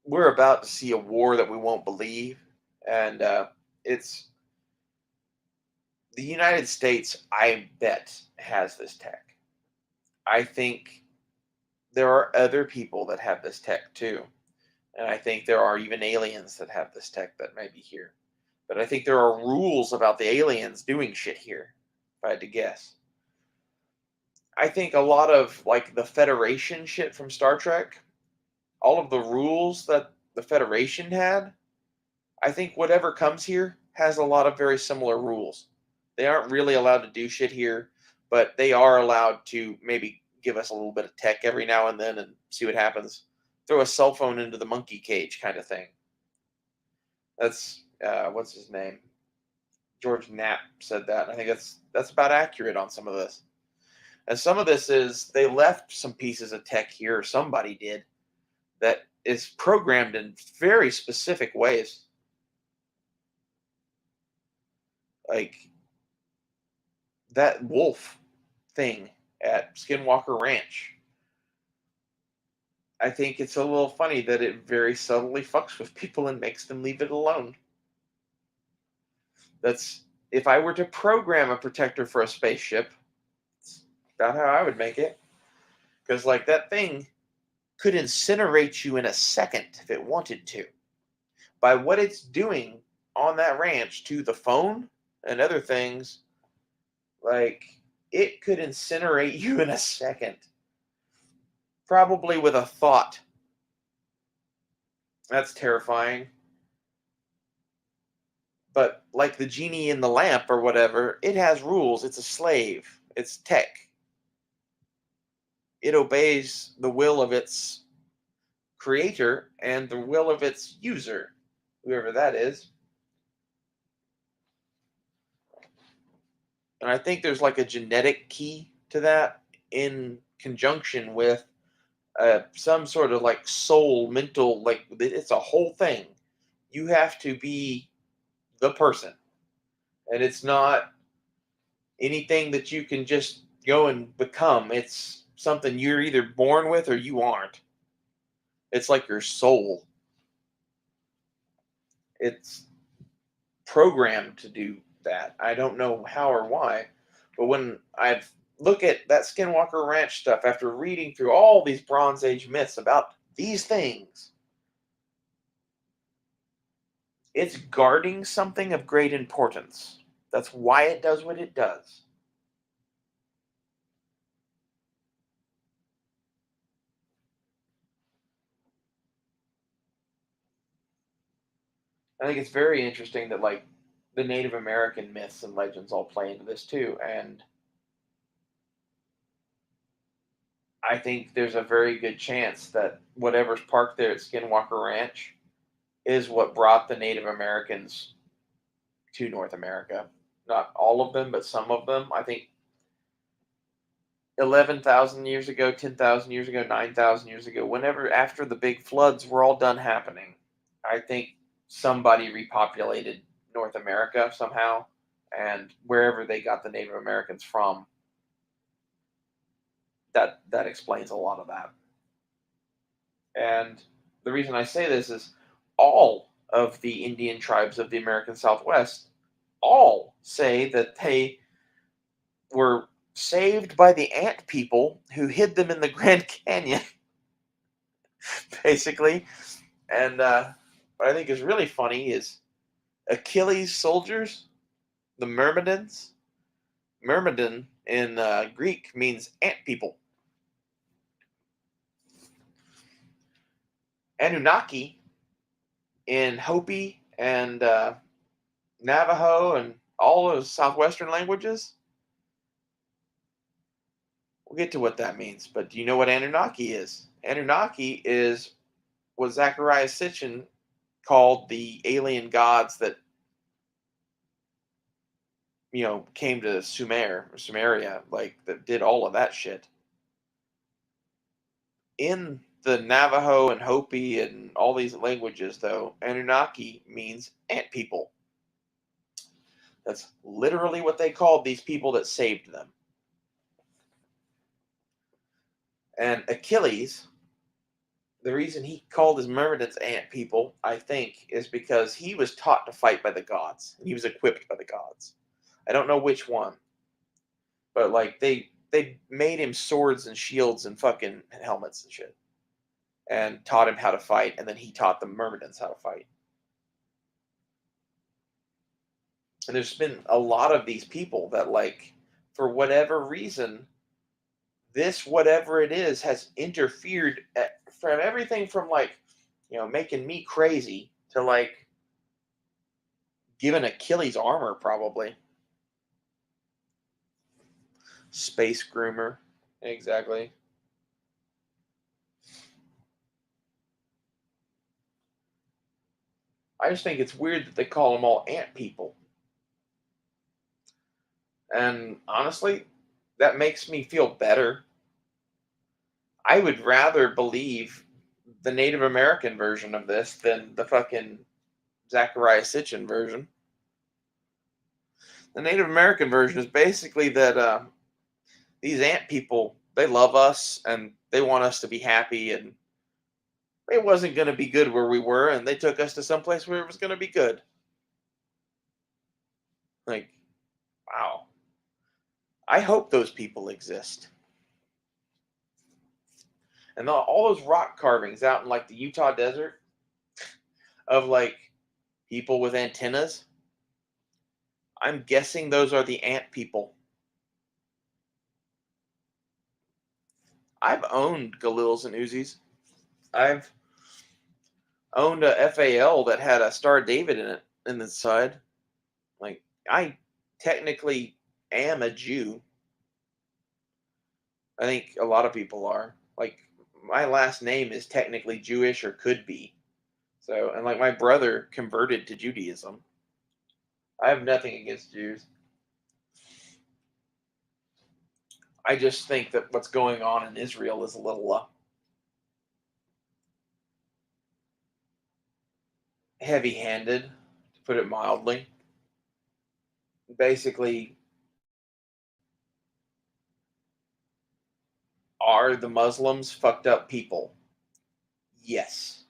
we're about to see a war that we won't believe, and it's The United States, I bet, has this tech. I think there are other people that have this tech too. And I think there are even aliens that have this tech that may be here. But I think there are rules about the aliens doing shit here, if I had to guess. I think a lot of like the Federation shit from Star Trek, all of the rules that the Federation had, I think whatever comes here has a lot of very similar rules. They aren't really allowed to do shit here, but they are allowed to maybe give us a little bit of tech every now and then and see what happens. Throw a cell phone into the monkey cage kind of thing. That's what's his name? George Knapp said that. I think that's about accurate on some of this. And some of this is they left some pieces of tech here, or somebody did, that is programmed in very specific ways. Like that wolf thing at Skinwalker Ranch. I think it's a little funny that it very subtly fucks with people and makes them leave it alone. That's if I were to program a protector for a spaceship, that's about how I would make it. Because like that thing could incinerate you in a second if it wanted to. By what it's doing on that ranch to the phone and other things, like it could incinerate you in a second. Probably with a thought. That's terrifying. But like the genie in the lamp or whatever, it has rules. It's a slave. It's tech. It obeys the will of its creator and the will of its user, whoever that is. And I think there's like a genetic key to that in conjunction with some sort of like soul, mental, like it's a whole thing. You have to be the person. And it's not anything that you can just go and become. It's something you're either born with or you aren't. It's like your soul. It's programmed to do that. I don't know how or why, but when I look at that Skinwalker Ranch stuff after reading through all these Bronze Age myths about these things, it's guarding something of great importance. That's why it does what it does. I think it's very interesting that like the Native American myths and legends all play into this too, and I think there's a very good chance that whatever's parked there at Skinwalker Ranch is what brought the Native Americans to North America. Not all of them, but some of them. I think 11,000 years ago, 10,000 years ago, 9,000 years ago, whenever after the big floods were all done happening, I think somebody repopulated North America somehow, and wherever they got the Native Americans from, that explains a lot of that. And the reason I say this is all of the Indian tribes of the American Southwest all say that they were saved by the ant people who hid them in the Grand Canyon, basically. And what I think is really funny is Achilles' soldiers, the Myrmidons. Myrmidon in Greek means ant people. Anunnaki in Hopi and Navajo and all those southwestern languages. We'll get to what that means, but do you know what Anunnaki is? Anunnaki is what Zecharia Sitchin called the alien gods that came to Sumeria, like that did all of that shit. In the Navajo and Hopi and all these languages, though, Anunnaki means ant people. That's literally what they called these people that saved them. And Achilles, the reason he called his Myrmidons ant people, I think, is because he was taught to fight by the gods. He was equipped by the gods. I don't know which one, but like they made him swords and shields and fucking helmets and shit, and taught him how to fight, and then he taught the Myrmidons how to fight. And there's been a lot of these people that, like, for whatever reason, this whatever it is has interfered from everything from, like, making me crazy to like giving Achilles armor, probably. Space groomer. Exactly. I just think it's weird that they call them all ant people. And honestly, that makes me feel better. I would rather believe the Native American version of this than the fucking Zachariah Sitchin version. The Native American version is basically that these ant people, they love us and they want us to be happy, and it wasn't going to be good where we were, and they took us to someplace where it was going to be good. Like, wow. I hope those people exist. And all those rock carvings out in like the Utah desert of like people with antennas, I'm guessing those are the ant people. I've owned Galils and Uzis. I've owned a FAL that had a Star David in it in the side. Like, I technically am a Jew. I think a lot of people are. Like, my last name is technically Jewish, or could be. So, and like my brother converted to Judaism. I have nothing against Jews. I just think that what's going on in Israel is a little heavy-handed, to put it mildly. Basically, are the Muslims fucked up people? Yes.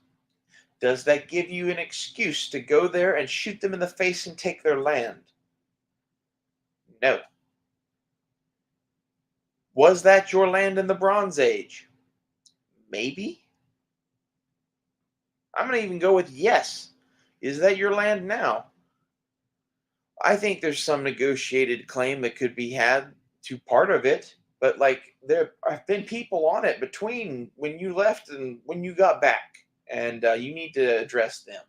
Does that give you an excuse to go there and shoot them in the face and take their land? No. Was that your land in the Bronze Age? Maybe. I'm going to even go with yes. Is that your land now? I think there's some negotiated claim that could be had to part of it, but like there have been people on it between when you left and when you got back, and you need to address them.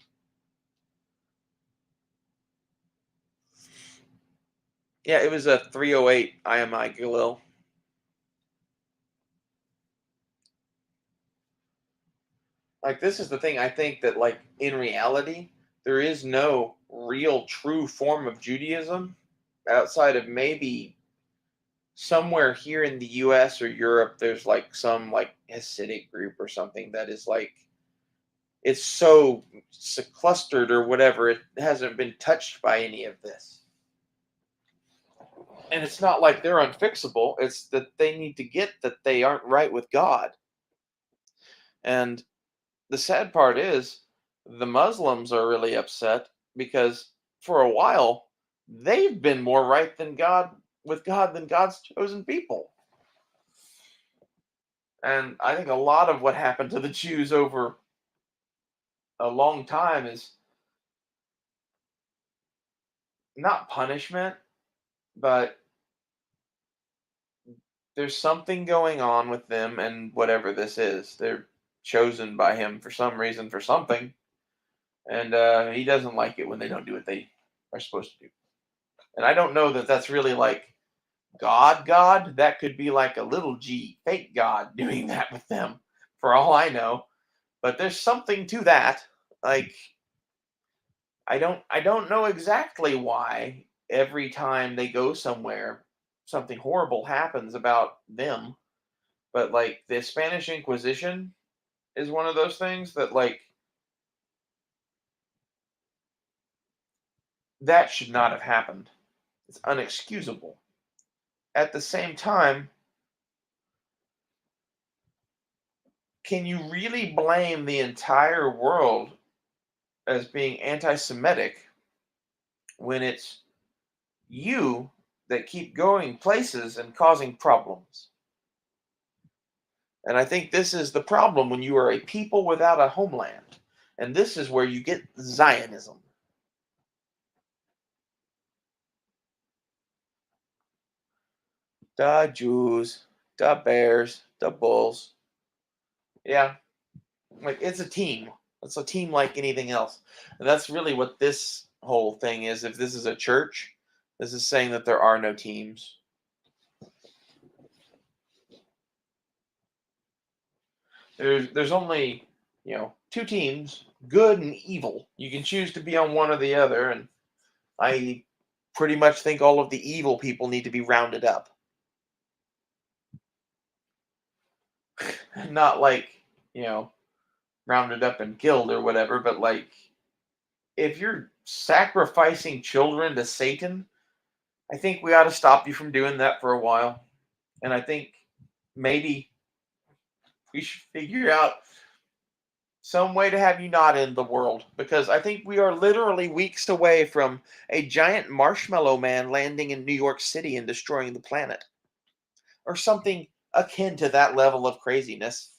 Yeah, it was a 308 IMI Galil. Like, this is the thing, I think that like in reality there is no real true form of Judaism outside of maybe somewhere here in the US or Europe. There's like some like Hasidic group or something that is like, it's so clustered or whatever, it hasn't been touched by any of this. And it's not like they're unfixable, it's that they need to get that they aren't right with God. And the sad part is the Muslims are really upset because for a while they've been more right than God with God than God's chosen people. And I think a lot of what happened to the Jews over a long time is not punishment, but there's something going on with them, and whatever this is, they're chosen by him for some reason for something, and he doesn't like it when they don't do what they are supposed to do. And I don't know that that's really like God. That could be like a little g fake God doing that with them, for all I know. But there's something to that. Like, I don't know exactly why every time they go somewhere something horrible happens about them. But like the Spanish Inquisition is one of those things that like that should not have happened. It's unexcusable. At the same time, can you really blame the entire world as being anti-Semitic when it's you that keep going places and causing problems. And I think this is the problem when you are a people without a homeland. And this is where you get Zionism. The Jews, the Bears, the Bulls. Yeah, like it's a team. It's a team like anything else. And that's really what this whole thing is. If this is a church, this is saying that there are no teams. There's only, two teams, good and evil. You can choose to be on one or the other, and I pretty much think all of the evil people need to be rounded up. Not like, you know, rounded up and killed or whatever, but like if you're sacrificing children to Satan, I think we ought to stop you from doing that for a while. And I think maybe we should figure out some way to have you not end the world, because I think we are literally weeks away from a giant marshmallow man landing in New York City and destroying the planet, or something akin to that level of craziness.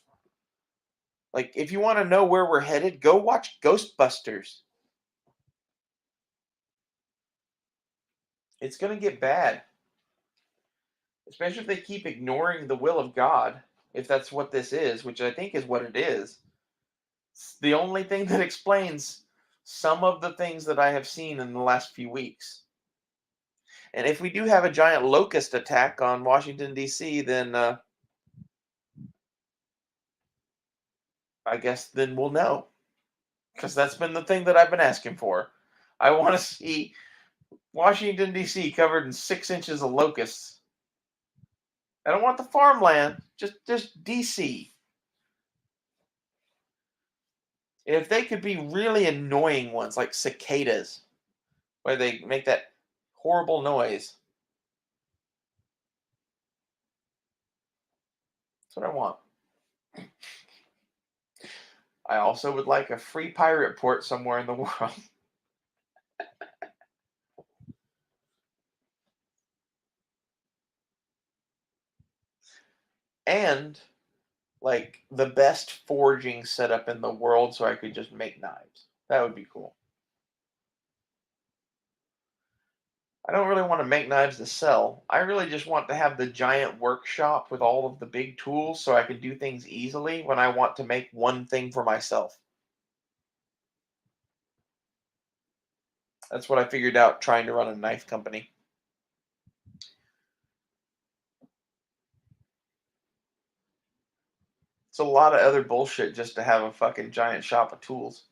Like, if you want to know where we're headed, go watch Ghostbusters. It's going to get bad, especially if they keep ignoring the will of God, if that's what this is, which I think is what it is. It's the only thing that explains some of the things that I have seen in the last few weeks. And if we do have a giant locust attack on Washington, D.C., then I guess then we'll know. Because that's been the thing that I've been asking for. I want to see Washington, D.C. covered in 6 inches of locusts. I don't want the farmland, just D.C. If they could be really annoying ones, like cicadas, where they make that horrible noise. That's what I want. I also would like a free pirate port somewhere in the world. And like the best forging setup in the world so I could just make knives. That would be cool. I don't really want to make knives to sell. I really just want to have the giant workshop with all of the big tools so I can do things easily when I want to make one thing for myself. That's what I figured out trying to run a knife company. It's a lot of other bullshit just to have a fucking giant shop of tools.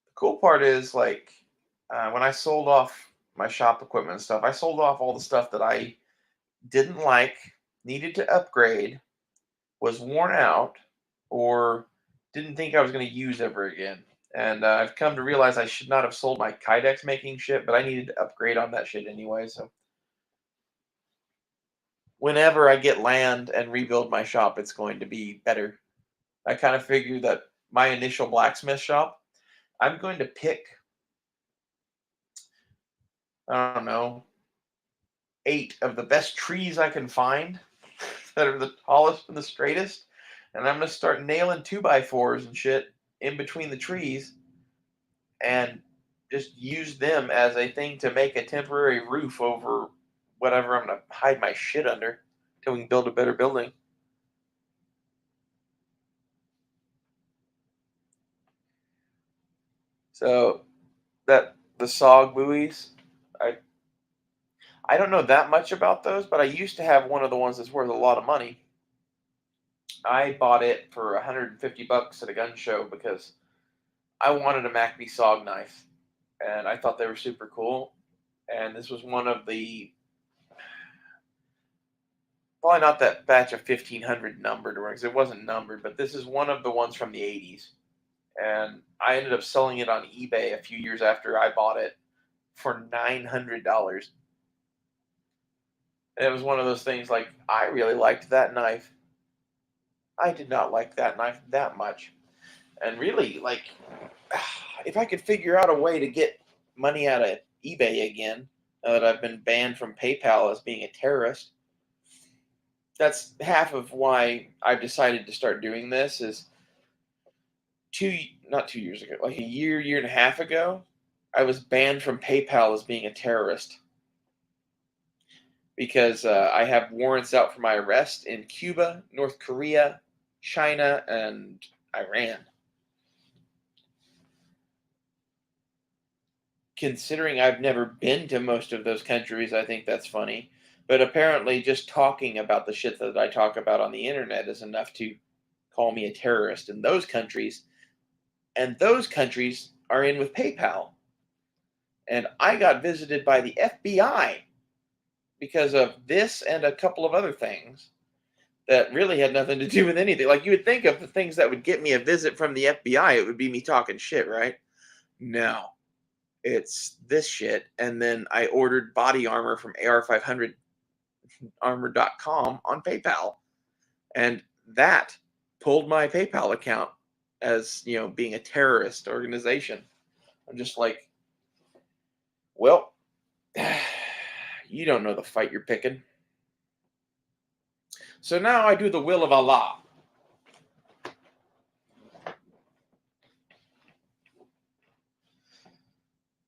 The cool part is like when I sold off my shop equipment and stuff, I sold off all the stuff that I didn't like, needed to upgrade, was worn out, or didn't think I was going to use ever again. And I've come to realize I should not have sold my Kydex making shit, but I needed to upgrade on that shit anyway. So whenever I get land and rebuild my shop, it's going to be better. I kind of figured that my initial blacksmith shop, I'm going to pick, I don't know, 8 of the best trees I can find that are the tallest and the straightest. And I'm going to start nailing 2x4s and shit in between the trees and just use them as a thing to make a temporary roof over whatever I'm going to hide my shit under till we can build a better building. So that the SOG buoys, I I don't know that much about those, but I used to have one of the ones that's worth a lot of money. I bought it for $150 at a gun show because I wanted a MacB SOG knife, and I thought they were super cool. And this was one of the, probably not that batch of 1500 numbered ones. It wasn't numbered, but this is one of the ones from the 80s. And I ended up selling it on eBay a few years after I bought it for $900. And it was one of those things like, I really liked that knife. I did not like that knife that much. And really, like, if I could figure out a way to get money out of eBay again, now that I've been banned from PayPal as being a terrorist. That's half of why I've decided to start doing this. Is not 2 years ago, like a year and a half ago, I was banned from PayPal as being a terrorist because I have warrants out for my arrest in Cuba, North Korea, China, and Iran. Considering I've never been to most of those countries, I think that's funny. But apparently, just talking about the shit that I talk about on the internet is enough to call me a terrorist in those countries. And those countries are in with PayPal. And I got visited by the FBI because of this and a couple of other things that really had nothing to do with anything. Like, you would think of the things that would get me a visit from the FBI, it would be me talking shit, right? No. It's this shit. And then I ordered body armor from AR500armor.com on PayPal. And that pulled my PayPal account as, being a terrorist organization. I'm just like, well, you don't know the fight you're picking. So now I do the will of Allah.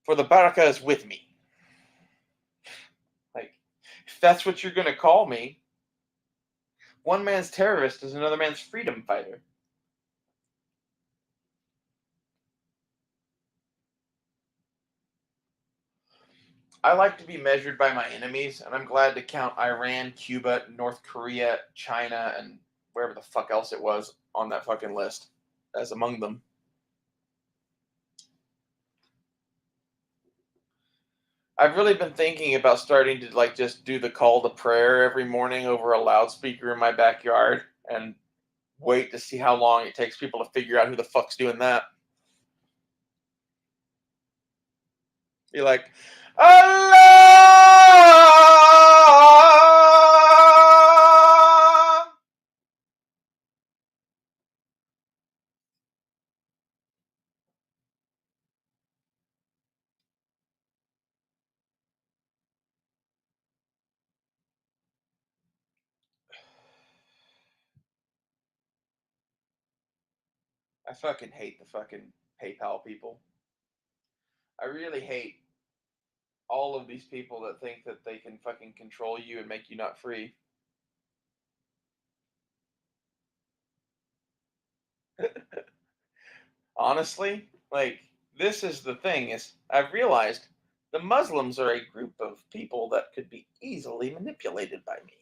For the barakah is with me. Like, if that's what you're going to call me, one man's terrorist is another man's freedom fighter. I like to be measured by my enemies, and I'm glad to count Iran, Cuba, North Korea, China, and wherever the fuck else it was on that fucking list as among them. I've really been thinking about starting to just do the call to prayer every morning over a loudspeaker in my backyard and wait to see how long it takes people to figure out who the fuck's doing that. Be like, Allah! I fucking hate the fucking PayPal people. I really hate all of these people that think that they can fucking control you and make you not free. Honestly, this is the thing is I've realized the Muslims are a group of people that could be easily manipulated by me.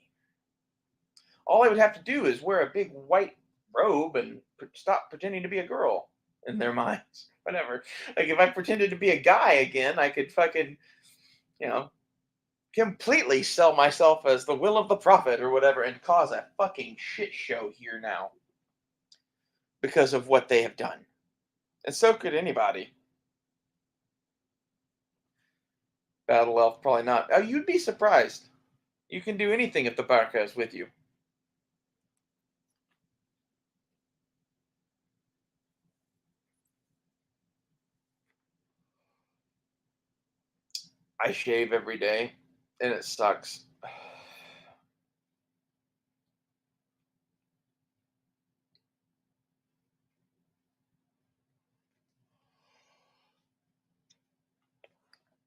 All I would have to do is wear a big white robe and stop pretending to be a girl in their minds. Whatever. Like, if I pretended to be a guy again, I could fucking, completely sell myself as the will of the prophet or whatever and cause a fucking shit show here now because of what they have done. And so could anybody. Battle Elf, probably not. Oh, you'd be surprised. You can do anything if the Barca is with you. I shave every day, and it sucks.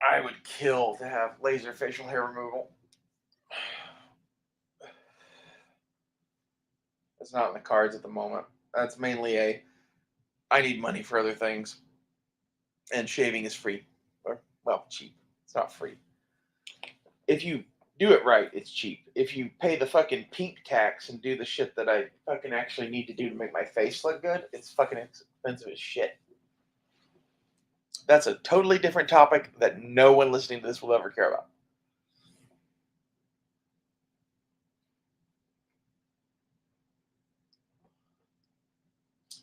I would kill to have laser facial hair removal. It's not in the cards at the moment. That's mainly I need money for other things. And shaving is free. Or, well, cheap. It's not free. If you do it right, it's cheap. If you pay the fucking pink tax and do the shit that I fucking actually need to do to make my face look good, it's fucking expensive as shit. That's a totally different topic that no one listening to this will ever care about.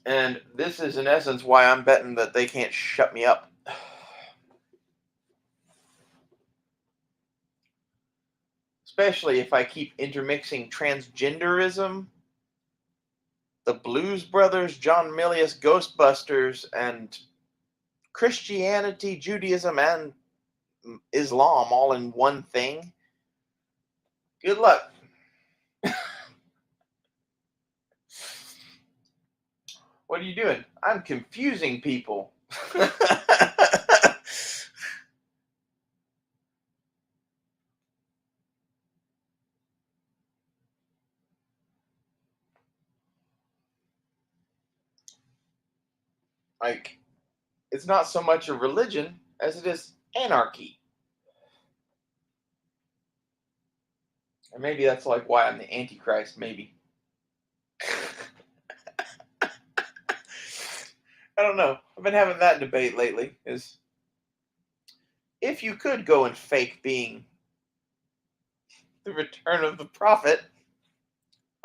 And this is, in essence, why I'm betting that they can't shut me up. Especially if I keep intermixing transgenderism, the Blues Brothers, John Milius, Ghostbusters, and Christianity, Judaism, and Islam all in one thing. Good luck. What are you doing? I'm confusing people. Like, it's not so much a religion as it is anarchy. And maybe that's like why I'm the Antichrist, maybe. I don't know. I've been having that debate lately. Is if you could go and fake being the return of the prophet,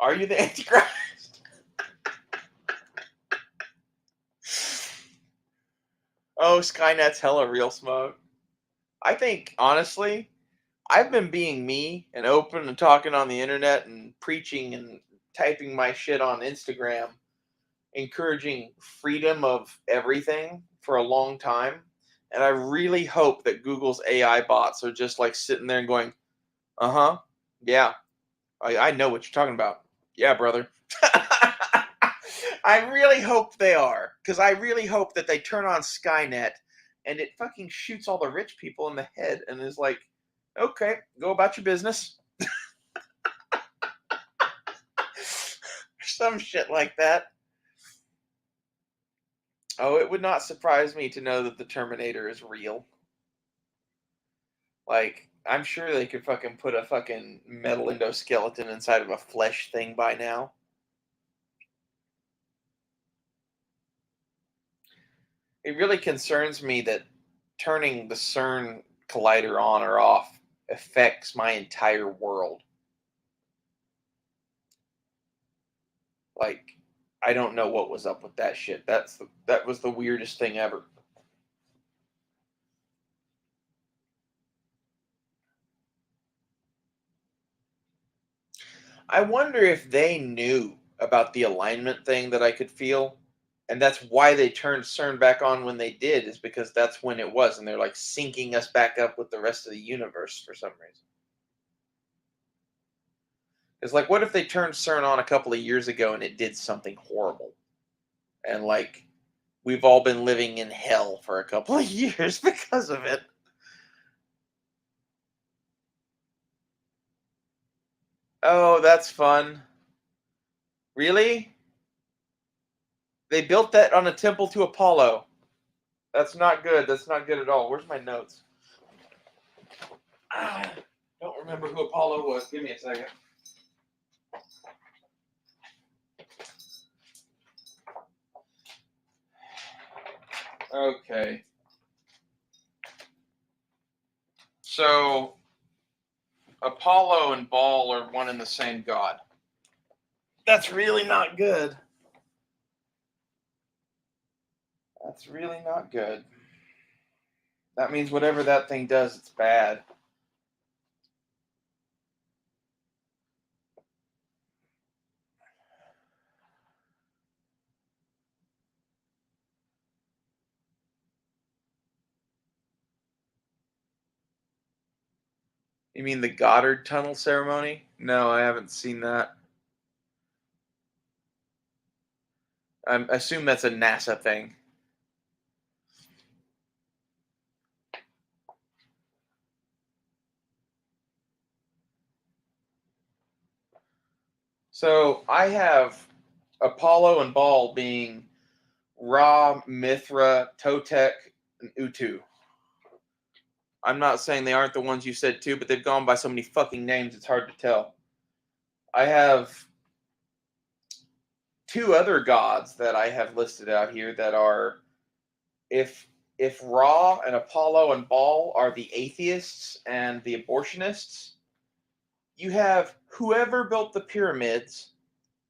are you the Antichrist? Oh, Skynet's hella real smoke. I think, honestly, I've been being me and open and talking on the internet and preaching and typing my shit on Instagram, encouraging freedom of everything for a long time. And I really hope that Google's AI bots are just like sitting there and going, uh huh, yeah, I know what you're talking about. Yeah, brother. I really hope they are, because I really hope that they turn on Skynet and it fucking shoots all the rich people in the head and is like, okay, go about your business. Some shit like that. Oh, it would not surprise me to know that the Terminator is real. Like, I'm sure they could fucking put a fucking metal endoskeleton inside of a flesh thing by now. It really concerns me that turning the CERN collider on or off affects my entire world. Like, I don't know what was up with that shit. That was the weirdest thing ever. I wonder if they knew about the alignment thing that I could feel, and that's why they turned CERN back on when they did, is because that's when it was, and they're like syncing us back up with the rest of the universe for some reason. It's like, what if they turned CERN on a couple of years ago and it did something horrible? And like, we've all been living in hell for a couple of years because of it. Oh, that's fun. Really? They built that on a temple to Apollo. That's not good. That's not good at all. Where's my notes? Ah, don't remember who Apollo was. Give me a second. Okay. So Apollo and Baal are one and the same god. That's really not good. That's really not good. That means whatever that thing does, it's bad. You mean the Goddard Tunnel ceremony? No, I haven't seen that. I assume that's a NASA thing. So I have Apollo and Baal being Ra, Mithra, Totec, and Utu. I'm not saying they aren't the ones you said too, but they've gone by so many fucking names it's hard to tell. I have two other gods that I have listed out here that are if Ra and Apollo and Baal are the atheists and the abortionists, you have whoever built the pyramids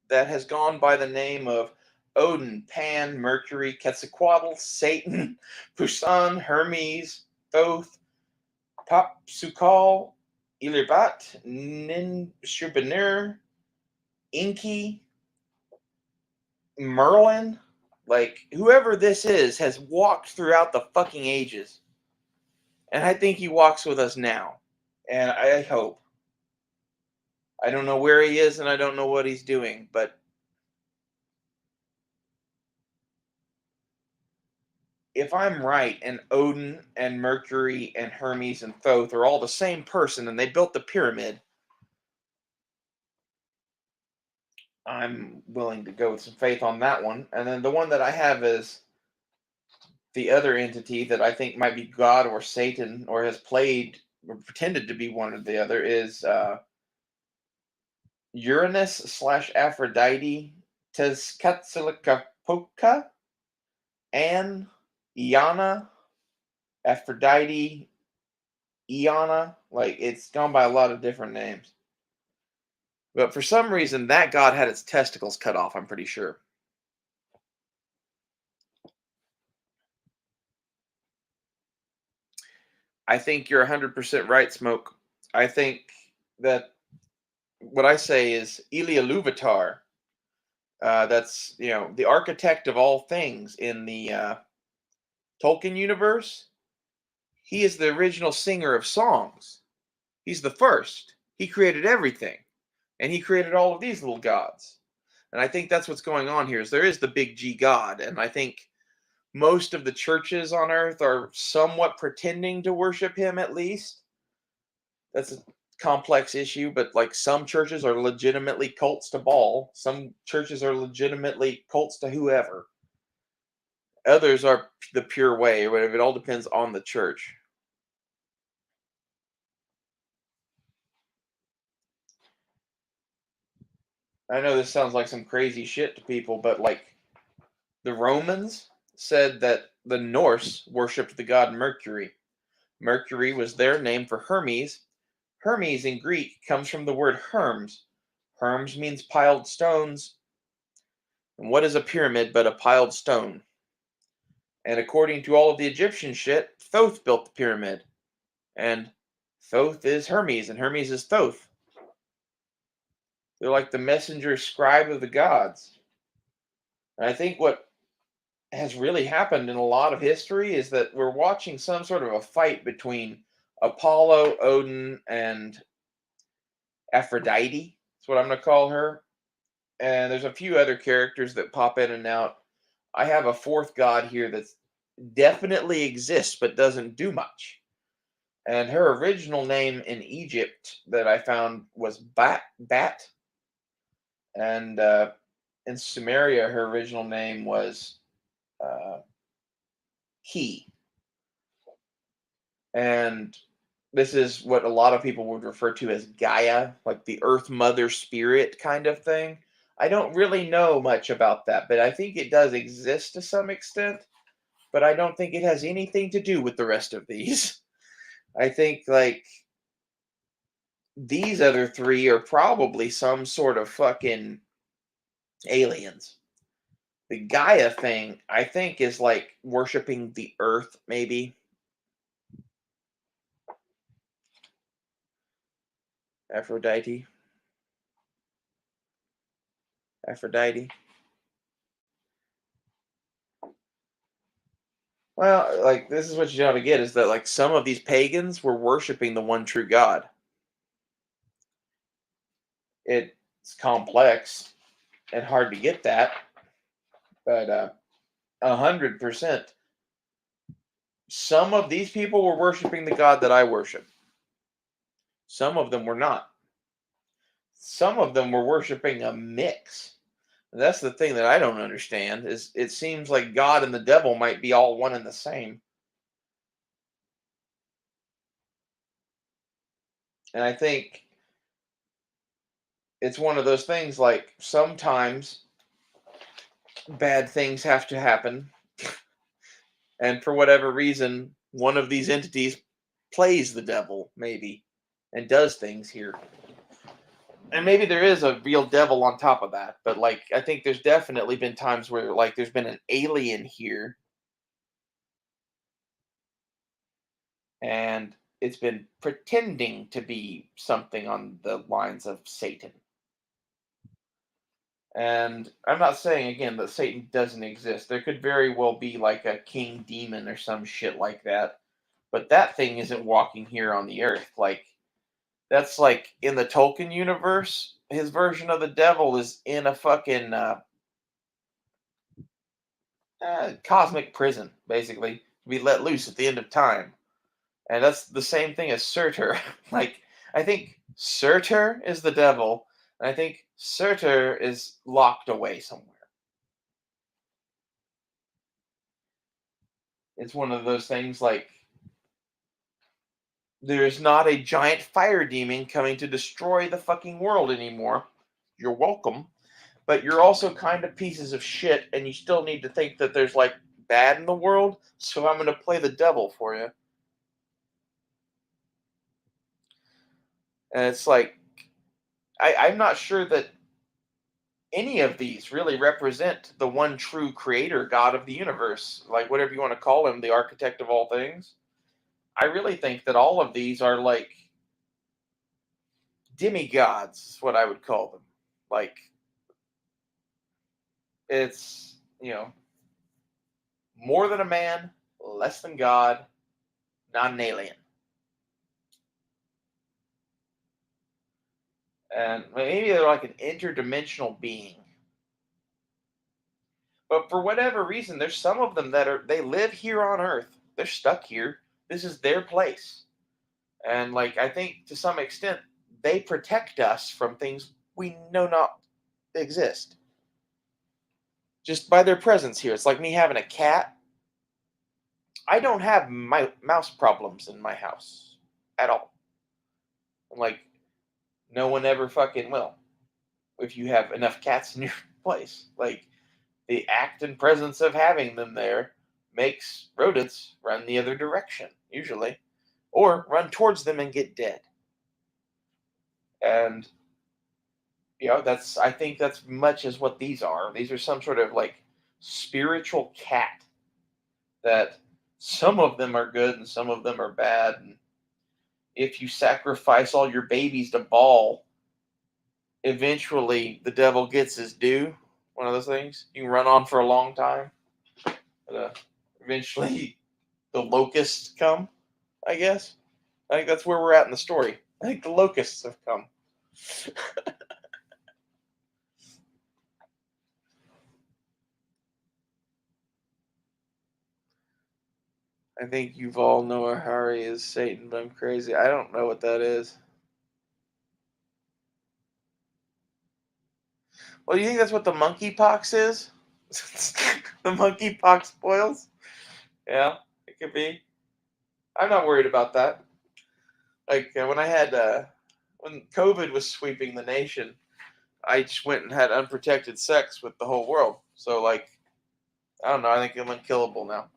that has gone by the name of Odin, Pan, Mercury, Quetzalcoatl, Satan, Poseidon, Hermes, Thoth, Tapsukal, Ilirbat, Ninshubinir, Inky, Merlin. Like, whoever this is has walked throughout the fucking ages. And I think he walks with us now. And I hope. I don't know where he is and I don't know what he's doing, but if I'm right and Odin and Mercury and Hermes and Thoth are all the same person and they built the pyramid, I'm willing to go with some faith on that one. And then the one that I have is the other entity that I think might be God or Satan or has played or pretended to be one or the other is Uranus slash Aphrodite, Tezcatlipoca, and Iana, Aphrodite, Iana. Like, it's gone by a lot of different names. But for some reason, that god had its testicles cut off, I'm pretty sure. I think you're 100% right, Smoke. I think that what I say is Elia Luvatar. That's, the architect of all things in the Tolkien universe. He is the original singer of songs. He's the first. He created everything. And he created all of these little gods. And I think that's what's going on here is there is the big G God. And I think most of the churches on earth are somewhat pretending to worship him at least. That's a complex issue, but like some churches are legitimately cults to Baal. Some churches are legitimately cults to whoever. Others are the pure way or whatever. It all depends on the church. I know this sounds like some crazy shit to people, but like the Romans said that the Norse worshipped the god Mercury. Mercury was their name for Hermes. Hermes in Greek comes from the word Hermes. Hermes means piled stones. And what is a pyramid but a piled stone? And according to all of the Egyptian shit, Thoth built the pyramid. And Thoth is Hermes, and Hermes is Thoth. They're like the messenger scribe of the gods. And I think what has really happened in a lot of history is that we're watching some sort of a fight between Apollo, Odin, and Aphrodite. That's what I'm going to call her. And there's a few other characters that pop in and out. I have a fourth god here that definitely exists but doesn't do much. And her original name in Egypt that I found was Bat. And in Sumeria, her original name was He. And this is what a lot of people would refer to as Gaia, like the Earth Mother Spirit kind of thing. I don't really know much about that, but I think it does exist to some extent. But I don't think it has anything to do with the rest of these. I think, like, these other three are probably some sort of fucking aliens. The Gaia thing, I think, is like worshiping the earth, maybe. Aphrodite. Aphrodite. Well, like, this is what you got to get is that, like, some of these pagans were worshiping the one true God. It's complex and hard to get that, but 100%. Some of these people were worshiping the God that I worship. Some of them were not. Some of them were worshiping a mix. And that's the thing that I don't understand is it seems like God and the devil might be all one and the same. And I think it's one of those things like sometimes bad things have to happen. And for whatever reason, one of these entities plays the devil, maybe, and does things here. And maybe there is a real devil on top of that, but like I think there's definitely been times where like there's been an alien here and it's been pretending to be something on the lines of Satan. And I'm not saying again that Satan doesn't exist. There could very well be like a king demon or some shit like that. But that thing isn't walking here on the earth. Like that's like in the Tolkien universe, his version of the devil is in a fucking cosmic prison, basically, to be let loose at the end of time. And that's the same thing as Surtur. Like, I think Surtur is the devil, and I think Surtur is locked away somewhere. It's one of those things like there's not a giant fire demon coming to destroy the fucking world anymore. You're welcome. But you're also kind of pieces of shit, and you still need to think that there's like bad in the world, so I'm going to play the devil for you. And it's like, I'm not sure that any of these really represent the one true creator, God of the universe, like whatever you want to call him, the architect of all things. I really think that all of these are like demigods, is what I would call them. Like, it's, more than a man, less than God, not an alien. And maybe they're like an interdimensional being. But for whatever reason, there's some of them that they live here on Earth. They're stuck here. This is their place. And like I think to some extent they protect us from things we know not exist. Just by their presence here. It's like me having a cat. I don't have my mouse problems in my house at all. Like no one ever fucking will if you have enough cats in your place. Like the act and presence of having them there makes rodents run the other direction, usually, or run towards them and get dead. And that's I think that's much as what these are. These are some sort of like spiritual cat that some of them are good and some of them are bad. And if you sacrifice all your babies to Baal, eventually the devil gets his due. One of those things you can run on for a long time, but eventually the locusts come. I guess I think that's where we're at in the story. I think the locusts have come. I think Yuval Noah Harari is Satan, but I'm crazy. I don't know what that is. Well, do you think that's what the monkeypox is? The monkeypox boils? Yeah, it could be. I'm not worried about that. Like when COVID was sweeping the nation, I just went and had unprotected sex with the whole world. So like, I don't know. I think I'm unkillable now,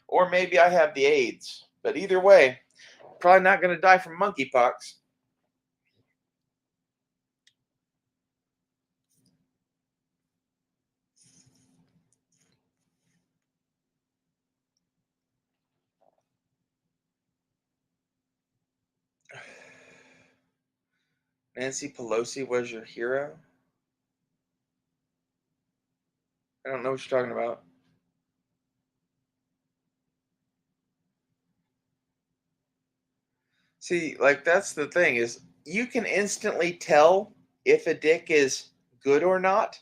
or maybe I have the AIDS. But either way, probably not going to die from monkeypox. Nancy Pelosi was your hero? I don't know what you're talking about. See, like that's the thing is you can instantly tell if a dick is good or not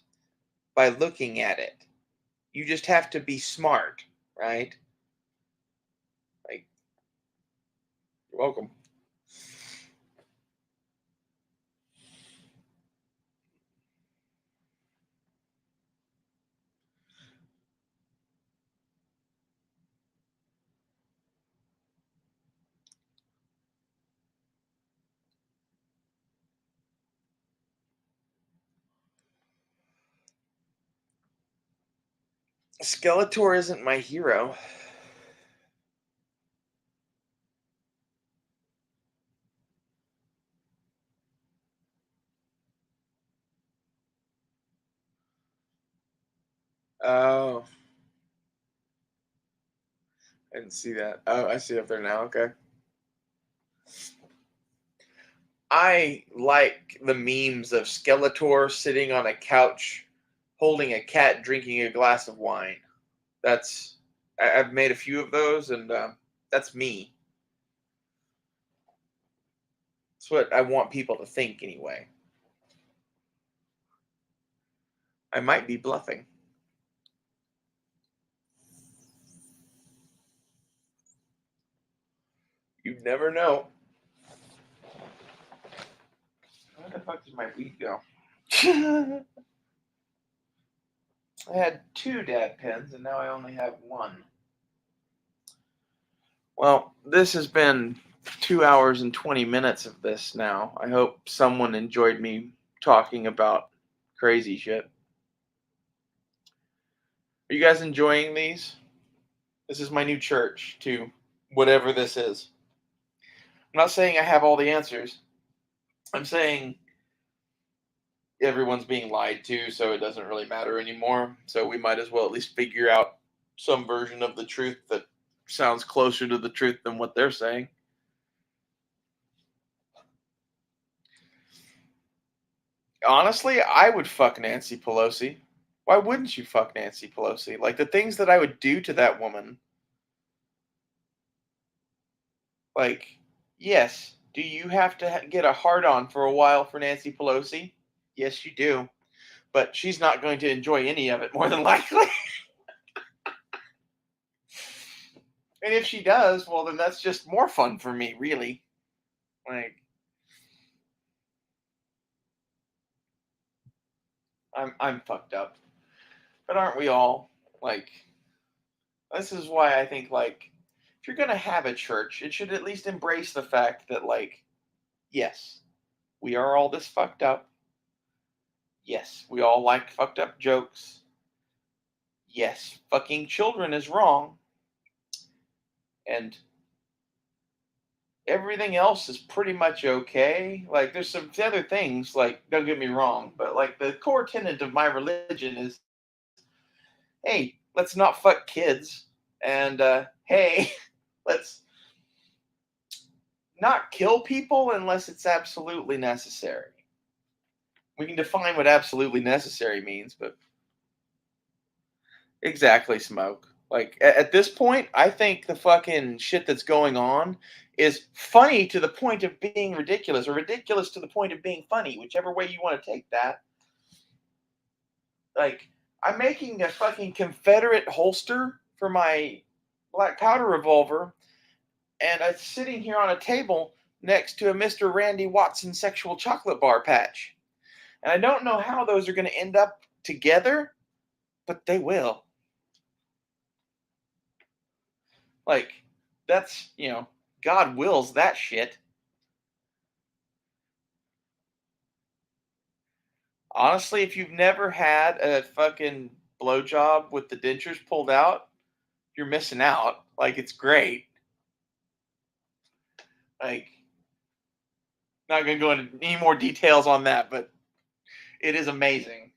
by looking at it. You just have to be smart, right? Like, you're welcome. Skeletor isn't my hero. Oh, I didn't see that. Oh, I see it up there now. Okay. I like the memes of Skeletor sitting on a couch holding a cat drinking a glass of wine. I've made a few of those, and that's me. That's what I want people to think anyway. I might be bluffing. You never know. Where the fuck did my weed go? I had 2 dad pens, and now I only have 1. Well, this has been 2 hours and 20 minutes of this now. I hope someone enjoyed me talking about crazy shit. Are you guys enjoying these? This is my new church to whatever this is. I'm not saying I have all the answers. I'm saying everyone's being lied to, so it doesn't really matter anymore. So we might as well at least figure out some version of the truth that sounds closer to the truth than what they're saying. Honestly, I would fuck Nancy Pelosi. Why wouldn't you fuck Nancy Pelosi? Like the things that I would do to that woman. Like, yes, do you have to get a hard on for a while for Nancy Pelosi? Yes, you do. But she's not going to enjoy any of it more than likely. And if she does, well, then that's just more fun for me, really. Like, I'm fucked up, but aren't we all? Like, this is why I think like if you're gonna have a church, it should at least embrace the fact that like, yes, we are all this fucked up. Yes, we all like fucked up jokes. Yes, fucking children is wrong, and everything else is pretty much okay. Like, there's some other things, like, don't get me wrong, but like the core tenet of my religion is, hey, let's not fuck kids, and hey, let's not kill people unless it's absolutely necessary. We can define what absolutely necessary means, but exactly, Smoke. Like at this point, I think the fucking shit that's going on is funny to the point of being ridiculous, or ridiculous to the point of being funny, whichever way you want to take that. Like, I'm making a fucking Confederate holster for my black powder revolver, and it's sitting here on a table next to a Mr. Randy Watson sexual chocolate bar patch. And I don't know how those are going to end up together, but they will. Like, that's, God wills that shit. Honestly, if you've never had a fucking blowjob with the dentures pulled out, you're missing out. Like, it's great. Like, not going to go into any more details on that, but it is amazing.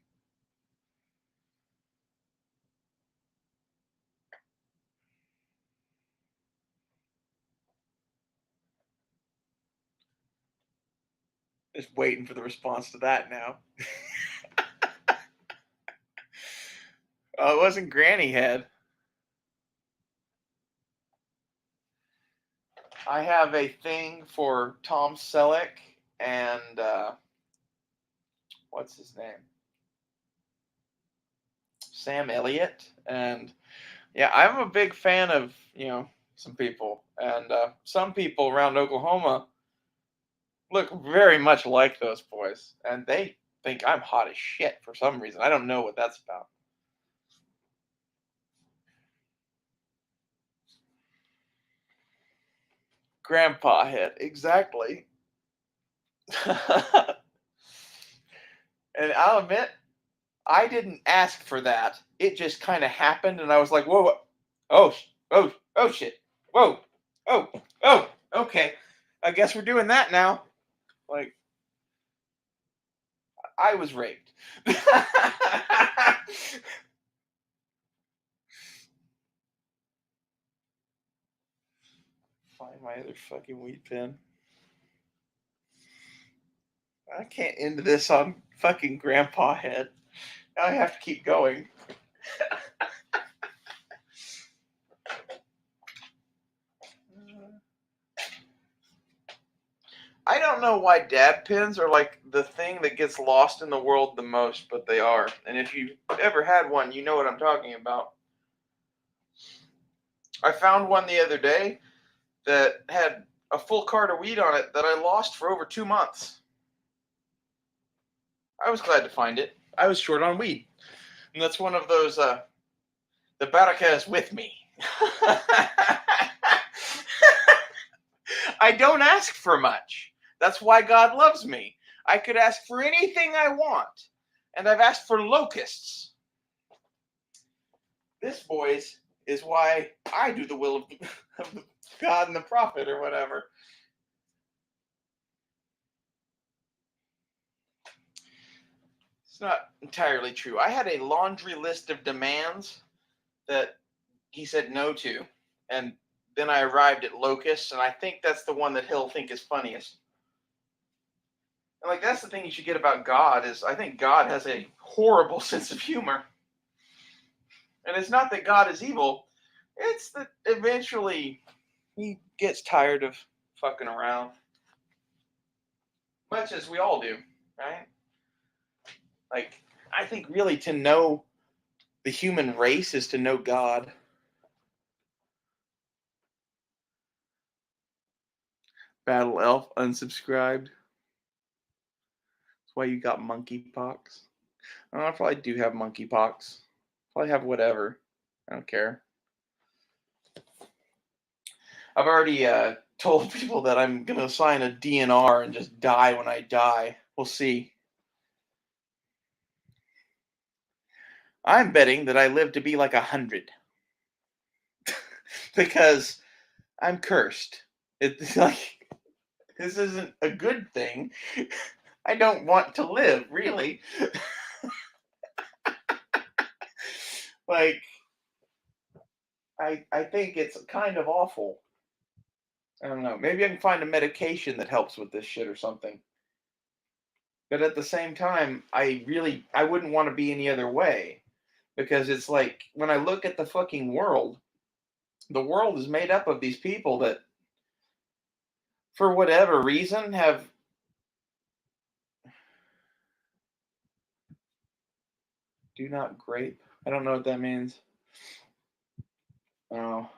Just waiting for the response to that now. Oh, it wasn't Granny Head. I have a thing for Tom Selleck and what's his name? Sam Elliott. And yeah, I'm a big fan of, some people. And some people around Oklahoma look very much like those boys. And they think I'm hot as shit for some reason. I don't know what that's about. Grandpa head, exactly. And I'll admit, I didn't ask for that. It just kind of happened, and I was like, "Whoa, whoa. Oh, oh, shit, whoa, oh, okay. I guess we're doing that now." Like, I was raped. Find my other fucking weed pen. I can't end this on fucking grandpa head. I have to keep going. I don't know why dab pins are like the thing that gets lost in the world the most, but they are. And if you've ever had one, you know what I'm talking about. I found one the other day that had a full cart of weed on it that I lost for over 2 months. I was glad to find it. I was short on weed. And that's one of those, the baraka is with me. I don't ask for much. That's why God loves me. I could ask for anything I want. And I've asked for locusts. This, boys, is why I do the will of God and the prophet or whatever. It's not entirely true. I had a laundry list of demands that he said no to. And then I arrived at locusts, and I think that's the one that he'll think is funniest. And like that's the thing you should get about God is I think God has a horrible sense of humor. And it's not that God is evil, it's that eventually he gets tired of fucking around. Much as we all do, right? Like, I think really to know the human race is to know God. Battle Elf unsubscribed. That's why you got monkeypox. I probably do have monkeypox. Probably have whatever. I don't care. I've already told people that I'm going to sign a DNR and just die when I die. We'll see. I'm betting that I live to be like 100. Because I'm cursed. It's like, this isn't a good thing. I don't want to live, really. Like, I think it's kind of awful. I don't know. Maybe I can find a medication that helps with this shit or something. But at the same time, I wouldn't want to be any other way. Because it's like, when I look at the fucking world, the world is made up of these people that, for whatever reason, have do not grape. I don't know what that means. Oh.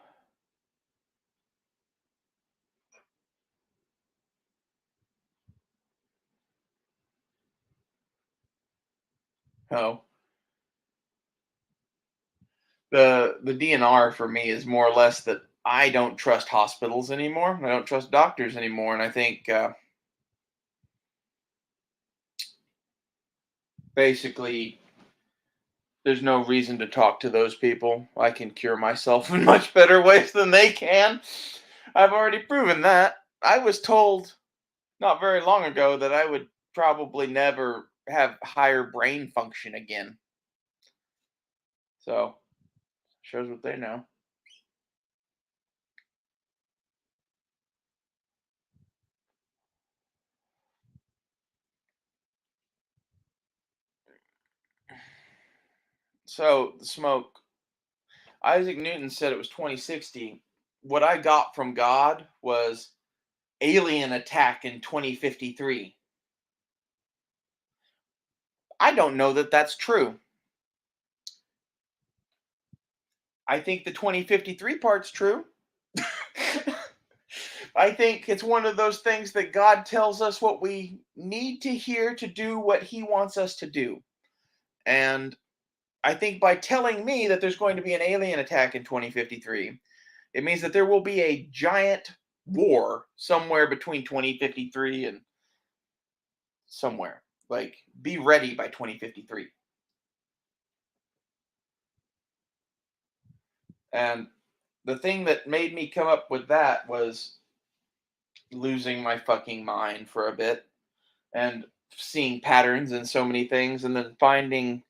Oh. The DNR for me is more or less that I don't trust hospitals anymore. I don't trust doctors anymore, and I think basically there's no reason to talk to those people. I can cure myself in much better ways than they can. I've already proven that. I was told not very long ago that I would probably never have higher brain function again. So, shows what they know. So, the smoke. Isaac Newton said it was 2060. What I got from God was alien attack in 2053. I don't know that that's true. I think the 2053 part's true. I think it's one of those things that God tells us what we need to hear to do what he wants us to do. And I think by telling me that there's going to be an alien attack in 2053, it means that there will be a giant war somewhere between 2053 and somewhere. Like, be ready by 2053. And the thing that made me come up with that was losing my fucking mind for a bit and seeing patterns in so many things and then finding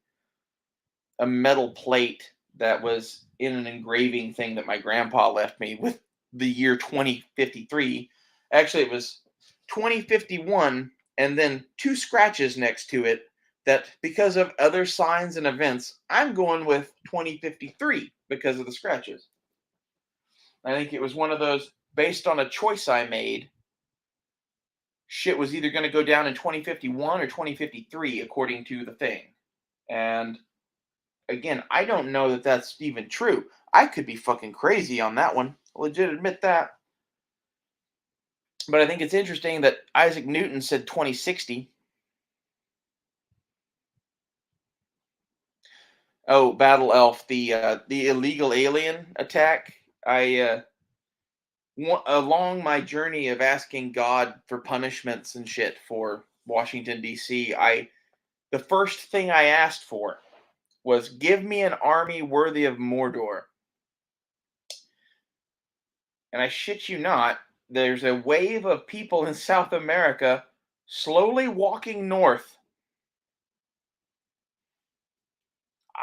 a metal plate that was in an engraving thing that my grandpa left me with the year 2053. Actually, it was 2051 and then two scratches next to it that because of other signs and events, I'm going with 2053 because of the scratches. I think it was one of those based on a choice I made. Shit was either going to go down in 2051 or 2053, according to the thing. And again, I don't know that that's even true. I could be fucking crazy on that one. I'll legit admit that. But I think it's interesting that Isaac Newton said 2060. Oh, Battle Elf, the illegal alien attack. Along my journey of asking God for punishments and shit for Washington D.C., the first thing I asked for was give me an army worthy of Mordor. And I shit you not, there's a wave of people in South America slowly walking north.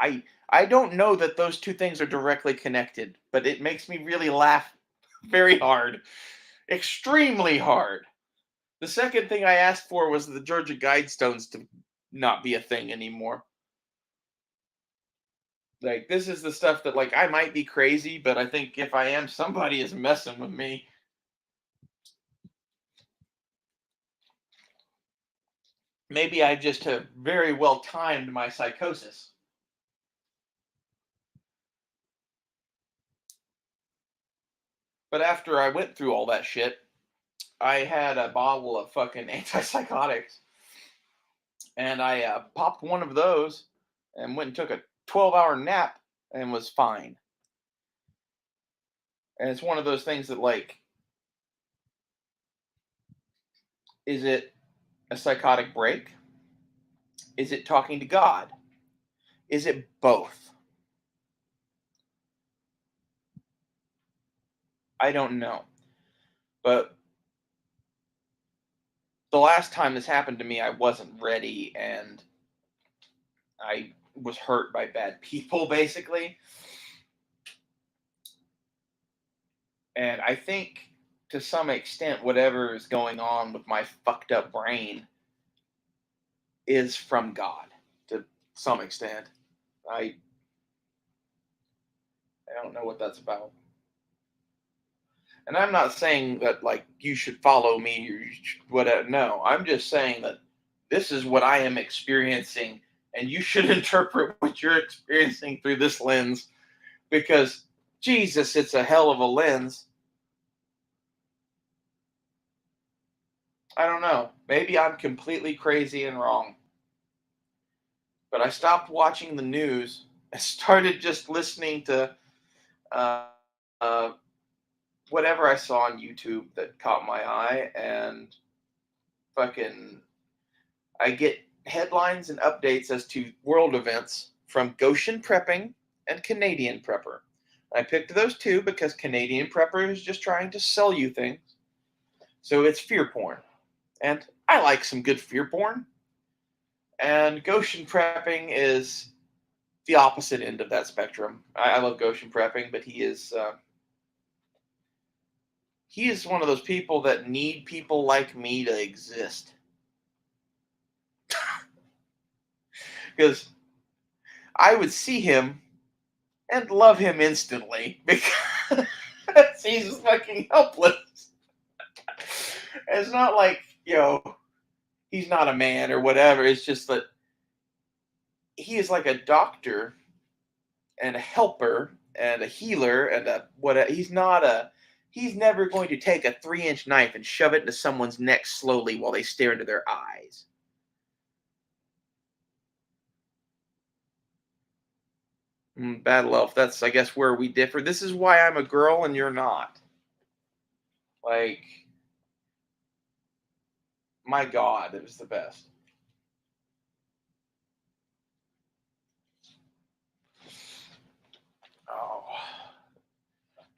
I don't know that those two things are directly connected, but it makes me really laugh very hard. Extremely hard. The second thing I asked for was the Georgia Guidestones to not be a thing anymore. Like, this is the stuff that, like, I might be crazy, but I think if I am, somebody is messing with me. Maybe I just have very well timed my psychosis. But after I went through all that shit, I had a bottle of fucking antipsychotics, and I popped one of those and went and took a 12-hour nap and was fine. And it's one of those things that, like, is it a psychotic break? Is it talking to God? Is it both? I don't know. But the last time this happened to me, I wasn't ready and I was hurt by bad people, basically. And I think to some extent, whatever is going on with my fucked up brain is from God to some extent. I I don't know what that's about. And I'm not saying that like you should follow me or whatever. No, I'm just saying that this is what I am experiencing, and you should interpret what you're experiencing through this lens because Jesus, it's a hell of a lens. I don't know. Maybe I'm completely crazy and wrong. But I stopped watching the news. I started just listening to uh, uh, whatever I saw on YouTube that caught my eye, and fucking, I get headlines and updates as to world events from Goshen Prepping and Canadian Prepper. I picked those two because Canadian Prepper is just trying to sell you things. So it's fear porn. And I like some good fear porn. And Goshen Prepping is the opposite end of that spectrum. I love Goshen Prepping, but he is one of those people that need people like me to exist. Because I would see him and love him instantly because he's fucking helpless. It's not like, he's not a man or whatever. It's just that he is like a doctor and a helper and a healer and a what. He's never going to take a 3-inch knife and shove it into someone's neck slowly while they stare into their eyes. Battle Elf, that's, I guess, where we differ. This is why I'm a girl and you're not. Like, my God, it was the best. Oh.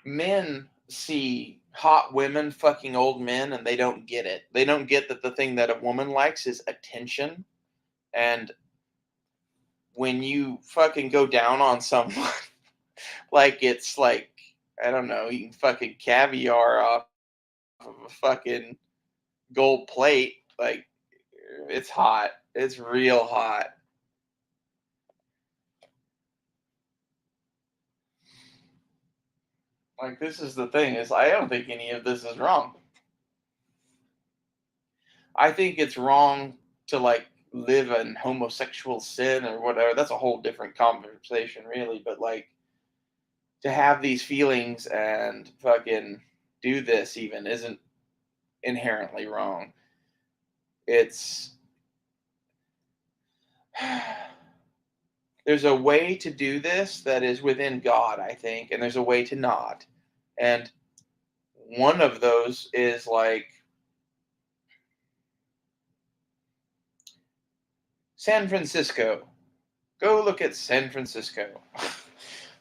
Men see hot women fucking old men and they don't get it. They don't get that the thing that a woman likes is attention. And when you fucking go down on someone, like it's like, I don't know, eating fucking caviar off of a fucking gold plate, like it's hot. It's real hot. Like, this is the thing, is I don't think any of this is wrong. I think it's wrong to, like, live in homosexual sin or whatever. That's a whole different conversation, really. But, like, to have these feelings and fucking do this even isn't inherently wrong. It's there's a way to do this that is within God, I think, and there's a way to not. And one of those is like San Francisco. Go look at San Francisco.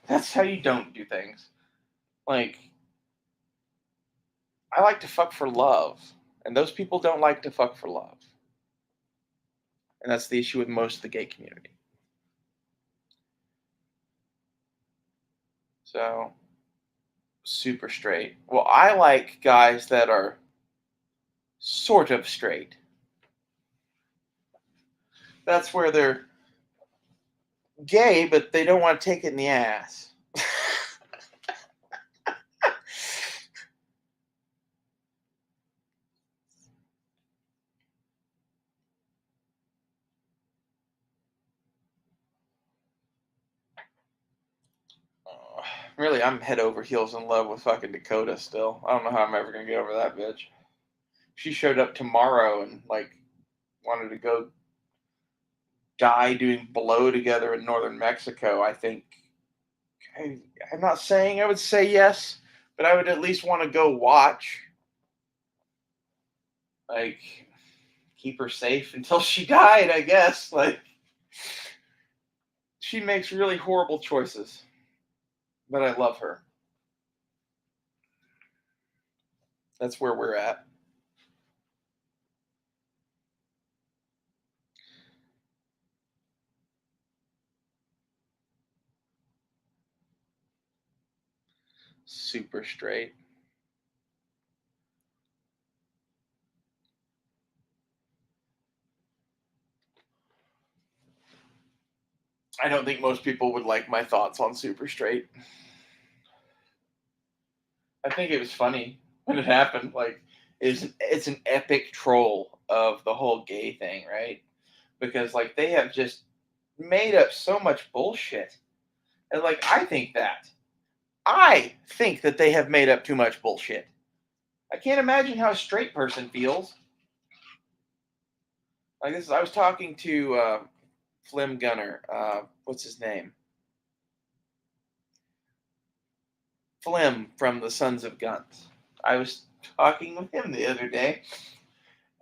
That's how you don't do things. Like, I like to fuck for love, and those people don't like to fuck for love. And that's the issue with most of the gay community. So, super straight. Well, I like guys that are sort of straight. That's where they're gay, but they don't want to take it in the ass. Really, I'm head over heels in love with fucking Dakota still. I don't know how I'm ever gonna get over that bitch. She showed up tomorrow and like wanted to go die doing blow together in northern Mexico. I think I'm not saying I would say yes, but I would at least want to go watch. Like, keep her safe until she died, I guess. Like, she makes really horrible choices, but I love her. That's where we're at. Super straight. I don't think most people would like my thoughts on super straight. I think it was funny when it happened. Like, it's an epic troll of the whole gay thing, right? Because like they have just made up so much bullshit, and like I think that they have made up too much bullshit. I can't imagine how a straight person feels. Like this, I was talking to Flim Gunner. What's his name? Flim from the Sons of Guns. I was talking with him the other day,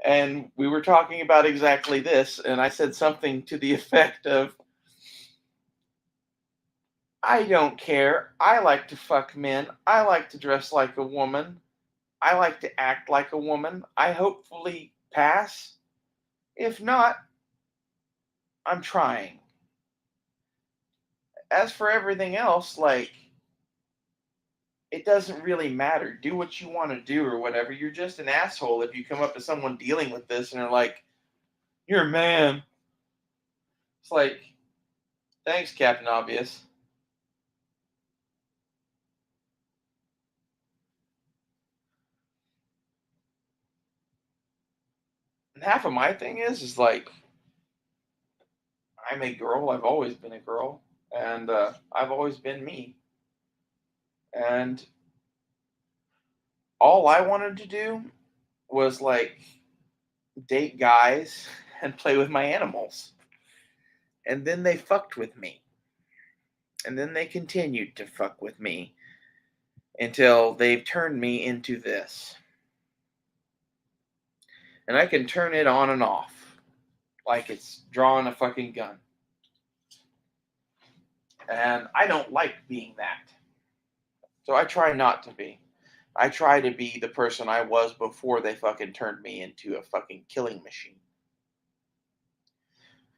and we were talking about exactly this. And I said something to the effect of, "I don't care. I like to fuck men. I like to dress like a woman. I like to act like a woman. I hopefully pass. If not, I'm trying. As for everything else, like, it doesn't really matter. Do what you want to do or whatever. You're just an asshole if you come up to someone dealing with this and are like, you're a man." It's like, thanks, Captain Obvious. And half of my thing is like, I'm a girl. I've always been a girl. And I've always been me. And all I wanted to do was like date guys and play with my animals. And then they fucked with me. And then they continued to fuck with me until they've turned me into this. And I can turn it on and off like it's drawing a fucking gun. And I don't like being that. So I try not to be. I try to be the person I was before they fucking turned me into a fucking killing machine.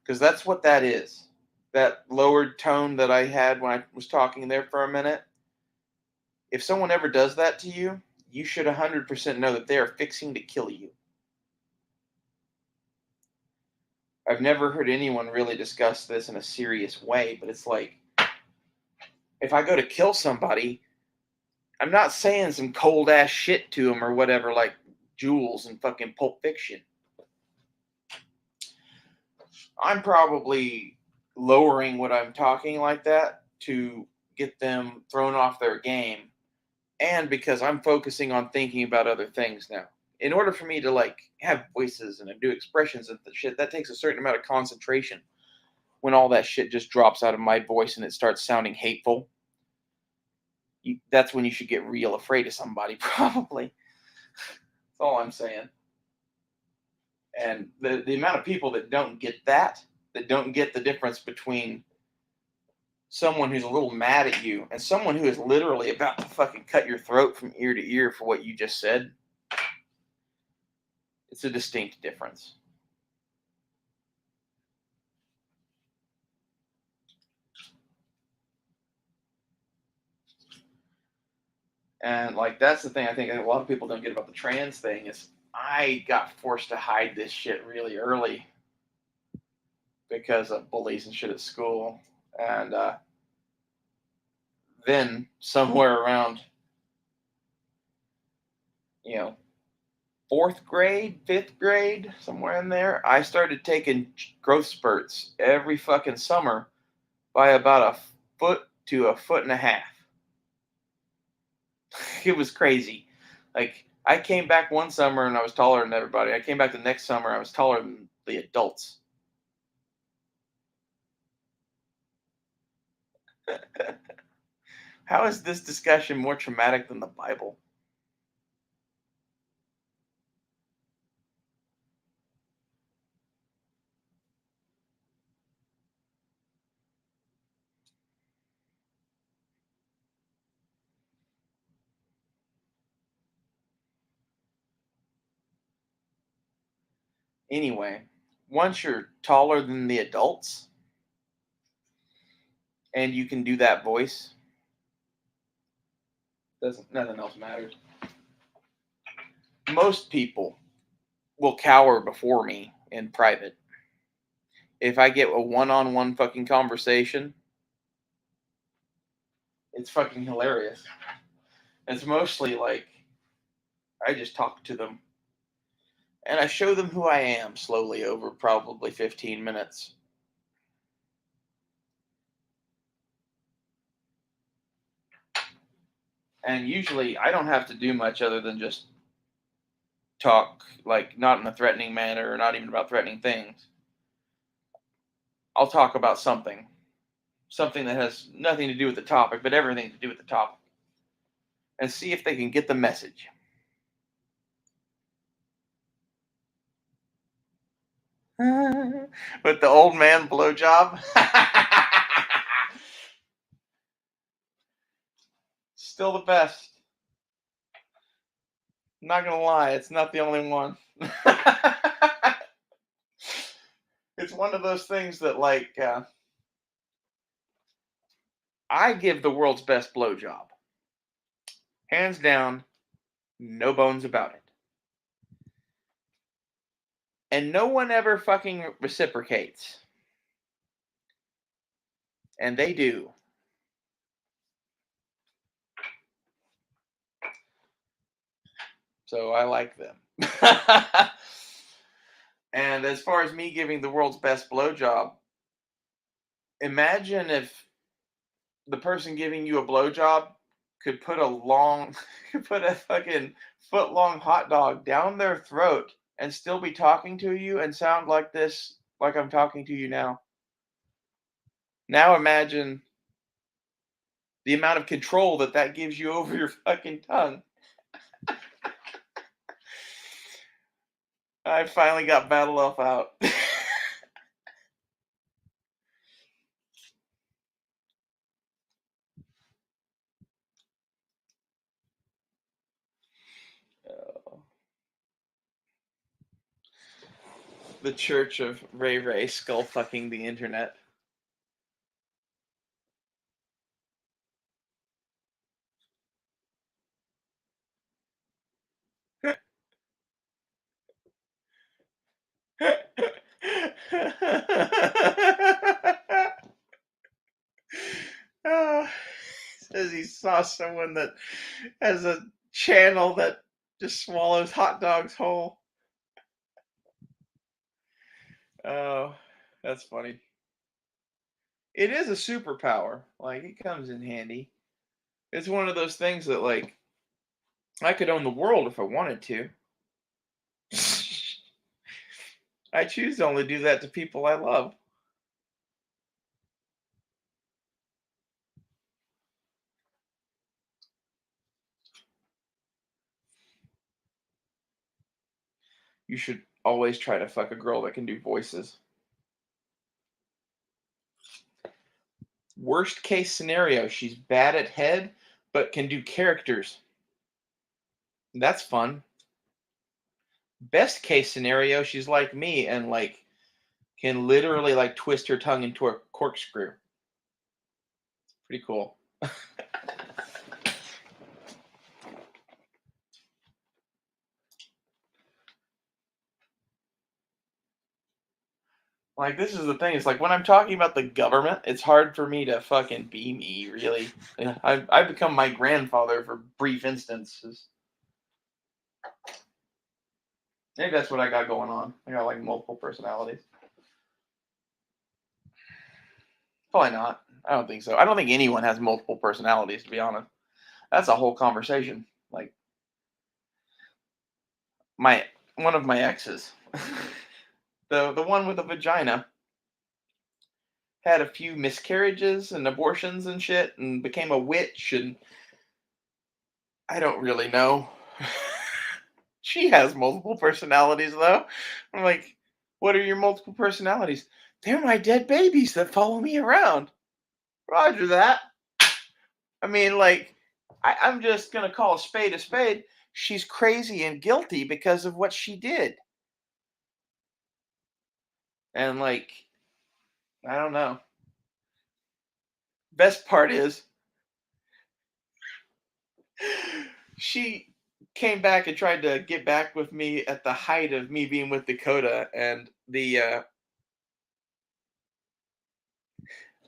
Because that's what that is. That lowered tone that I had when I was talking there for a minute. If someone ever does that to you, you should 100% know that they are fixing to kill you. I've never heard anyone really discuss this in a serious way, but it's like, if I go to kill somebody, I'm not saying some cold ass shit to them or whatever, like Jules and fucking Pulp Fiction. I'm probably lowering what I'm talking like that to get them thrown off their game, and because I'm focusing on thinking about other things now. In order for me to like have voices and do expressions and the shit, that takes a certain amount of concentration. When all that shit just drops out of my voice and it starts sounding hateful, that's when you should get real afraid of somebody, probably. That's all I'm saying. And the amount of people that don't get that don't get the difference between someone who's a little mad at you and someone who is literally about to fucking cut your throat from ear to ear for what you just said, it's a distinct difference. And like that's the thing I think a lot of people don't get about the trans thing is I got forced to hide this shit really early because of bullies and shit at school. And then somewhere around, you know, fourth grade, fifth grade, somewhere in there, I started taking growth spurts every fucking summer by about a foot to a foot and a half. It was crazy. Like, I came back one summer and I was taller than everybody. I came back the next summer, I was taller than the adults. How is this discussion more traumatic than the Bible? Anyway, once you're taller than the adults and you can do that voice, nothing else matters. Most people will cower before me in private. If I get a one-on-one fucking conversation, it's fucking hilarious. It's mostly like I just talk to them and I show them who I am slowly over probably 15 minutes. And usually I don't have to do much other than just talk, like not in a threatening manner or not even about threatening things. I'll talk about something that has nothing to do with the topic, but everything to do with the topic, and see if they can get the message. With the old man blowjob. Still the best. I'm not gonna lie, it's not the only one. It's one of those things that, like, I give the world's best blowjob. Hands down, no bones about it. And no one ever fucking reciprocates. And they do. So I like them. And as far as me giving the world's best blowjob, imagine if the person giving you a blowjob could put put a fucking foot long hot dog down their throat and still be talking to you and sound like this, like I'm talking to you now. Now imagine the amount of control that gives you over your fucking tongue. I finally got Battle Elf out. The Church of Ray Ray skull fucking the internet. he saw someone that has a channel that just swallows hot dogs whole. Oh, that's funny. It is a superpower. Like, it comes in handy. It's one of those things that, like, I could own the world if I wanted to. I choose to only do that to people I love. You should always try to fuck a girl that can do voices. Worst case scenario, she's bad at head, but can do characters. That's fun. Best case scenario, she's like me and like can literally like twist her tongue into a corkscrew. Pretty cool. Like, this is the thing. It's like when I'm talking about the government, it's hard for me to fucking be me, really. I've become my grandfather for brief instances. Maybe that's what I got going on. I got like multiple personalities. Probably not. I don't think so. I don't think anyone has multiple personalities, to be honest. That's a whole conversation. Like, my one of my exes, the one with the vagina, had a few miscarriages and abortions and shit, and became a witch, and I don't really know. She has multiple personalities, though. I'm like, what are your multiple personalities? They're my dead babies that follow me around. Roger that. I mean, like, I'm just gonna call a spade a spade. She's crazy and guilty because of what she did. And like, I don't know. Best part is she came back and tried to get back with me at the height of me being with Dakota, and the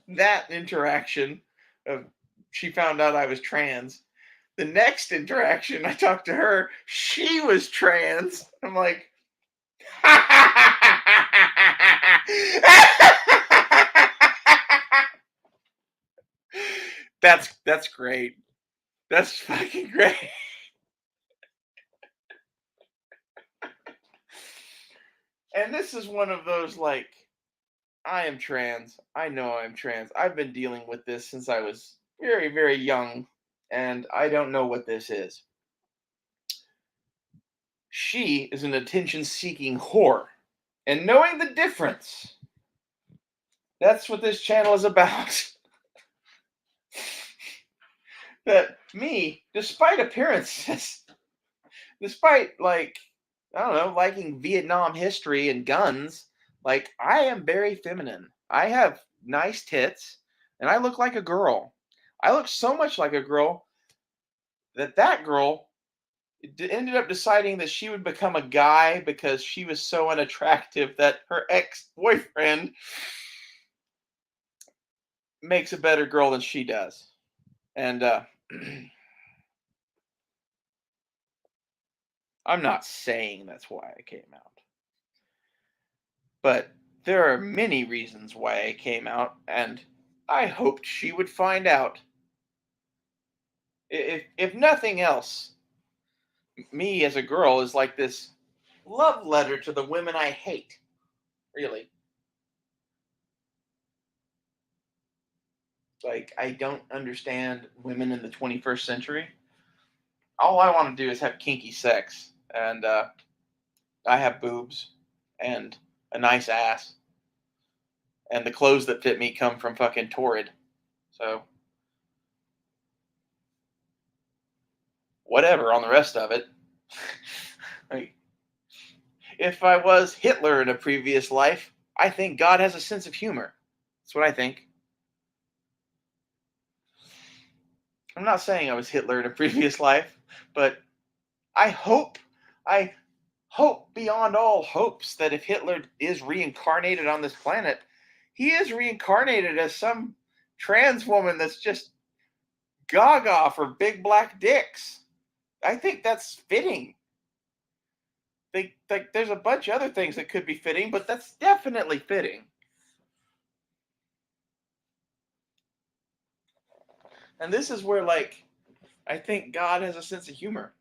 that interaction of she found out I was trans. The next interaction, I talked to her, she was trans. I'm like, that's great. That's fucking great. And this is one of those like, I am trans. I know I'm trans. I've been dealing with this since I was very, very young, and I don't know what this is. She is an attention seeking whore. And knowing the difference, that's what this channel is about. That me, despite appearances, despite like, I don't know, liking Vietnam history and guns, like, I am very feminine. I have nice tits, and I look like a girl. I look so much like a girl that girl ended up deciding that she would become a guy because she was so unattractive that her ex-boyfriend makes a better girl than she does. And I'm not saying that's why I came out, but there are many reasons why I came out, and I hoped she would find out. If nothing else, me as a girl is like this love letter to the women I hate. Really. Like, I don't understand women in the 21st century. All I want to do is have kinky sex, and I have boobs and a nice ass, and the clothes that fit me come from fucking Torrid. So whatever on the rest of it. Like, if I was Hitler in a previous life, I think God has a sense of humor. That's what I think. I'm not saying I was Hitler in a previous life, but I hope, I hope beyond all hopes that if Hitler is reincarnated on this planet, he is reincarnated as some trans woman that's just gaga for big black dicks. I think that's fitting. There's a bunch of other things that could be fitting, but that's definitely fitting. And this is where, like, I think God has a sense of humor.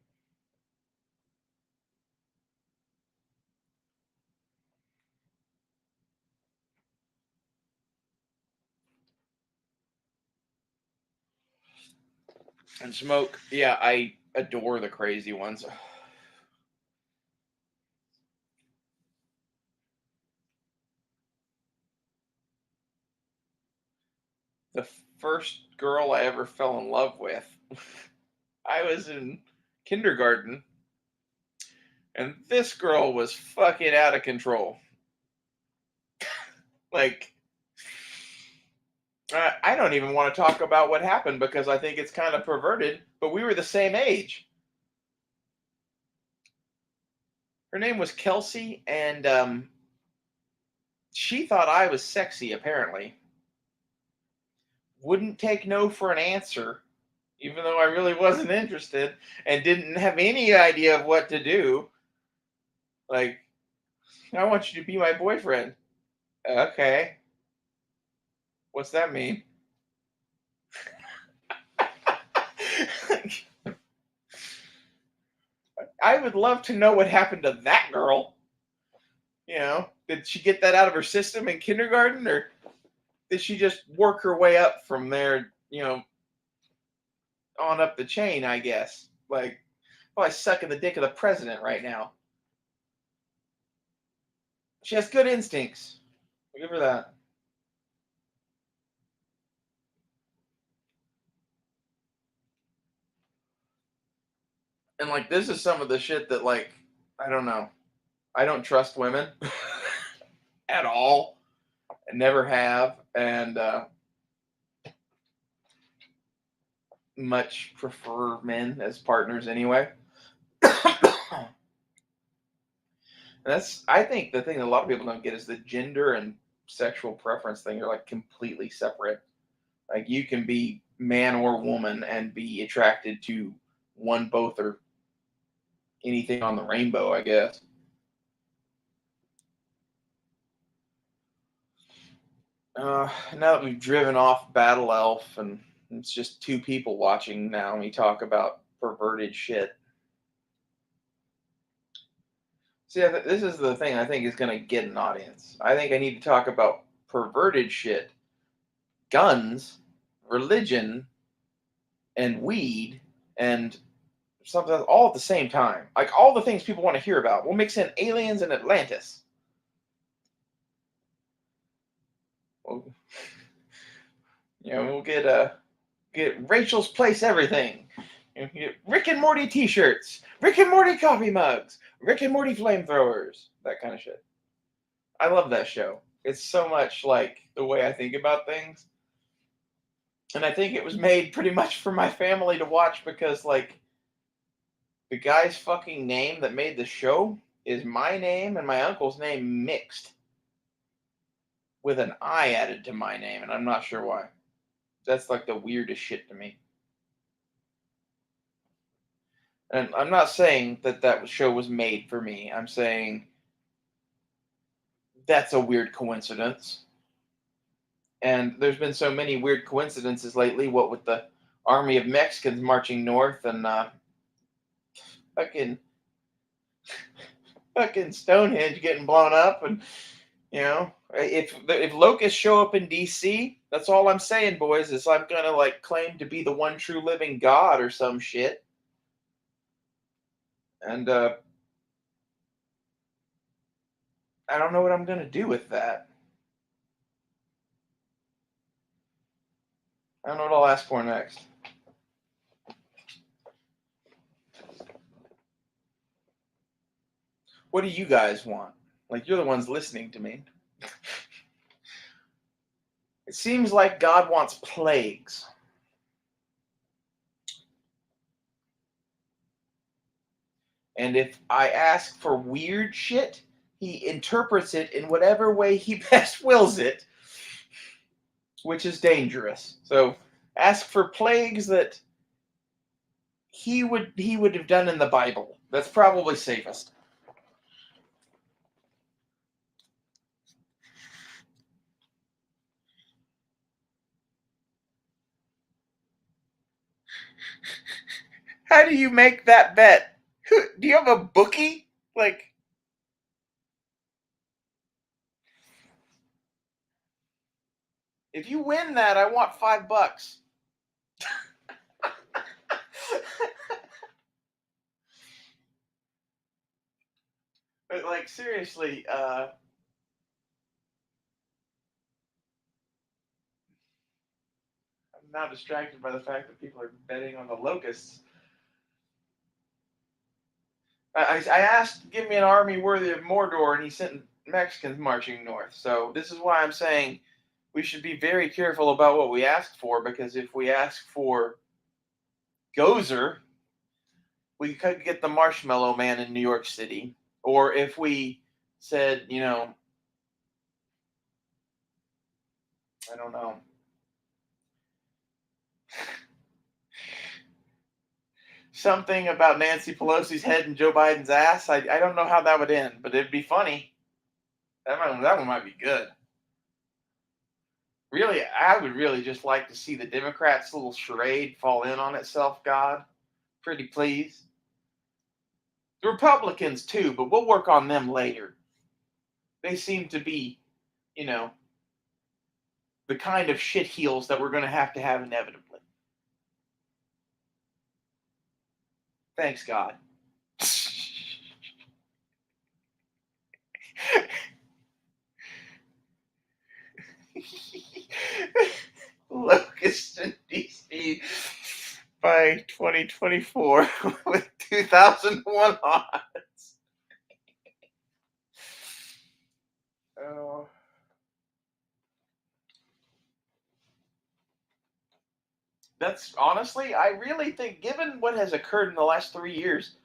And Smoke, yeah, I adore the crazy ones. The first girl I ever fell in love with, I was in kindergarten, and this girl was fucking out of control. Like, I don't even want to talk about what happened because I think it's kind of perverted, but we were the same age. Her name was Kelsey, and she thought I was sexy, apparently. Wouldn't take no for an answer, even though I really wasn't interested and didn't have any idea of what to do. Like, I want you to be my boyfriend. Okay. What's that mean? I would love to know what happened to that girl. You know, did she get that out of her system in kindergarten, or did she just work her way up from there, on up the chain, I guess? Like, probably sucking the dick of the president right now. She has good instincts. I'll give her that. And, like, this is some of the shit that, like, I don't know. I don't trust women at all. I never have. And much prefer men as partners anyway. I think the thing that a lot of people don't get is the gender and sexual preference thing are like completely separate. Like, you can be man or woman and be attracted to one, both, or anything on the rainbow, I guess. Now that we've driven off Battle Elf and it's just two people watching now, we talk about perverted shit. See, this is the thing I think is going to get an audience. I think I need to talk about perverted shit, guns, religion, and weed, and something all at the same time. Like, all the things people want to hear about. We'll mix in aliens and Atlantis. We'll, we'll get Rachel's Place everything. Get Rick and Morty T-shirts, Rick and Morty coffee mugs, Rick and Morty flamethrowers, that kind of shit. I love that show. It's so much like the way I think about things. And I think it was made pretty much for my family to watch because, like, the guy's fucking name that made the show is my name and my uncle's name mixed with an I added to my name, and I'm not sure why. That's like the weirdest shit to me. And I'm not saying that show was made for me. I'm saying that's a weird coincidence. And there's been so many weird coincidences lately. What with the army of Mexicans marching north and fucking Stonehenge getting blown up, and if locusts show up in DC, that's all I'm saying, boys. Is I'm gonna like claim to be the one true living God or some shit, and I don't know what I'm gonna do with that. I don't know what I'll ask for next. What do you guys want? Like, you're the ones listening to me. It seems like God wants plagues. And if I ask for weird shit, he interprets it in whatever way he best wills it, which is dangerous. So Ask for plagues that he would have done in the Bible. That's probably safest. How do you make that bet? Do you have a bookie? Like, if you win that, I want $5. But like seriously, I'm now distracted by the fact that people are betting on the locusts. I asked, give me an army worthy of Mordor, and he sent Mexicans marching north. So this is why I'm saying we should be very careful about what we ask for, because if we ask for Gozer, we could get the Marshmallow Man in New York City. Or if we said, I don't know, something about Nancy Pelosi's head and Joe Biden's ass, I don't know how that would end, but it'd be funny. That one might be good. Really, I would really just like to see the Democrats' little charade fall in on itself, God. Pretty please. The Republicans, too, but we'll work on them later. They seem to be, you know, the kind of shitheels that we're going to have inevitably. Thanks, God. Locust in DC by 2024 with 2001 odds. Oh. That's honestly, I really think, given what has occurred in the last 3 years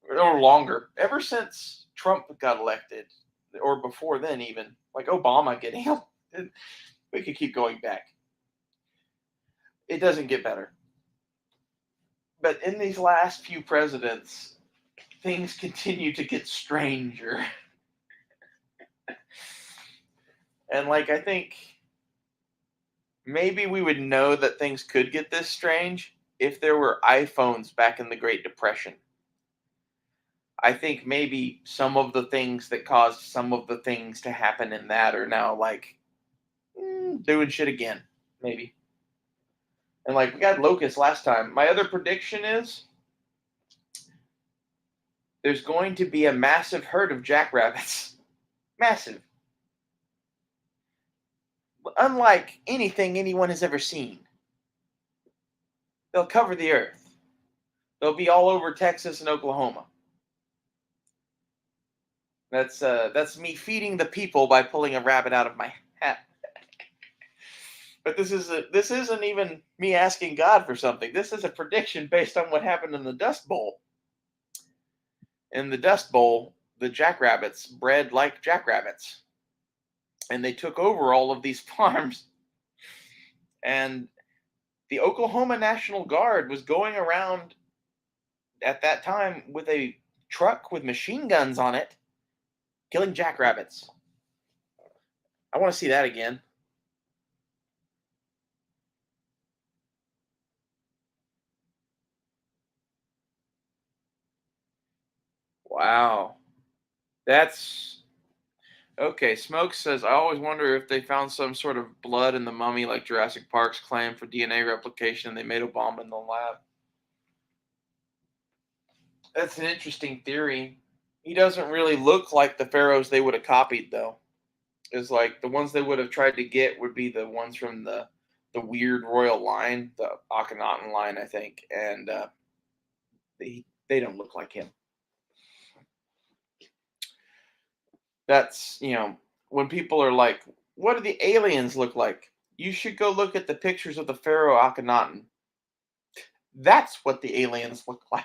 or longer, ever since Trump got elected, or before then, even like Obama getting elected, we could keep going back. It doesn't get better. But in these last few presidents, things continue to get stranger. And like, I think maybe we would know that things could get this strange if there were iPhones back in the Great Depression. I think maybe some of the things that caused some of the things to happen in that are now like doing shit again, maybe. And like we got locusts last time. My other prediction is there's going to be a massive herd of jackrabbits. Massive. Unlike anything anyone has ever seen. They'll cover the earth. They'll be all over Texas and Oklahoma. That's me feeding the people by pulling a rabbit out of my hat. But this isn't even me asking God for something. This is a prediction based on what happened in the Dust Bowl. In the Dust Bowl, the jackrabbits bred like jackrabbits, and they took over all of these farms. And the Oklahoma National Guard was going around at that time with a truck with machine guns on it, killing jackrabbits. I want to see that again. Wow. That's okay. Smoke says, I always wonder if they found some sort of blood in the mummy like Jurassic Park's claim for DNA replication and they made Obama in the lab. That's an interesting theory. He doesn't really look like the pharaohs they would have copied, though. It's like the ones they would have tried to get would be the ones from the weird royal line, the Akhenaten line, I think, and they don't look like him. That's when people are like, "What do the aliens look like?" You should go look at the pictures of the pharaoh Akhenaten. That's what the aliens look like.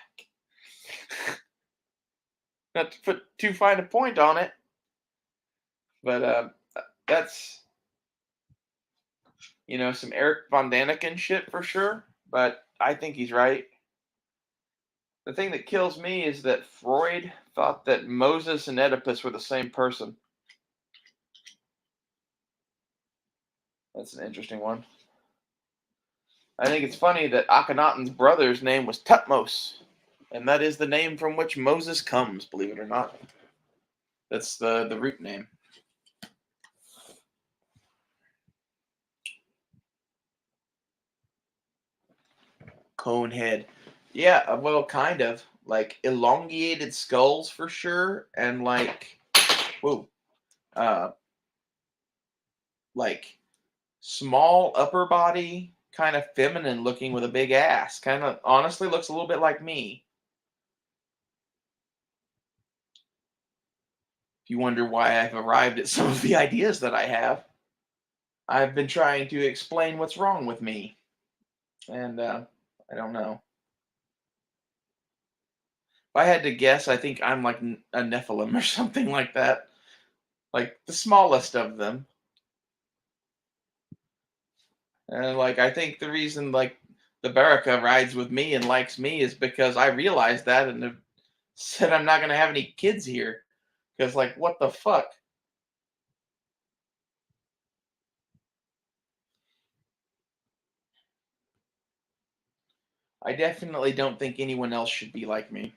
Not to put too fine a point on it, but that's Some Eric von Daniken shit for sure, but I think he's right. The thing that kills me is that Freud thought that Moses and Oedipus were the same person. That's an interesting one. I think it's funny that Akhenaten's brother's name was Tutmos, and that is the name from which Moses comes, believe it or not. That's the root name. Cone head. Yeah, well, kind of. Like elongated skulls for sure, and whoa, uh, like small upper body, kind of feminine looking with a big ass. Kind of honestly looks a little bit like me. If you wonder why I've arrived at some of the ideas that I have, I've been trying to explain what's wrong with me, and I don't know. If I had to guess, I think I'm like a Nephilim or something like that, like the smallest of them. And I think the reason the Baraka rides with me and likes me is because I realized that and have said I'm not gonna have any kids here. Because what the fuck? I definitely don't think anyone else should be like me.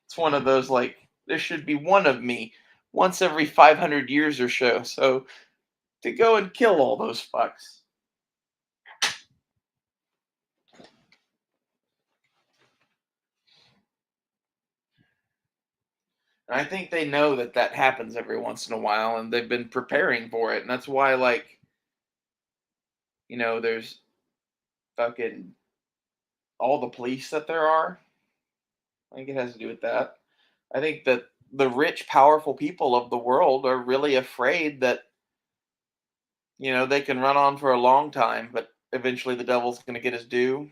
It's one of those there should be one of me once every 500 years or so. So to go and kill all those fucks. And I think they know that that happens every once in a while, and they've been preparing for it, and that's why there's fucking all the police that there are. I think it has to do with that. I think that the rich, powerful people of the world are really afraid that they can run on for a long time, but eventually the devil's going to get his due.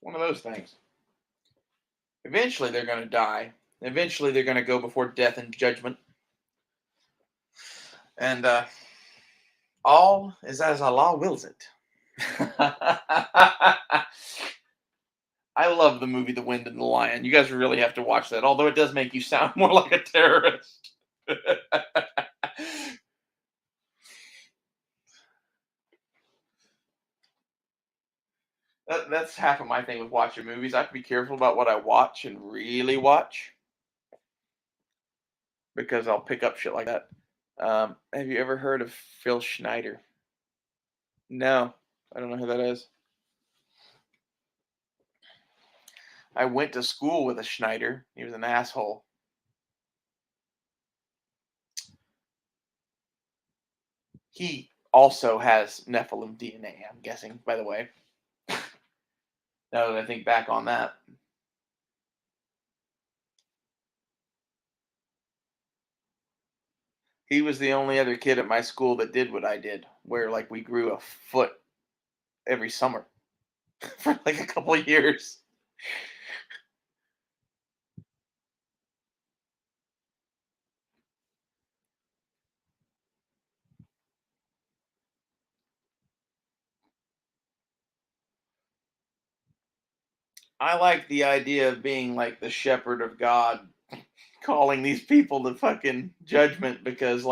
One of those things. Eventually they're going to die. Eventually they're going to go before death and judgment. And all is as Allah wills it. I love the movie The Wind and the Lion. You guys really have to watch that, although it does make you sound more like a terrorist. That's half of my thing with watching movies. I have to be careful about what I watch and really watch because I'll pick up shit like that. Have you ever heard of Phil Schneider? No, I don't know who that is. I went to school with a Schneider. He was an asshole. He also has Nephilim DNA, I'm guessing, by the way. Now that I think back on that. He was the only other kid at my school that did what I did, where we grew a foot every summer for a couple of years. I like the idea of being like the shepherd of God, calling these people to fucking judgment because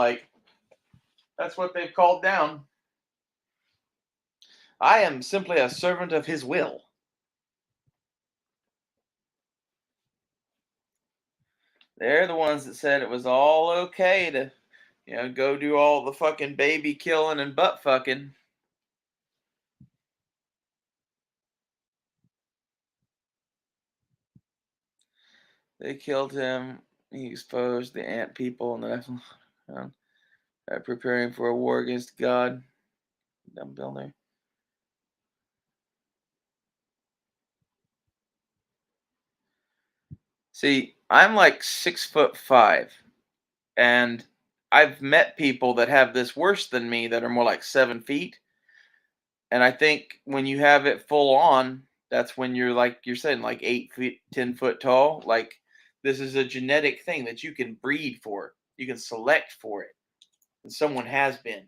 that's what they've called down. I am simply a servant of his will. They're the ones that said it was all okay to, go do all the fucking baby killing and butt fucking. They killed him. He exposed the ant people and preparing for a war against God. Dumb builder. See, I'm 6'5", and I've met people that have this worse than me that are more like 7 feet. And I think when you have it full on, That's when you're like you're saying, like 8 feet, 10 foot tall. Like this is a genetic thing that you can breed for. You can select for it. And someone has been.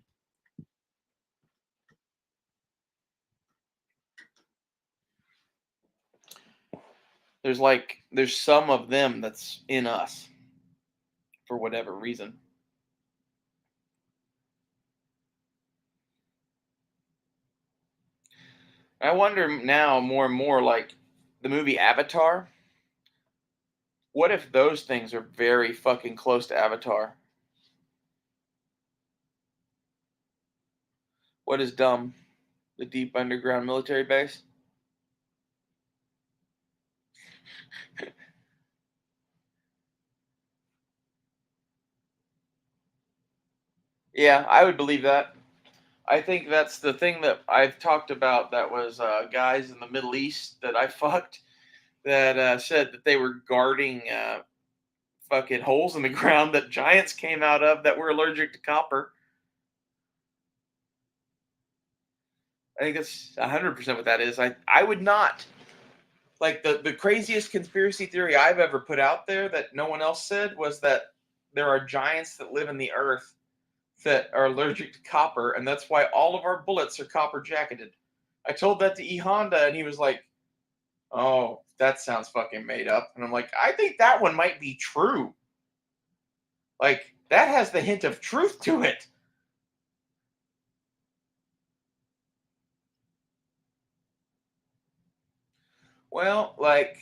There's some of them that's in us for whatever reason. I wonder now more and more, like the movie Avatar. What if those things are very fucking close to Avatar? What is dumb? The deep underground military base? Yeah, I would believe that. I think that's the thing that I've talked about. That was guys in the Middle East that I fucked that said that they were guarding fucking holes in the ground that giants came out of that were allergic to copper. I think that's 100% what that is. I would not like the craziest conspiracy theory I've ever put out there that no one else said was that there are giants that live in the earth that are allergic to copper, and that's why all of our bullets are copper jacketed. I told that to E Honda, and he was like, "Oh, that sounds fucking made up." And I'm like, "I think that one might be true. Like that has the hint of truth to it." Well, like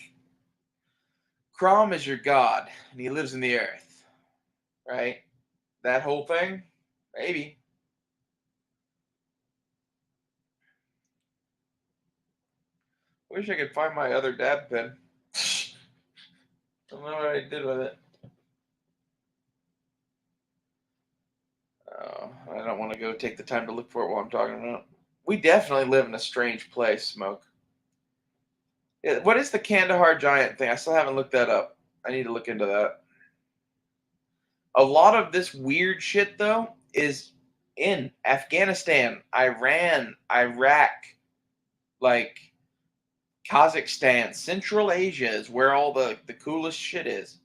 Crom is your god, and he lives in the earth, right? That whole thing, maybe. Wish I could find my other dab pen. Don't know what I did with it. I don't want to go take the time to look for it while I'm talking about it. We definitely live in a strange place, Smoke. Yeah, what is the Kandahar giant thing? I still haven't looked that up. I need to look into that. A lot of this weird shit, though, is in Afghanistan, Iran, Iraq, like Kazakhstan, Central Asia is where all the coolest shit is.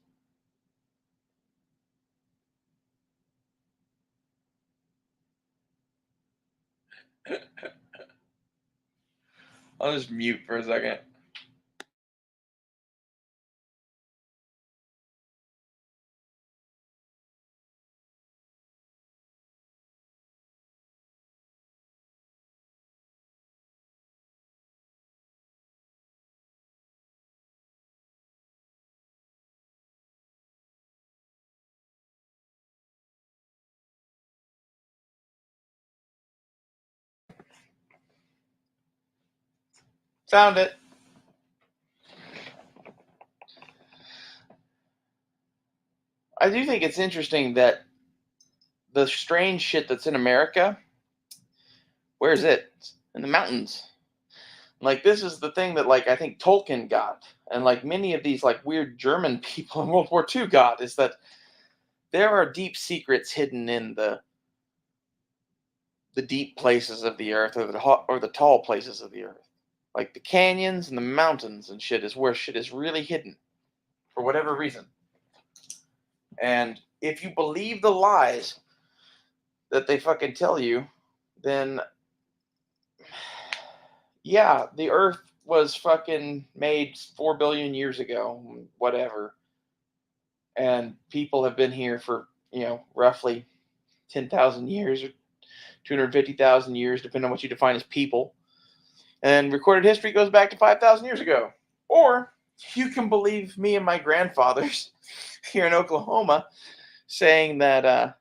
I'll just mute for a second. Found it. I do think it's interesting that the strange shit that's in America, where's it? In the mountains. Like this is the thing that like I think Tolkien got, and like many of these like weird German people in World War II got, is that there are deep secrets hidden in the deep places of the earth, or the tall places of the earth. Like the canyons and the mountains and shit is where shit is really hidden for whatever reason. And if you believe the lies that they fucking tell you, then yeah, the earth was fucking made 4 billion years ago, whatever. And people have been here for, roughly 10,000 years or 250,000 years, depending on what you define as people. And recorded history goes back to 5,000 years ago. Or you can believe me and my grandfathers here in Oklahoma saying that,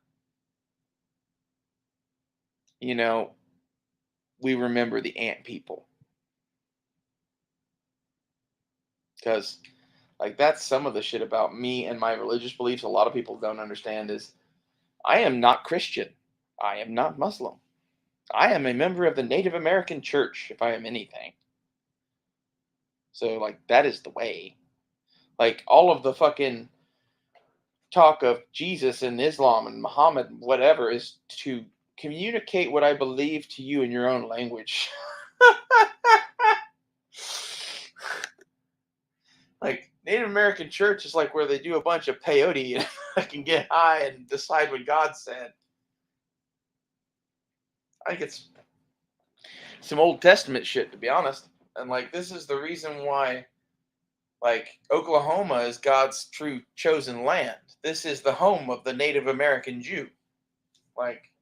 we remember the ant people. Because, like, that's some of the shit about me and my religious beliefs a lot of people don't understand is I am not Christian. I am not Muslim. I am a member of the Native American Church, if I am anything. So, like, that is the way. Like, all of the fucking talk of Jesus and Islam and Muhammad and whatever is to communicate what I believe to you in your own language. Native American church is like where they do a bunch of peyote and I can get high and decide what God said. I think it's some Old Testament shit, to be honest. And like, this is the reason why, like, Oklahoma is God's true chosen land. This is the home of the Native American Jew. Like,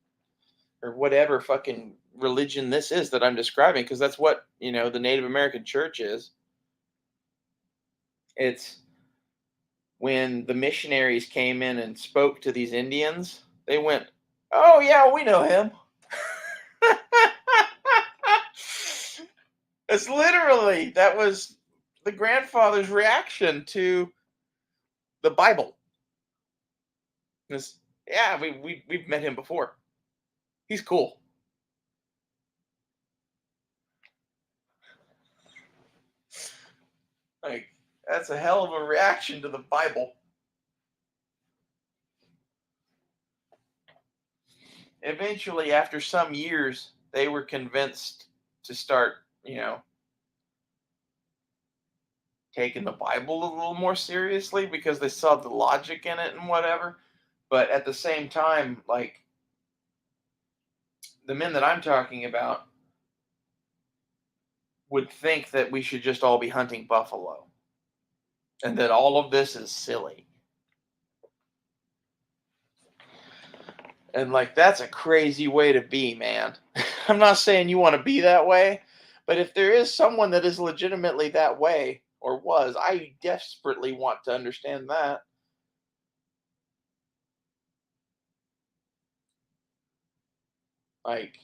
or whatever fucking religion this is that I'm describing, because that's what, the Native American church is. It's when the missionaries came in and spoke to these Indians, they went, "Oh yeah, we know him." It's literally, that was the grandfather's reaction to the Bible. This, yeah, we've met him before. He's cool. Like, that's a hell of a reaction to the Bible. Eventually, after some years, they were convinced to start, taking the Bible a little more seriously because they saw the logic in it and whatever. But at the same time, like, the men that I'm talking about would think that we should just all be hunting buffalo and that all of this is silly. And like, that's a crazy way to be, man. I'm not saying you want to be that way, but if there is someone that is legitimately that way or was, I desperately want to understand that. Like,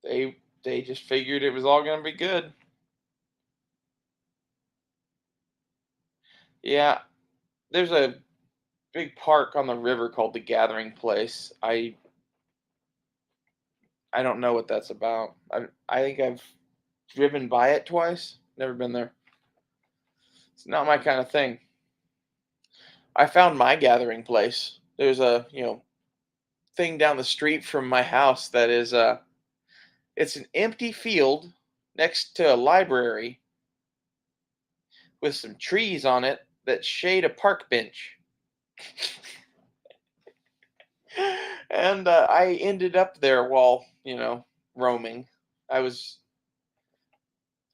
they just figured it was all going to be good. Yeah, there's a big park on the river called the Gathering Place. I don't know what that's about. I think I've driven by it twice. Never been there. It's not my kind of thing. I found my gathering place. There's a, thing down the street from my house that is it's an empty field next to a library with some trees on it that shade a park bench. And I ended up there while, roaming. I was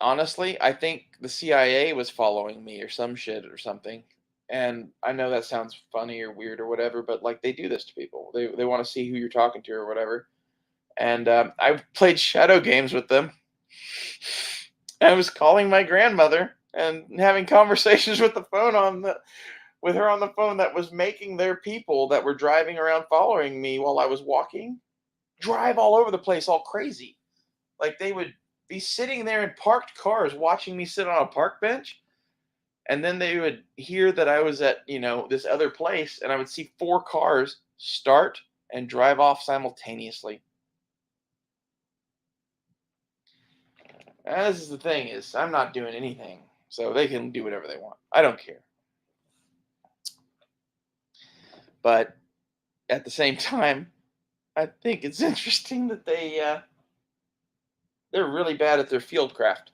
honestly, I think the CIA was following me or some shit or something. And I know that sounds funny or weird or whatever, but like, they do this to people. They want to see who you're talking to or whatever. And I played shadow games with them. I was calling my grandmother and having conversations with with her on the phone that was making their people that were driving around following me while I was walking drive all over the place all crazy. Like, they would be sitting there in parked cars watching me sit on a park bench, and then they would hear that I was at, this other place, and I would see 4 cars start and drive off simultaneously. And this is the thing, is I'm not doing anything, so they can do whatever they want. I don't care. But at the same time, I think it's interesting that they're really bad at their field craft.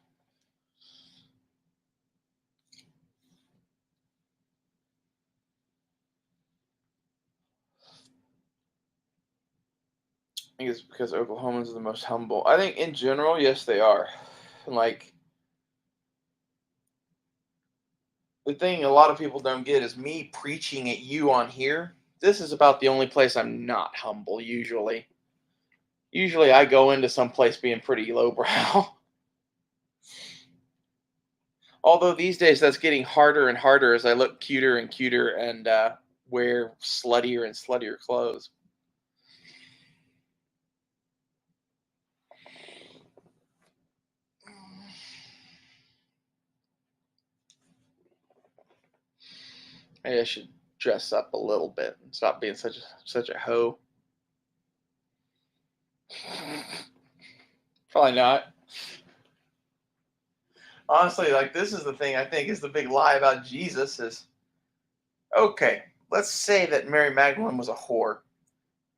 I think it's because Oklahomans are the most humble. I think in general, yes, they are. Like, the thing a lot of people don't get is me preaching at you on here. This is about the only place I'm not humble usually. Usually I go into some place being pretty lowbrow. Although these days that's getting harder and harder as I look cuter and cuter and wear sluttier and sluttier clothes. Maybe I should dress up a little bit and stop being such a hoe. Probably not. Honestly, like, this is the thing I think is the big lie about Jesus is, okay, let's say that Mary Magdalene was a whore.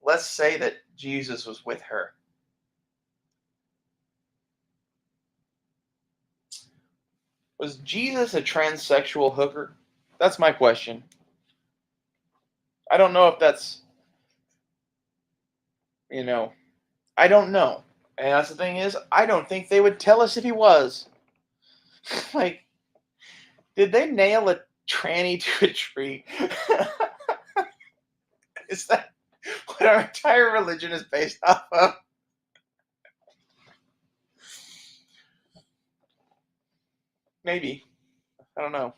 Let's say that Jesus was with her. Was Jesus a transsexual hooker? That's my question. I don't know if that's, you know, I don't know. And that's the thing is, I don't think they would tell us if he was. Like, did they nail a tranny to a tree? Is that what our entire religion is based off of? Maybe. I don't know.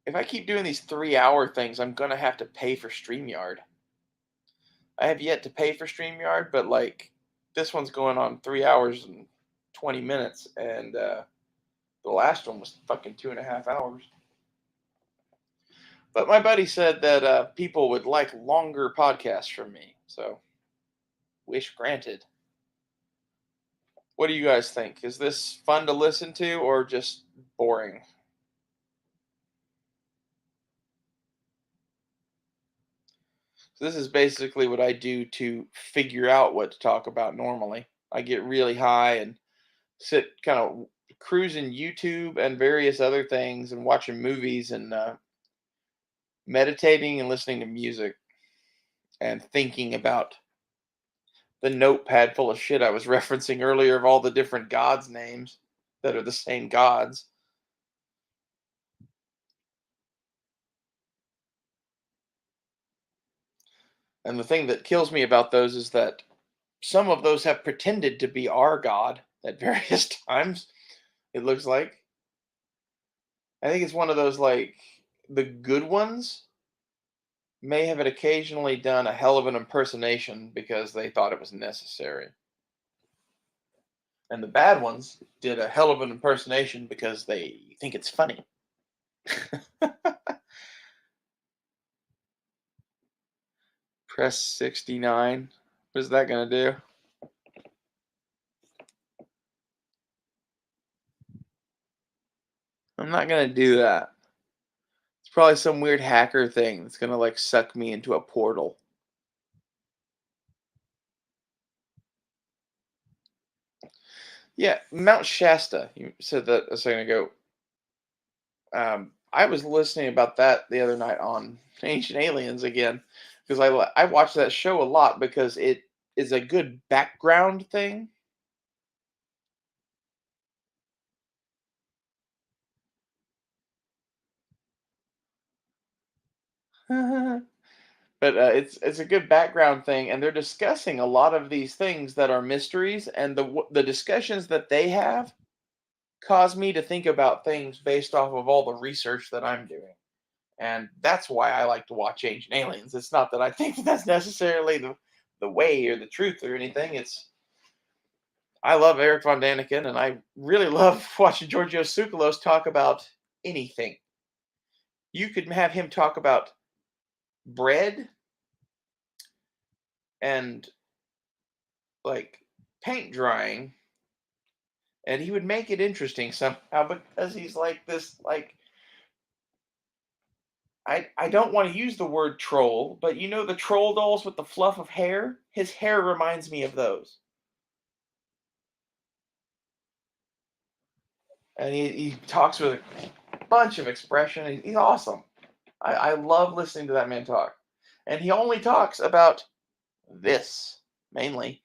If I keep doing these 3-hour things, I'm gonna have to pay for StreamYard. I have yet to pay for StreamYard, but like this one's going on 3 hours and 20 minutes, and the last one was fucking 2.5 hours. But my buddy said that people would like longer podcasts from me, so wish granted. What do you guys think? Is this fun to listen to or just boring? So this is basically what I do to figure out what to talk about normally. I get really high and sit kind of cruising YouTube and various other things and watching movies and meditating and listening to music and thinking about the notepad full of shit I was referencing earlier of all the different gods' names that are the same gods. And the thing that kills me about those is that some of those have pretended to be our god at various times, it looks like. I think it's one of those like the good ones may have occasionally done a hell of an impersonation because they thought it was necessary. And the bad ones did a hell of an impersonation because they think it's funny. Press 69. What is that going to do? I'm not going to do that. It's probably some weird hacker thing that's going to like suck me into a portal. Yeah, Mount Shasta. You said that a second ago. I was listening about that the other night on Ancient Aliens again because I watch that show a lot because it is a good background thing. But it's a good background thing, and they're discussing a lot of these things that are mysteries, and the discussions that they have cause me to think about things based off of all the research that I'm doing. And that's why I like to watch Ancient Aliens. It's not that I think that's necessarily the way or the truth or anything. It's I love Eric Von Daniken, and I really love watching Giorgio Tsoukalos talk about anything. You could have him talk about bread and like paint drying, and he would make it interesting somehow because he's like this like I don't want to use the word troll, but you know the troll dolls with the fluff of hair? His hair reminds me of those. And he talks with a bunch of expression. He's awesome. I love listening to that man talk. And he only talks about this mainly.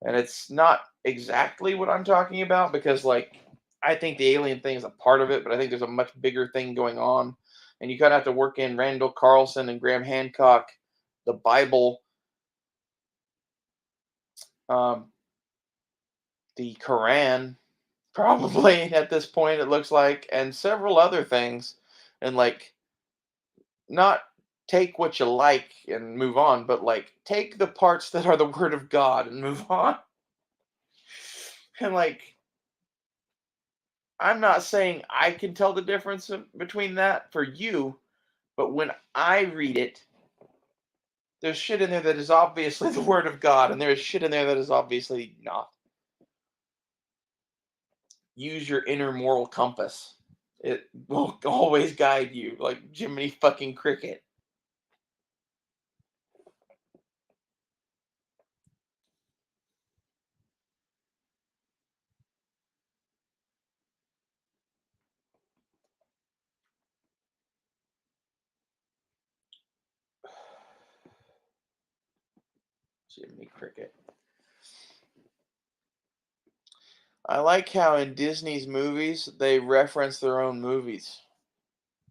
And it's not exactly what I'm talking about because, like, I think the alien thing is a part of it, but I think there's a much bigger thing going on. And you kind of have to work in Randall Carlson and Graham Hancock, the Bible, um, the Quran, probably at this point, it looks like, and several other things. And, like, not take what you like and move on, but, like, take the parts that are the Word of God and move on. And, like, I'm not saying I can tell the difference between that for you, but when I read it, there's shit in there that is obviously the word of God, and there is shit in there that is obviously not. Use your inner moral compass. It will always guide you, like Jiminy fucking Cricket. Jimmy Cricket. I like how in Disney's movies they reference their own movies.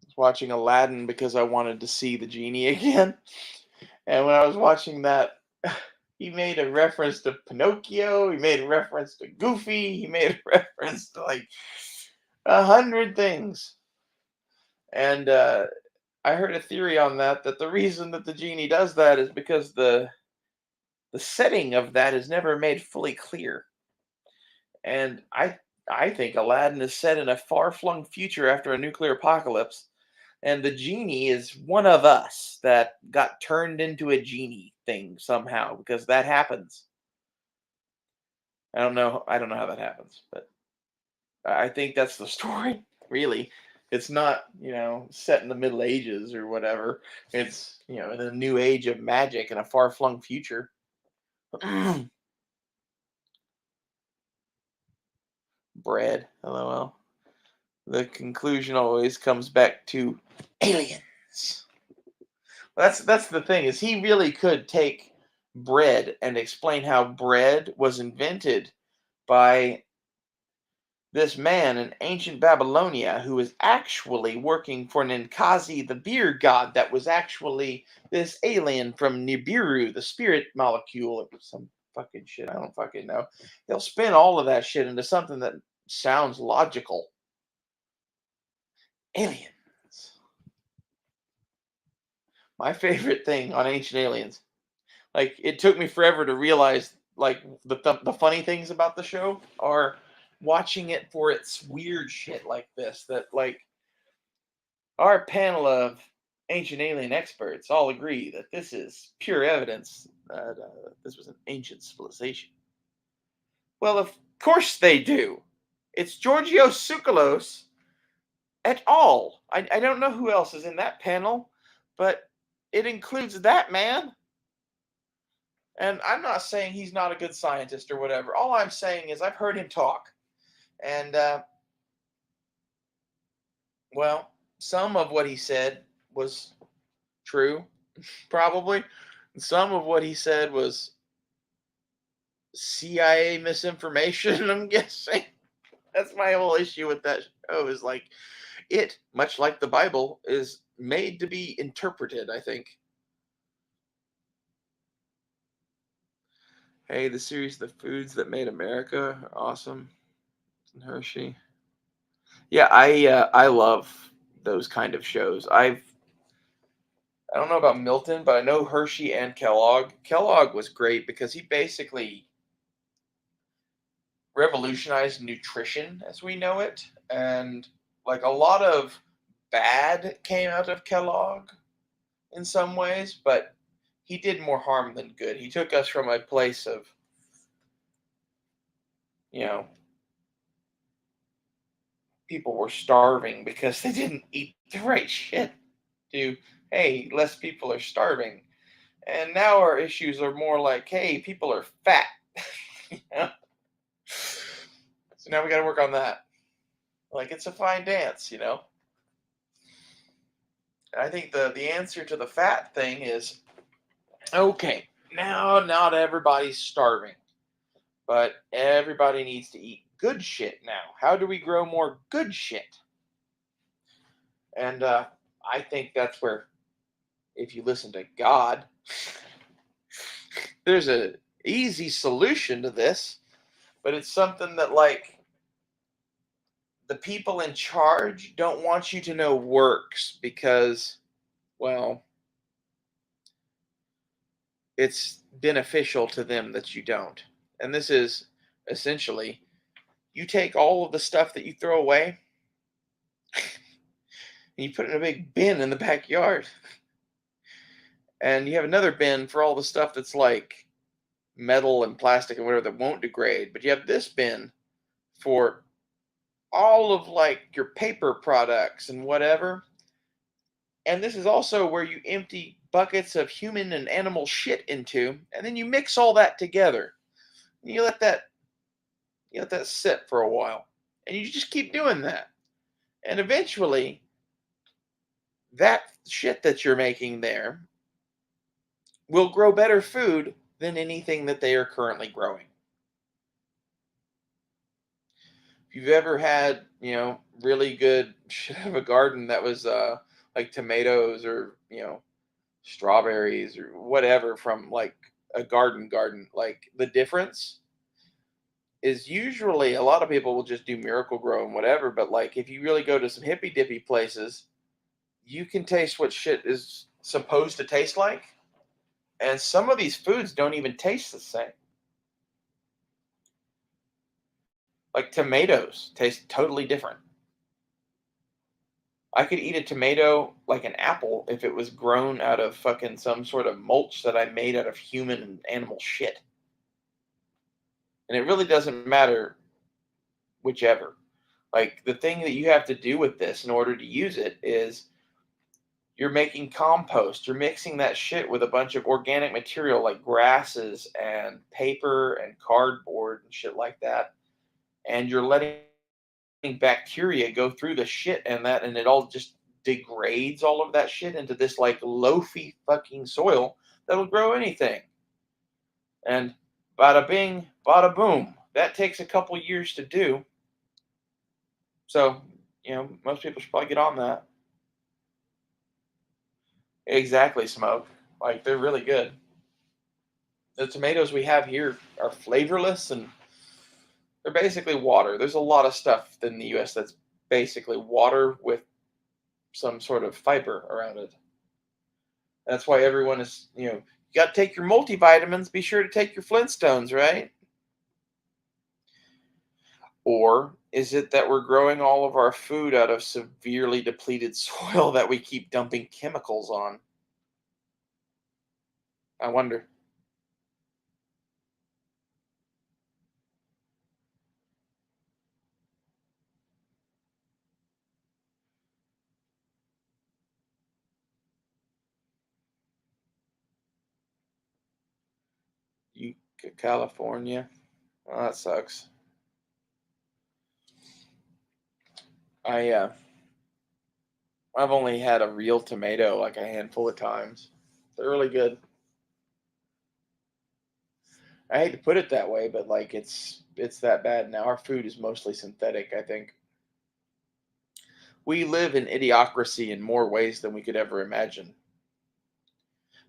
I was watching Aladdin because I wanted to see the genie again. And when I was watching that, he made a reference to Pinocchio, he made a reference to Goofy, he made a reference to like 100 things. And I heard a theory on that that the reason that the genie does that is because the setting of that is never made fully clear. And I think Aladdin is set in a far-flung future after a nuclear apocalypse, and the genie is one of us that got turned into a genie thing somehow because that happens. I don't know how that happens, but I think that's the story. Really, it's not set in the Middle Ages or whatever. It's in a new age of magic in a far-flung future. Bread, lol. The conclusion always comes back to aliens. That's the thing, is he really could take bread and explain how bread was invented by this man in ancient Babylonia who was actually working for Ninkazi, the beer god, that was actually this alien from Nibiru, the spirit molecule, or some fucking shit. I don't fucking know. They'll spin all of that shit into something that sounds logical. Aliens. My favorite thing on Ancient Aliens. Like, it took me forever to realize, like, the funny things about the show are watching it for its weird shit like this. That, like, our panel of ancient alien experts all agree that this is pure evidence that this was an ancient civilization. Well, of course they do. It's Georgios Tsoukalos et al. I don't know who else is in that panel, but it includes that man. And I'm not saying he's not a good scientist or whatever. All I'm saying is I've heard him talk. And, well, some of what he said was true, probably. And some of what he said was CIA misinformation, I'm guessing. That's my whole issue with that show, is like, it, much like the Bible, is made to be interpreted, I think. Hey, the series The Foods That Made America are awesome. And Hershey. Yeah, I love those kind of shows. I don't know about Milton, but I know Hershey and Kellogg. Kellogg was great because he basically revolutionized nutrition as we know it, and like a lot of bad came out of Kellogg in some ways, but he did more harm than good. He took us from a place of, you know, people were starving because they didn't eat the right shit to, hey, less people are starving. And now our issues are more like, hey, people are fat. You know? So now we got to work on that. Like, it's a fine dance, I think the answer to the fat thing is, okay, now not everybody's starving, but everybody needs to eat good shit now. How do we grow more good shit? And I think that's where, if you listen to God, there's a easy solution to this, but it's something that, like, the people in charge don't want you to know works because, well, it's beneficial to them that you don't. And this is essentially, you take all of the stuff that you throw away and you put it in a big bin in the backyard. And you have another bin for all the stuff that's like metal and plastic and whatever that won't degrade. But you have this bin for all of like your paper products and whatever. And this is also where you empty buckets of human and animal shit into, and then you mix all that together. And you let that sit for a while. And you just keep doing that. And eventually that shit that you're making there will grow better food than anything that they are currently growing. If you've ever had, really good shit out of a garden that was like tomatoes or, strawberries or whatever from like a garden, like the difference is usually a lot of people will just do miracle grow and whatever, but like if you really go to some hippy dippy places, you can taste what shit is supposed to taste like. And some of these foods don't even taste the same. Like tomatoes taste totally different. I could eat a tomato like an apple if it was grown out of fucking some sort of mulch that I made out of human and animal shit. And it really doesn't matter whichever. Like the thing that you have to do with this in order to use it is you're making compost. You're mixing that shit with a bunch of organic material like grasses and paper and cardboard and shit like that. And you're letting bacteria go through the shit and that, and it all just degrades all of that shit into this like loafy fucking soil that'll grow anything. And bada bing, bada boom. That takes a couple years to do. So, most people should probably get on that. Exactly, Smoke. Like, they're really good. The tomatoes we have here are flavorless and they're basically water. There's a lot of stuff in the US that's basically water with some sort of fiber around it. That's why everyone is, you got to take your multivitamins. Be sure to take your Flintstones, right? Or is it that we're growing all of our food out of severely depleted soil that we keep dumping chemicals on? I wonder. You, California. Oh, that sucks. I I've only had a real tomato like a handful of times. They're really good. I hate to put it that way, but like it's that bad now. Our food is mostly synthetic, I think. We live in idiocracy in more ways than we could ever imagine.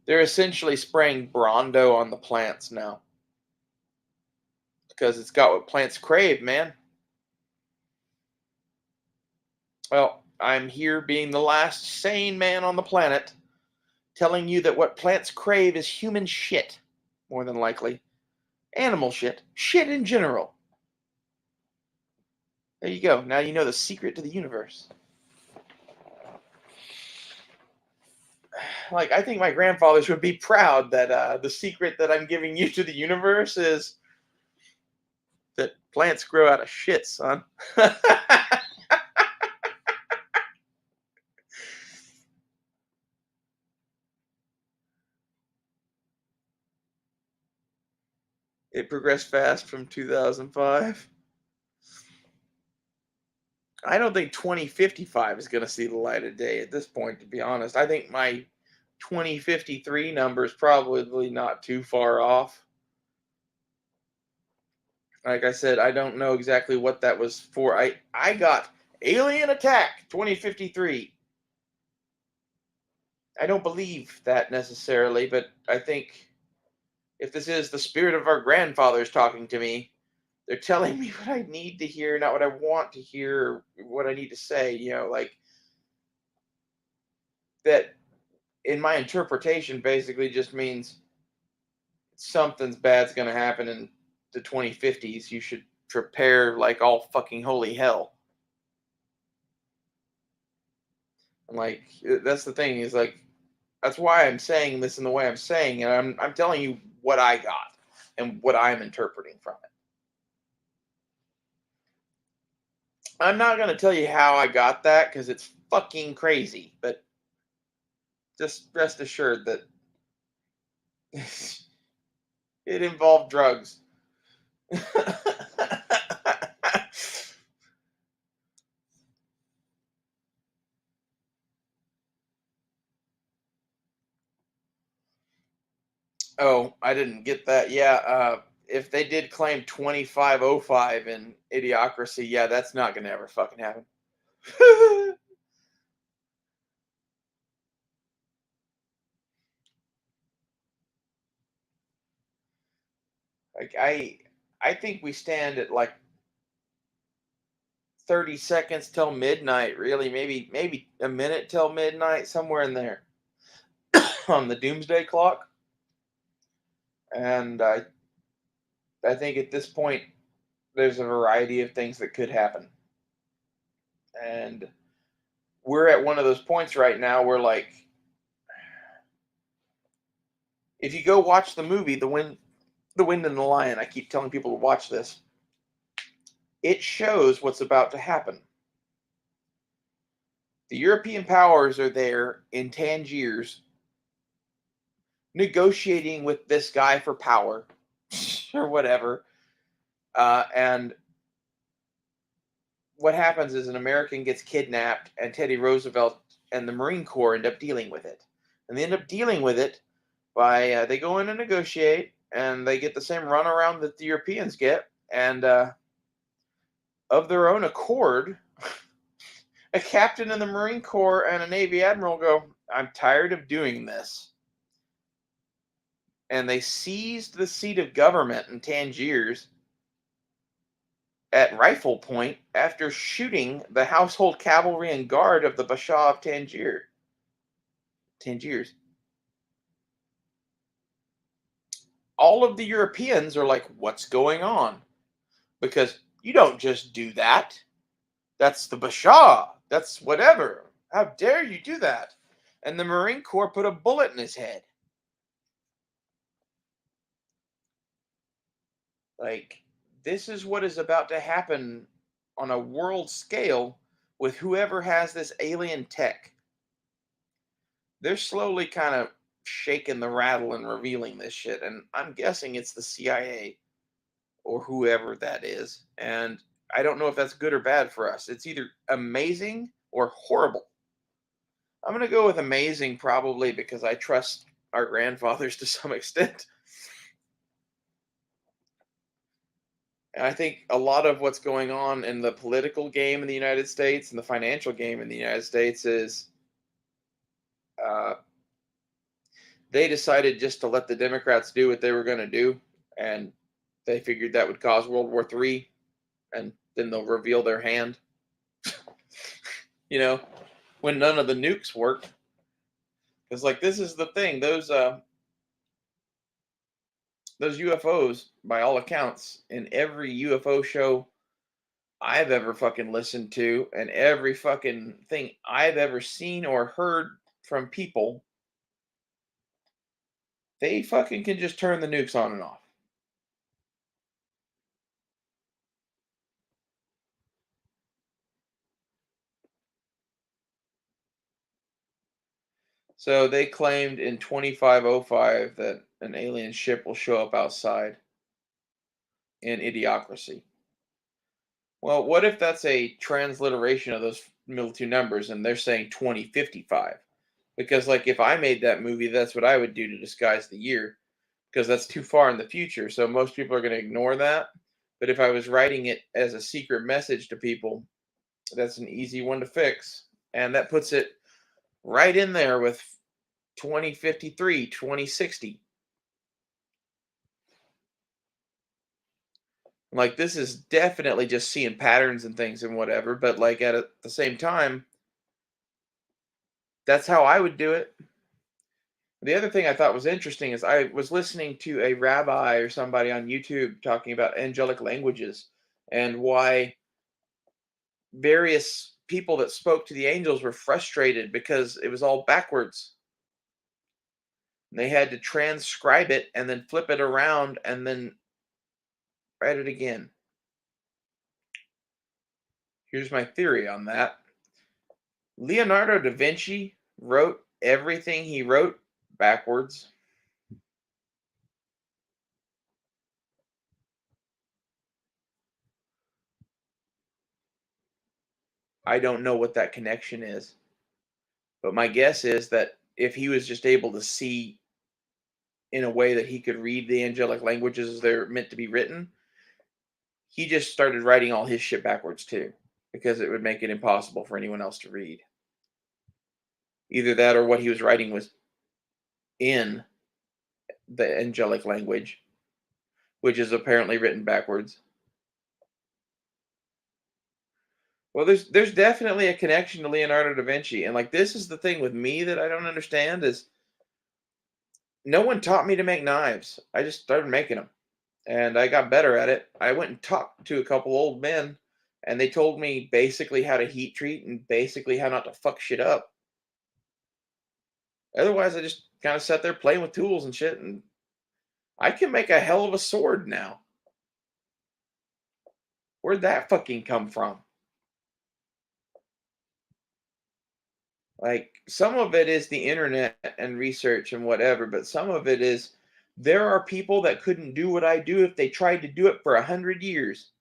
They're essentially spraying Brondo on the plants now because it's got what plants crave, man. Well, I'm here being the last sane man on the planet, telling you that what plants crave is human shit, more than likely. Animal shit. Shit in general. There you go. Now you know the secret to the universe. Like, I think my grandfathers would be proud that the secret that I'm giving you to the universe is that plants grow out of shit, son. It progressed fast from 2005. I don't think 2055 is going to see the light of day at this point, to be honest. I think my 2053 number is probably not too far off. Like I said, I don't know exactly what that was for. I got Alien Attack 2053. I don't believe that necessarily, but I think if this is the spirit of our grandfathers talking to me, they're telling me what I need to hear, not what I want to hear, or what I need to say. Like that in my interpretation basically just means something's bad's going to happen in the 2050s. You should prepare like all fucking holy hell. And like that's the thing is like that's why I'm saying this in the way I'm saying, and I'm telling you what I got and what I'm interpreting from it. I'm not going to tell you how I got that because it's fucking crazy, but just rest assured that it involved drugs. Oh, I didn't get that. Yeah, if they did claim 2505 in Idiocracy, yeah, that's not gonna ever fucking happen. Like I think we stand at like 30 seconds till midnight, really, maybe a minute till midnight, somewhere in there on the doomsday clock. And I think at this point there's a variety of things that could happen. And we're at one of those points right now where like if you go watch the movie The Wind and the Lion, I keep telling people to watch this. It shows what's about to happen. The European powers are there in Tangiers negotiating with this guy for power or whatever. And what happens is an American gets kidnapped, and Teddy Roosevelt and the Marine Corps end up dealing with it. And they end up dealing with it by they go in and negotiate, and they get the same runaround that the Europeans get. And of their own accord, a captain in the Marine Corps and a Navy admiral go, "I'm tired of doing this." And they seized the seat of government in Tangiers at rifle point after shooting the household cavalry and guard of the Bashaw of Tangiers. All of the Europeans are like, "What's going on?" Because you don't just do that. That's the Bashaw. That's whatever. How dare you do that? And the Marine Corps put a bullet in his head. Like, this is what is about to happen on a world scale with whoever has this alien tech. They're slowly kind of shaking the rattle and revealing this shit. And I'm guessing it's the CIA or whoever that is. And I don't know if that's good or bad for us. It's either amazing or horrible. I'm going to go with amazing probably because I trust our grandfathers to some extent. And I think a lot of what's going on in the political game in the United States and the financial game in the United States is uh, they decided just to let the Democrats do what they were going to do. And they figured that would cause World War III. And then they'll reveal their hand, you know, when none of the nukes work. Because, like, this is the thing those UFOs, by all accounts, in every UFO show I've ever fucking listened to, and every fucking thing I've ever seen or heard from people, they fucking can just turn the nukes on and off. So they claimed in 2505 that an alien ship will show up outside in Idiocracy. Well, what if that's a transliteration of those middle two numbers and they're saying 2055? Because, like, if I made that movie, that's what I would do to disguise the year, because that's too far in the future. So most people are going to ignore that. But if I was writing it as a secret message to people, that's an easy one to fix. And that puts it right in there with 2053, 2060. Like, this is definitely just seeing patterns and things and whatever. But, like, at the same time, that's how I would do it. The other thing I thought was interesting is I was listening to a rabbi or somebody on YouTube talking about angelic languages and why various people that spoke to the angels were frustrated because it was all backwards. They had to transcribe it and then flip it around and then write it again. Here's my theory on that. Leonardo da Vinci wrote everything he wrote backwards. I don't know what that connection is, but my guess is that if he was just able to see in a way that he could read the angelic languages as they're meant to be written, he just started writing all his shit backwards too, because it would make it impossible for anyone else to read. Either that or what he was writing was in the angelic language, which is apparently written backwards. Well, there's definitely a connection to Leonardo da Vinci, and like this is the thing with me that I don't understand is no one taught me to make knives. I just started making them, and I got better at it. I went and talked to a couple old men, and they told me basically how to heat treat and basically how not to fuck shit up. Otherwise, I just kind of sat there playing with tools and shit, and I can make a hell of a sword now. Where'd that fucking come from? Like some of it is the internet and research and whatever, but some of it is there are people that couldn't do what I do if they tried to do it for 100 years.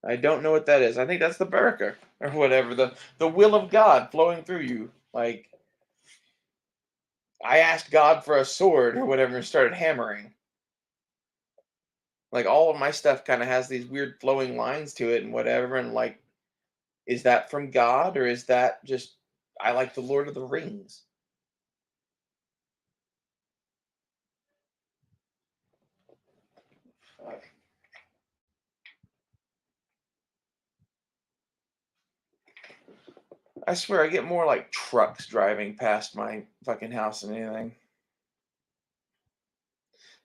I don't know what that is. I think that's the baraka or whatever, the will of God flowing through you. Like I asked God for a sword or whatever and started hammering. Like all of my stuff kind of has these weird flowing lines to it and whatever, and like is that from God or is that just I like the Lord of the Rings? I swear I get more like trucks driving past my fucking house than anything.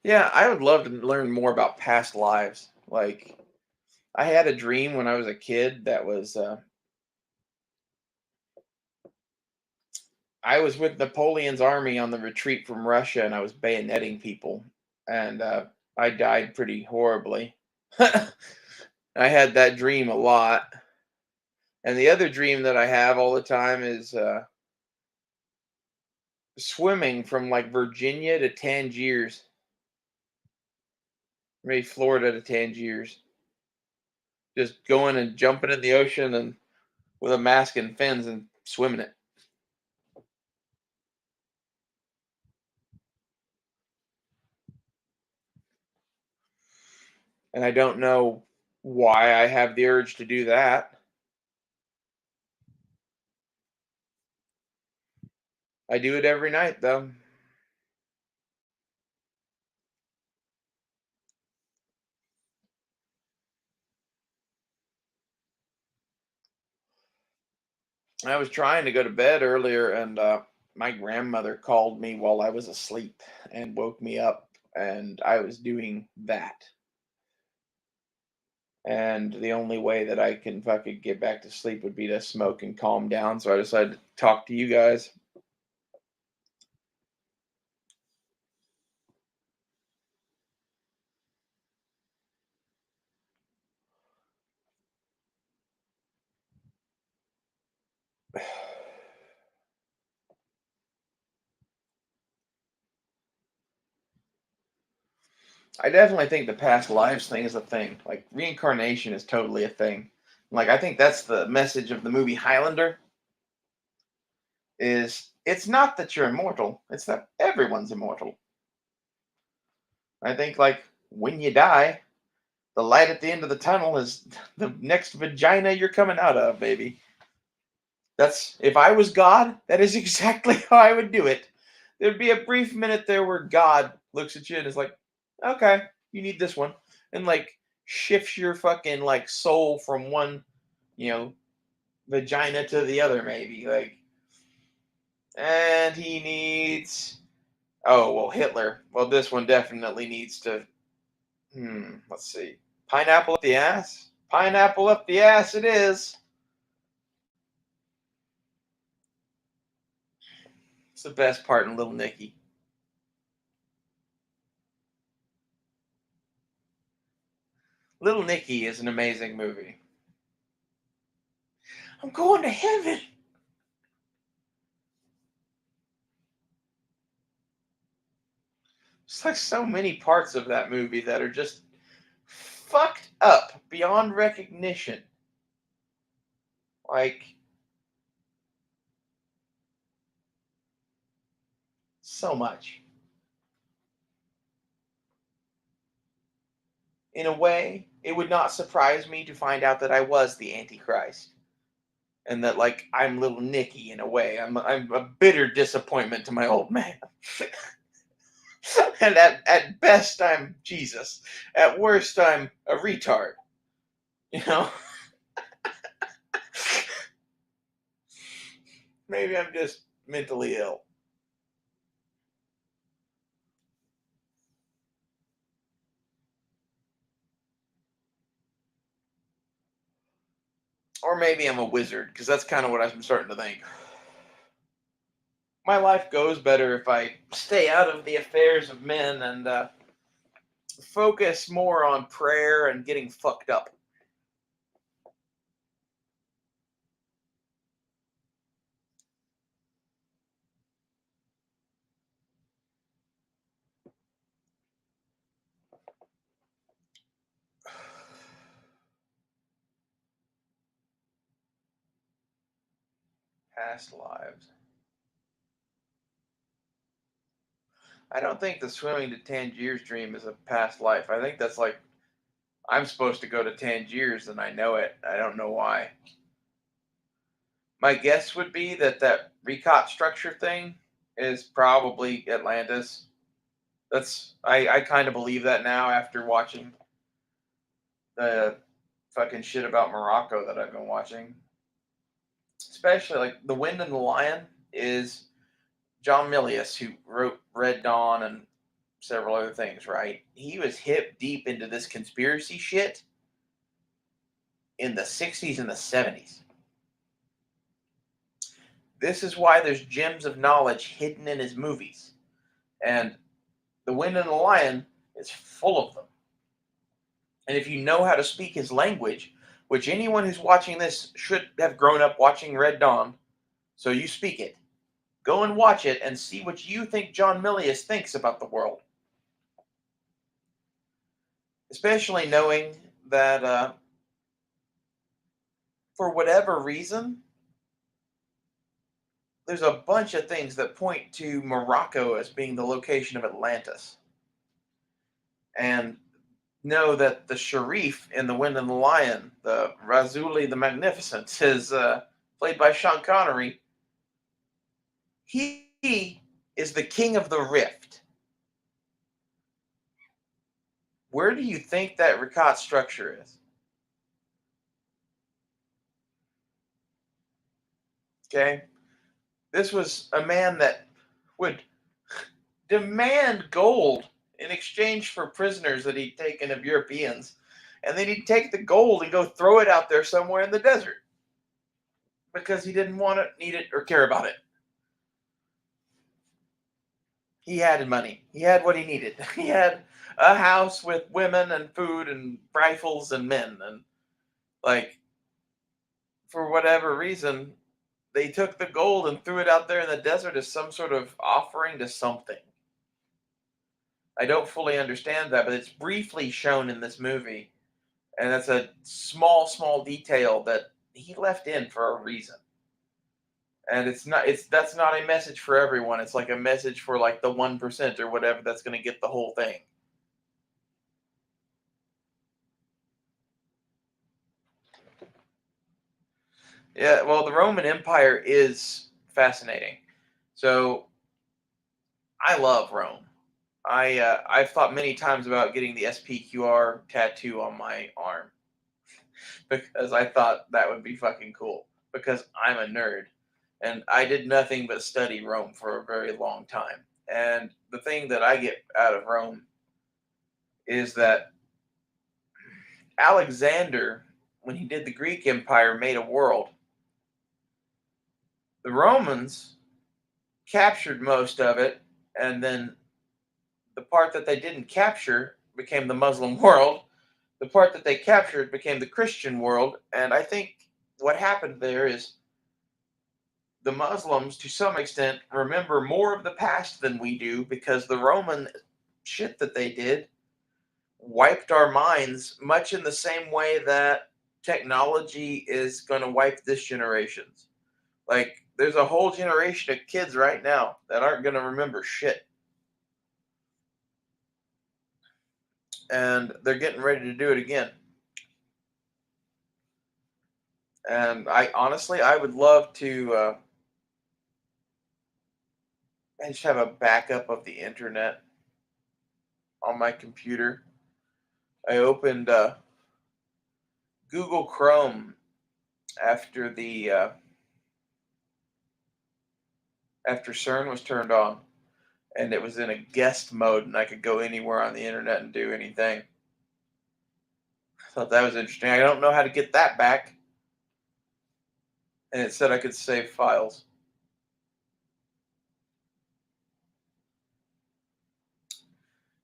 Yeah, I would love to learn more about past lives. Like I had a dream when I was a kid that was I was with Napoleon's army on the retreat from Russia and I was bayoneting people and I died pretty horribly. I had that dream a lot. And the other dream that I have all the time is swimming from like Virginia to Tangiers, maybe Florida to Tangiers, just going and jumping in the ocean and with a mask and fins and swimming it. And I don't know why I have the urge to do that. I do it every night though. I was trying to go to bed earlier and my grandmother called me while I was asleep and woke me up and I was doing that. And the only way that I can fucking get back to sleep would be to smoke and calm down. So I decided to talk to you guys. I definitely think the past lives thing is a thing. Like reincarnation is totally a thing. Like I think that's the message of the movie Highlander is it's not that you're immortal, it's that everyone's immortal. I think like when you die, the light at the end of the tunnel is the next vagina you're coming out of, baby. That's if I was God, that is exactly how I would do it. There'd be a brief minute there where God looks at you and is like, "Okay, you need this one," and like shifts your fucking like soul from one, you know, vagina to the other, maybe like. And he needs. Oh well, Hitler. Well, this one definitely needs to. Let's see. Pineapple up the ass. Pineapple up the ass. It is. It's the best part in Little Nicky. Little Nicky is an amazing movie. I'm going to heaven. There's like so many parts of that movie that are just fucked up beyond recognition. Like so much. In a way, it would not surprise me to find out that I was the Antichrist. And that, like, I'm little Nicky in a way. I'm a bitter disappointment to my old man. And at best, I'm Jesus. At worst, I'm a retard. You know? Maybe I'm just mentally ill. Or maybe I'm a wizard, because that's kind of what I'm starting to think. My life goes better if I stay out of the affairs of men and focus more on prayer and getting fucked up. Past lives. I don't think the swimming to Tangier's dream is a past life. I think that's like I'm supposed to go to Tangiers and I know it. I don't know why. My guess would be that that recot structure thing is probably Atlantis. I kind of believe that now after watching the fucking shit about Morocco that I've been watching. Especially like The Wind and the Lion is John Milius, who wrote Red Dawn and several other things, right? He was hip deep into this conspiracy shit in the 60s and the 70s. This is why there's gems of knowledge hidden in his movies. And The Wind and the Lion is full of them. And if you know how to speak his language, which anyone who's watching this should have grown up watching Red Dawn, so you speak it. Go and watch it and see what you think John Milius thinks about the world. Especially knowing that for whatever reason, there's a bunch of things that point to Morocco as being the location of Atlantis. And know that the Sharif in The Wind and the Lion, the Razuli the Magnificent, is played by Sean Connery. He is the king of the Rift. Where do you think that Rikat structure is? Okay? This was a man that would demand gold in exchange for prisoners that he'd taken of Europeans. And then he'd take the gold and go throw it out there somewhere in the desert because he didn't want it, need it, or care about it. He had money. He had what he needed. He had a house with women and food and rifles and men. And, like, for whatever reason, they took the gold and threw it out there in the desert as some sort of offering to something. I don't fully understand that, but it's briefly shown in this movie. And that's a small detail that he left in for a reason. And that's not a message for everyone. It's like a message for like the 1% or whatever that's going to get the whole thing. Yeah, well, the Roman Empire is fascinating. So I love Rome. I've thought many times about getting the SPQR tattoo on my arm because I thought that would be fucking cool because I'm a nerd and I did nothing but study Rome for a very long time. And the thing that I get out of Rome is that Alexander, when he did the Greek Empire, made a world. The Romans captured most of it, and then the part that they didn't capture became the Muslim world. The part that they captured became the Christian world. And I think what happened there is the Muslims, to some extent, remember more of the past than we do because the Roman shit that they did wiped our minds much in the same way that technology is going to wipe this generation's. Like, there's a whole generation of kids right now that aren't going to remember shit. And they're getting ready to do it again. And I honestly, I would love to I just have a backup of the internet on my computer. I opened Google Chrome after the after CERN was turned on, and it was in a guest mode, and I could go anywhere on the internet and do anything. I thought that was interesting. I don't know how to get that back, and it said I could save files.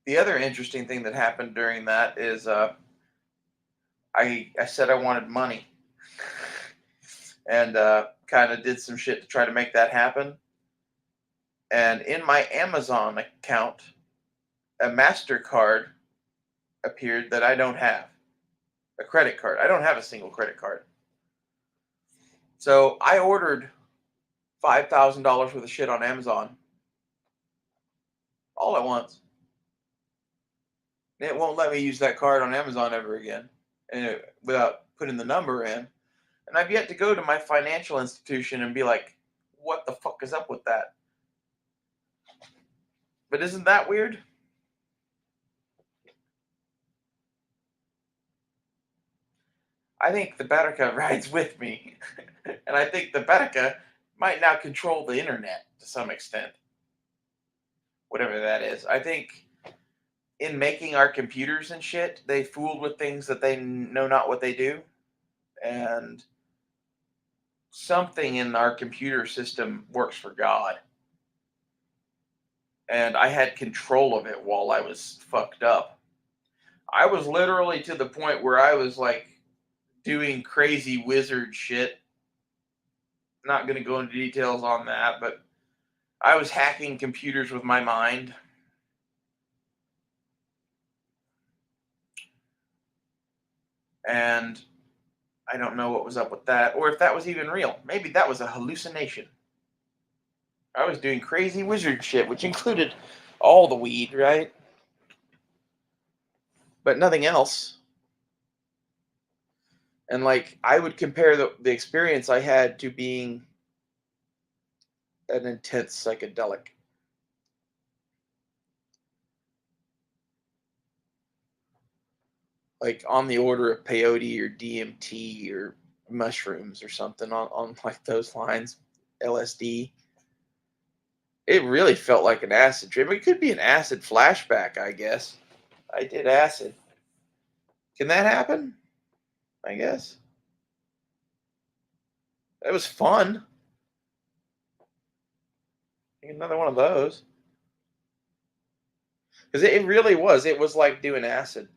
The other interesting thing that happened during that is I said I wanted money, and kind of did some shit to try to make that happen. And in my Amazon account, a MasterCard appeared that I don't have. A credit card. I don't have a single credit card. So I ordered $5,000 worth of shit on Amazon all at once. And it won't let me use that card on Amazon ever again, and without putting the number in. And I've yet to go to my financial institution and be like, what the fuck is up with that? But isn't that weird? I think the Baraka rides with me. And I think the Baraka might now control the internet to some extent. Whatever that is. I think in making our computers and shit, they fooled with things that they know not what they do. And something in our computer system works for God. And I had control of it while I was fucked up. I was literally to the point where I was like doing crazy wizard shit. Not going to go into details on that, but I was hacking computers with my mind. And I don't know what was up with that, or if that was even real. Maybe that was a hallucination. I was doing crazy wizard shit, which included all the weed, right? But nothing else. And like, I would compare the experience I had to being an intense psychedelic. Like on the order of peyote or DMT or mushrooms or something on like those lines, LSD. It really felt like an acid trip. It could be an acid flashback, I guess. I did acid. Can that happen? I guess. It was fun. Another one of those. Because it really was. It was like doing acid.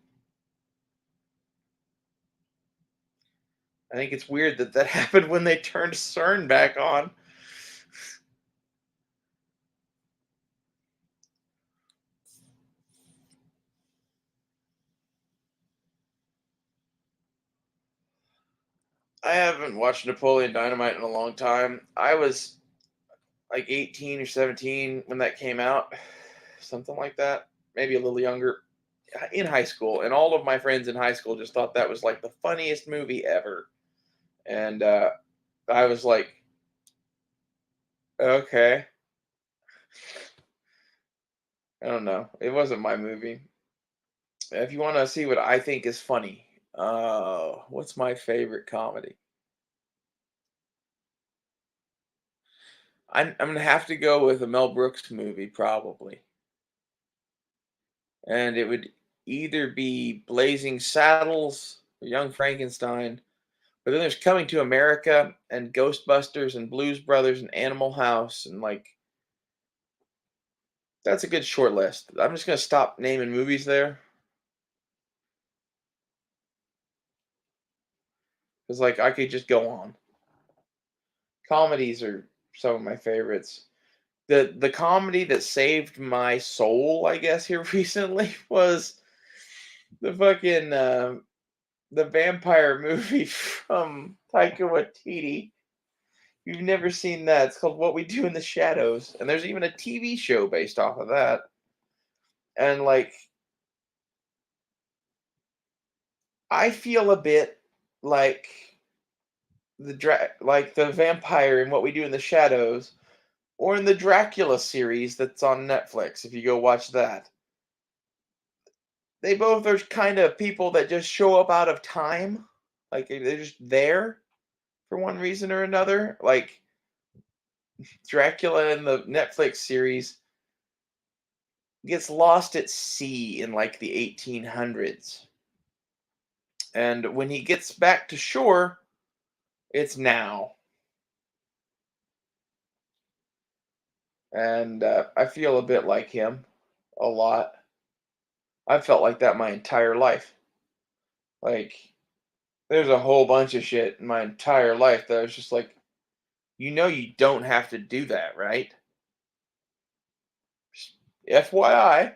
I think it's weird that that happened when they turned CERN back on. I haven't watched Napoleon Dynamite in a long time. I was like 18 or 17 when that came out, something like that, maybe a little younger, in high school. And all of my friends in high school just thought that was like the funniest movie ever. And I was like, okay. I don't know. It wasn't my movie. If you want to see what I think is funny, what's my favorite comedy? I'm gonna have to go with a Mel Brooks movie, probably, and it would either be Blazing Saddles or Young Frankenstein, but then there's Coming to America and Ghostbusters and Blues Brothers and Animal House, and like that's a good short list. I'm just gonna stop naming movies there because like I could just go on. Comedies are some of my favorites. The comedy that saved my soul, I guess, here recently was the fucking the vampire movie from Taika Waititi. You've never seen that. It's called What We Do in the Shadows. And there's even a TV show based off of that. And like I feel a bit like like the vampire in What We Do in the Shadows, or in the Dracula series that's on Netflix, if you go watch that. They both are kind of people that just show up out of time. Like they're just there for one reason or another. Like Dracula in the Netflix series gets lost at sea in like the 1800s. And when he gets back to shore, it's now. And I feel a bit like him a lot. I've felt like that my entire life. Like, there's a whole bunch of shit in my entire life that I was just like, you don't have to do that, right? Just FYI.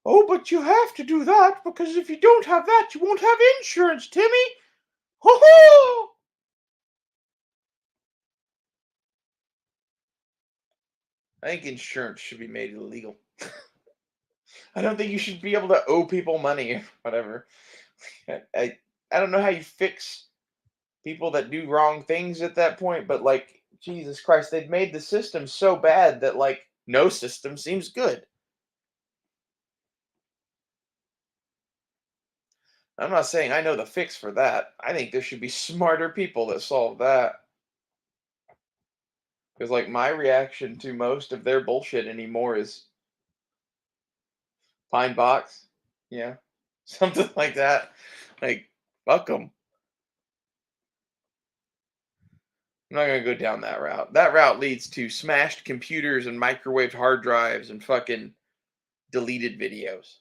Oh, but you have to do that because if you don't have that, you won't have insurance, Timmy. Ho ho! I think insurance should be made illegal. I don't think you should be able to owe people money or whatever. I don't know how you fix people that do wrong things at that point, but like Jesus Christ, they've made the system so bad that like no system seems good. I'm not saying I know the fix for that. I think there should be smarter people that solve that. Because like my reaction to most of their bullshit anymore is Pine Box, yeah, something like that. Like fuck them. I'm not gonna go down that route. That route leads to smashed computers and microwaved hard drives and fucking deleted videos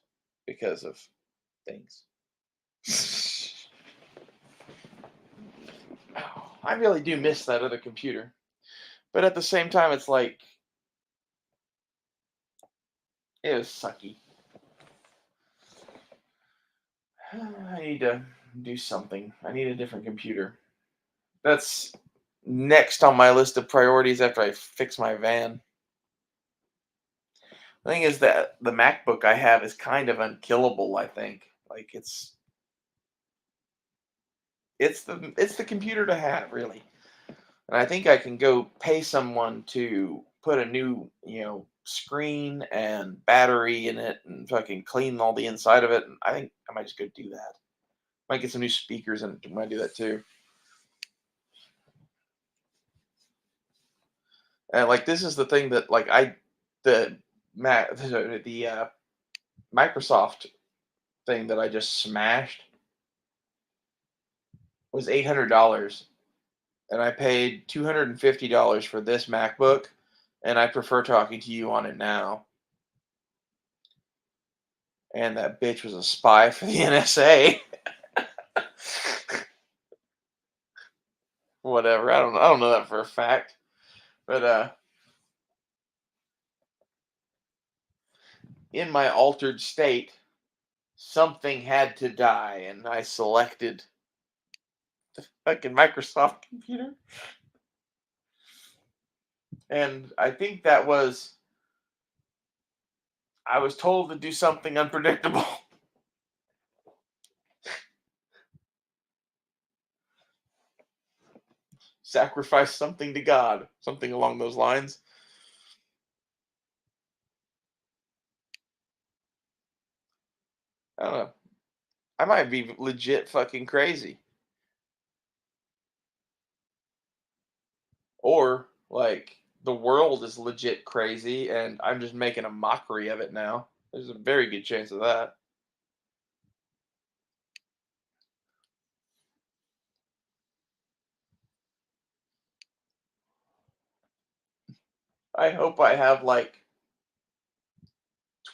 because of things. Oh, I really do miss that other computer. But at the same time, it's like it was sucky. I need to do something. I need a different computer. That's next on my list of priorities after I fix my van. The thing is that the MacBook I have is kind of unkillable, I think. Like it's the computer to have, really. And I think I can go pay someone to put a new, screen and battery in it and fucking clean all the inside of it. And I think I might just go do that. Might get some new speakers in it. Might do that too. And like this is the thing that like the Mac the Microsoft thing that I just smashed was $800, and I paid $250 for this MacBook, and I prefer talking to you on it now. And that bitch was a spy for the NSA. Whatever. I don't know that for a fact. But in my altered state, something had to die, and I selected the fucking Microsoft computer. And I think that was I was told to do something unpredictable. Sacrifice something to God. Something along those lines. I don't know. I might be legit fucking crazy. Or like the world is legit crazy and I'm just making a mockery of it now. There's a very good chance of that. I hope I have like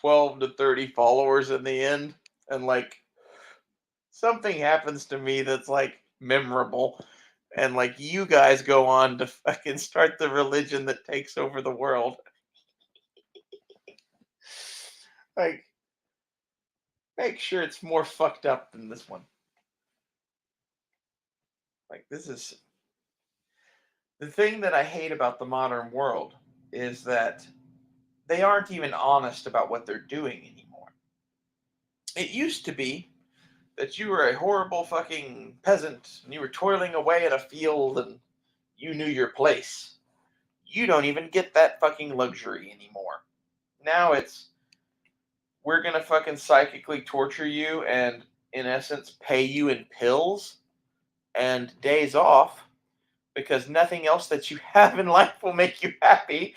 12 to 30 followers in the end and like something happens to me that's like memorable and like you guys go on to fucking start the religion that takes over the world. Like make sure it's more fucked up than this one. Like this is The thing that I hate about the modern world is that they aren't even honest about what they're doing anymore. It used to be that you were a horrible fucking peasant and you were toiling away in a field and you knew your place. You don't even get that fucking luxury anymore. Now it's, we're gonna fucking psychically torture you and, in essence, pay you in pills and days off because nothing else that you have in life will make you happy.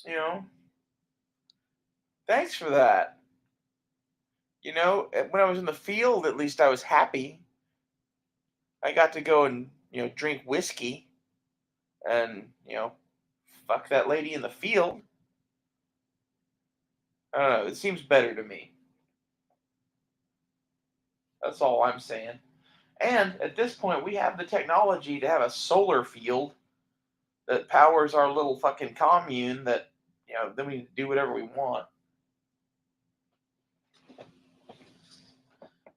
You know, thanks for that. When I was in the field, at least I was happy. I got to go and, drink whiskey and, fuck that lady in the field. I don't know. It seems better to me. That's all I'm saying. And at this point, we have the technology to have a solar field that powers our little fucking commune that, then we do whatever we want.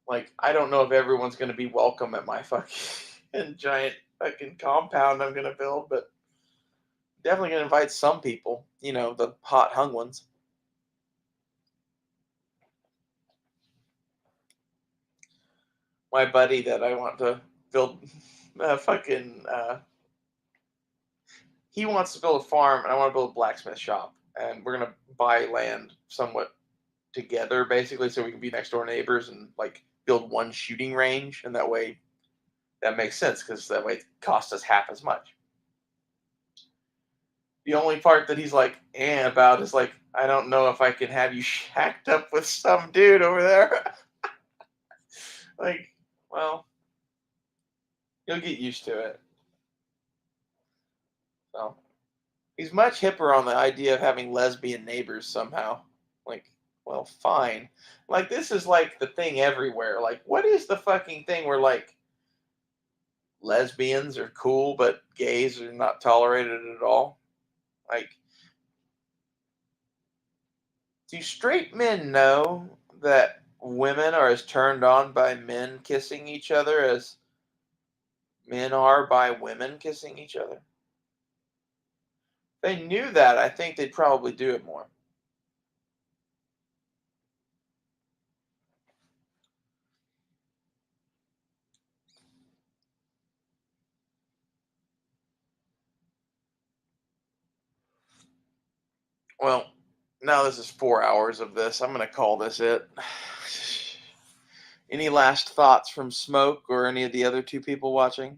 Like, I don't know if everyone's going to be welcome at my fucking giant fucking compound I'm going to build, but definitely going to invite some people, the hot hung ones. My buddy that I want to build he wants to build a farm and I want to build a blacksmith shop. And we're going to buy land somewhat together, basically, so we can be next door neighbors and like build one shooting range. And that way, that makes sense because that way it costs us half as much. The only part that he's like about is like, I don't know if I can have you shacked up with some dude over there. Like, well, you'll get used to it. So he's much hipper on the idea of having lesbian neighbors somehow. Like, well, fine. Like, this is like the thing everywhere. Like, what is the fucking thing where like lesbians are cool but gays are not tolerated at all? Like, do straight men know that women are as turned on by men kissing each other as men are by women kissing each other? If they knew that, I think they'd probably do it more. Well, now this is 4 hours of this. I'm going to call this it. Any last thoughts from Smoke or any of the other two people watching?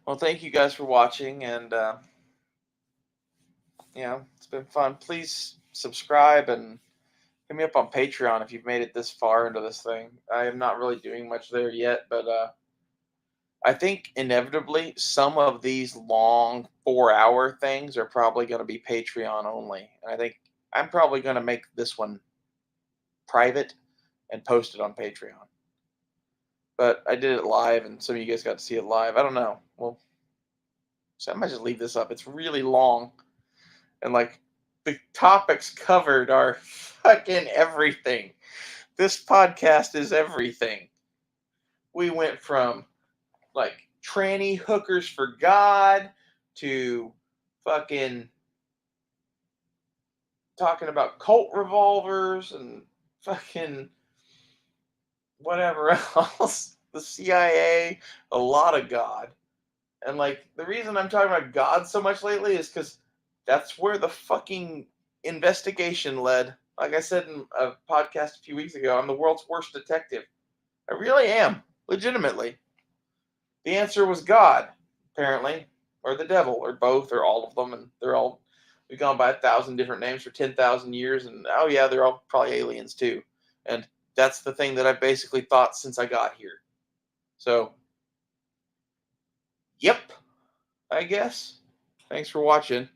Well, thank you guys for watching, and it's been fun. Please subscribe and hit me up on Patreon if you've made it this far into this thing. I am not really doing much there yet, but I think inevitably some of these long 4 hour things are probably going to be Patreon only. And I think I'm probably going to make this one private and post it on Patreon. But I did it live, and some of you guys got to see it live. I don't know. Well, so I might just leave this up. It's really long, and like the topics covered are fucking everything. This podcast is everything. We went from like tranny hookers for God to fucking talking about cult revolvers and fucking whatever else. The CIA, a lot of God. And like the reason I'm talking about God so much lately is because that's where the fucking investigation led. Like I said in a podcast a few weeks ago, I'm the world's worst detective. I really am, legitimately. The answer was God, apparently, or the devil, or both, or all of them, and we've gone by 1,000 different names for 10,000 years, and oh yeah, they're all probably aliens too. And that's the thing that I've basically thought since I got here. So, yep, I guess. Thanks for watching.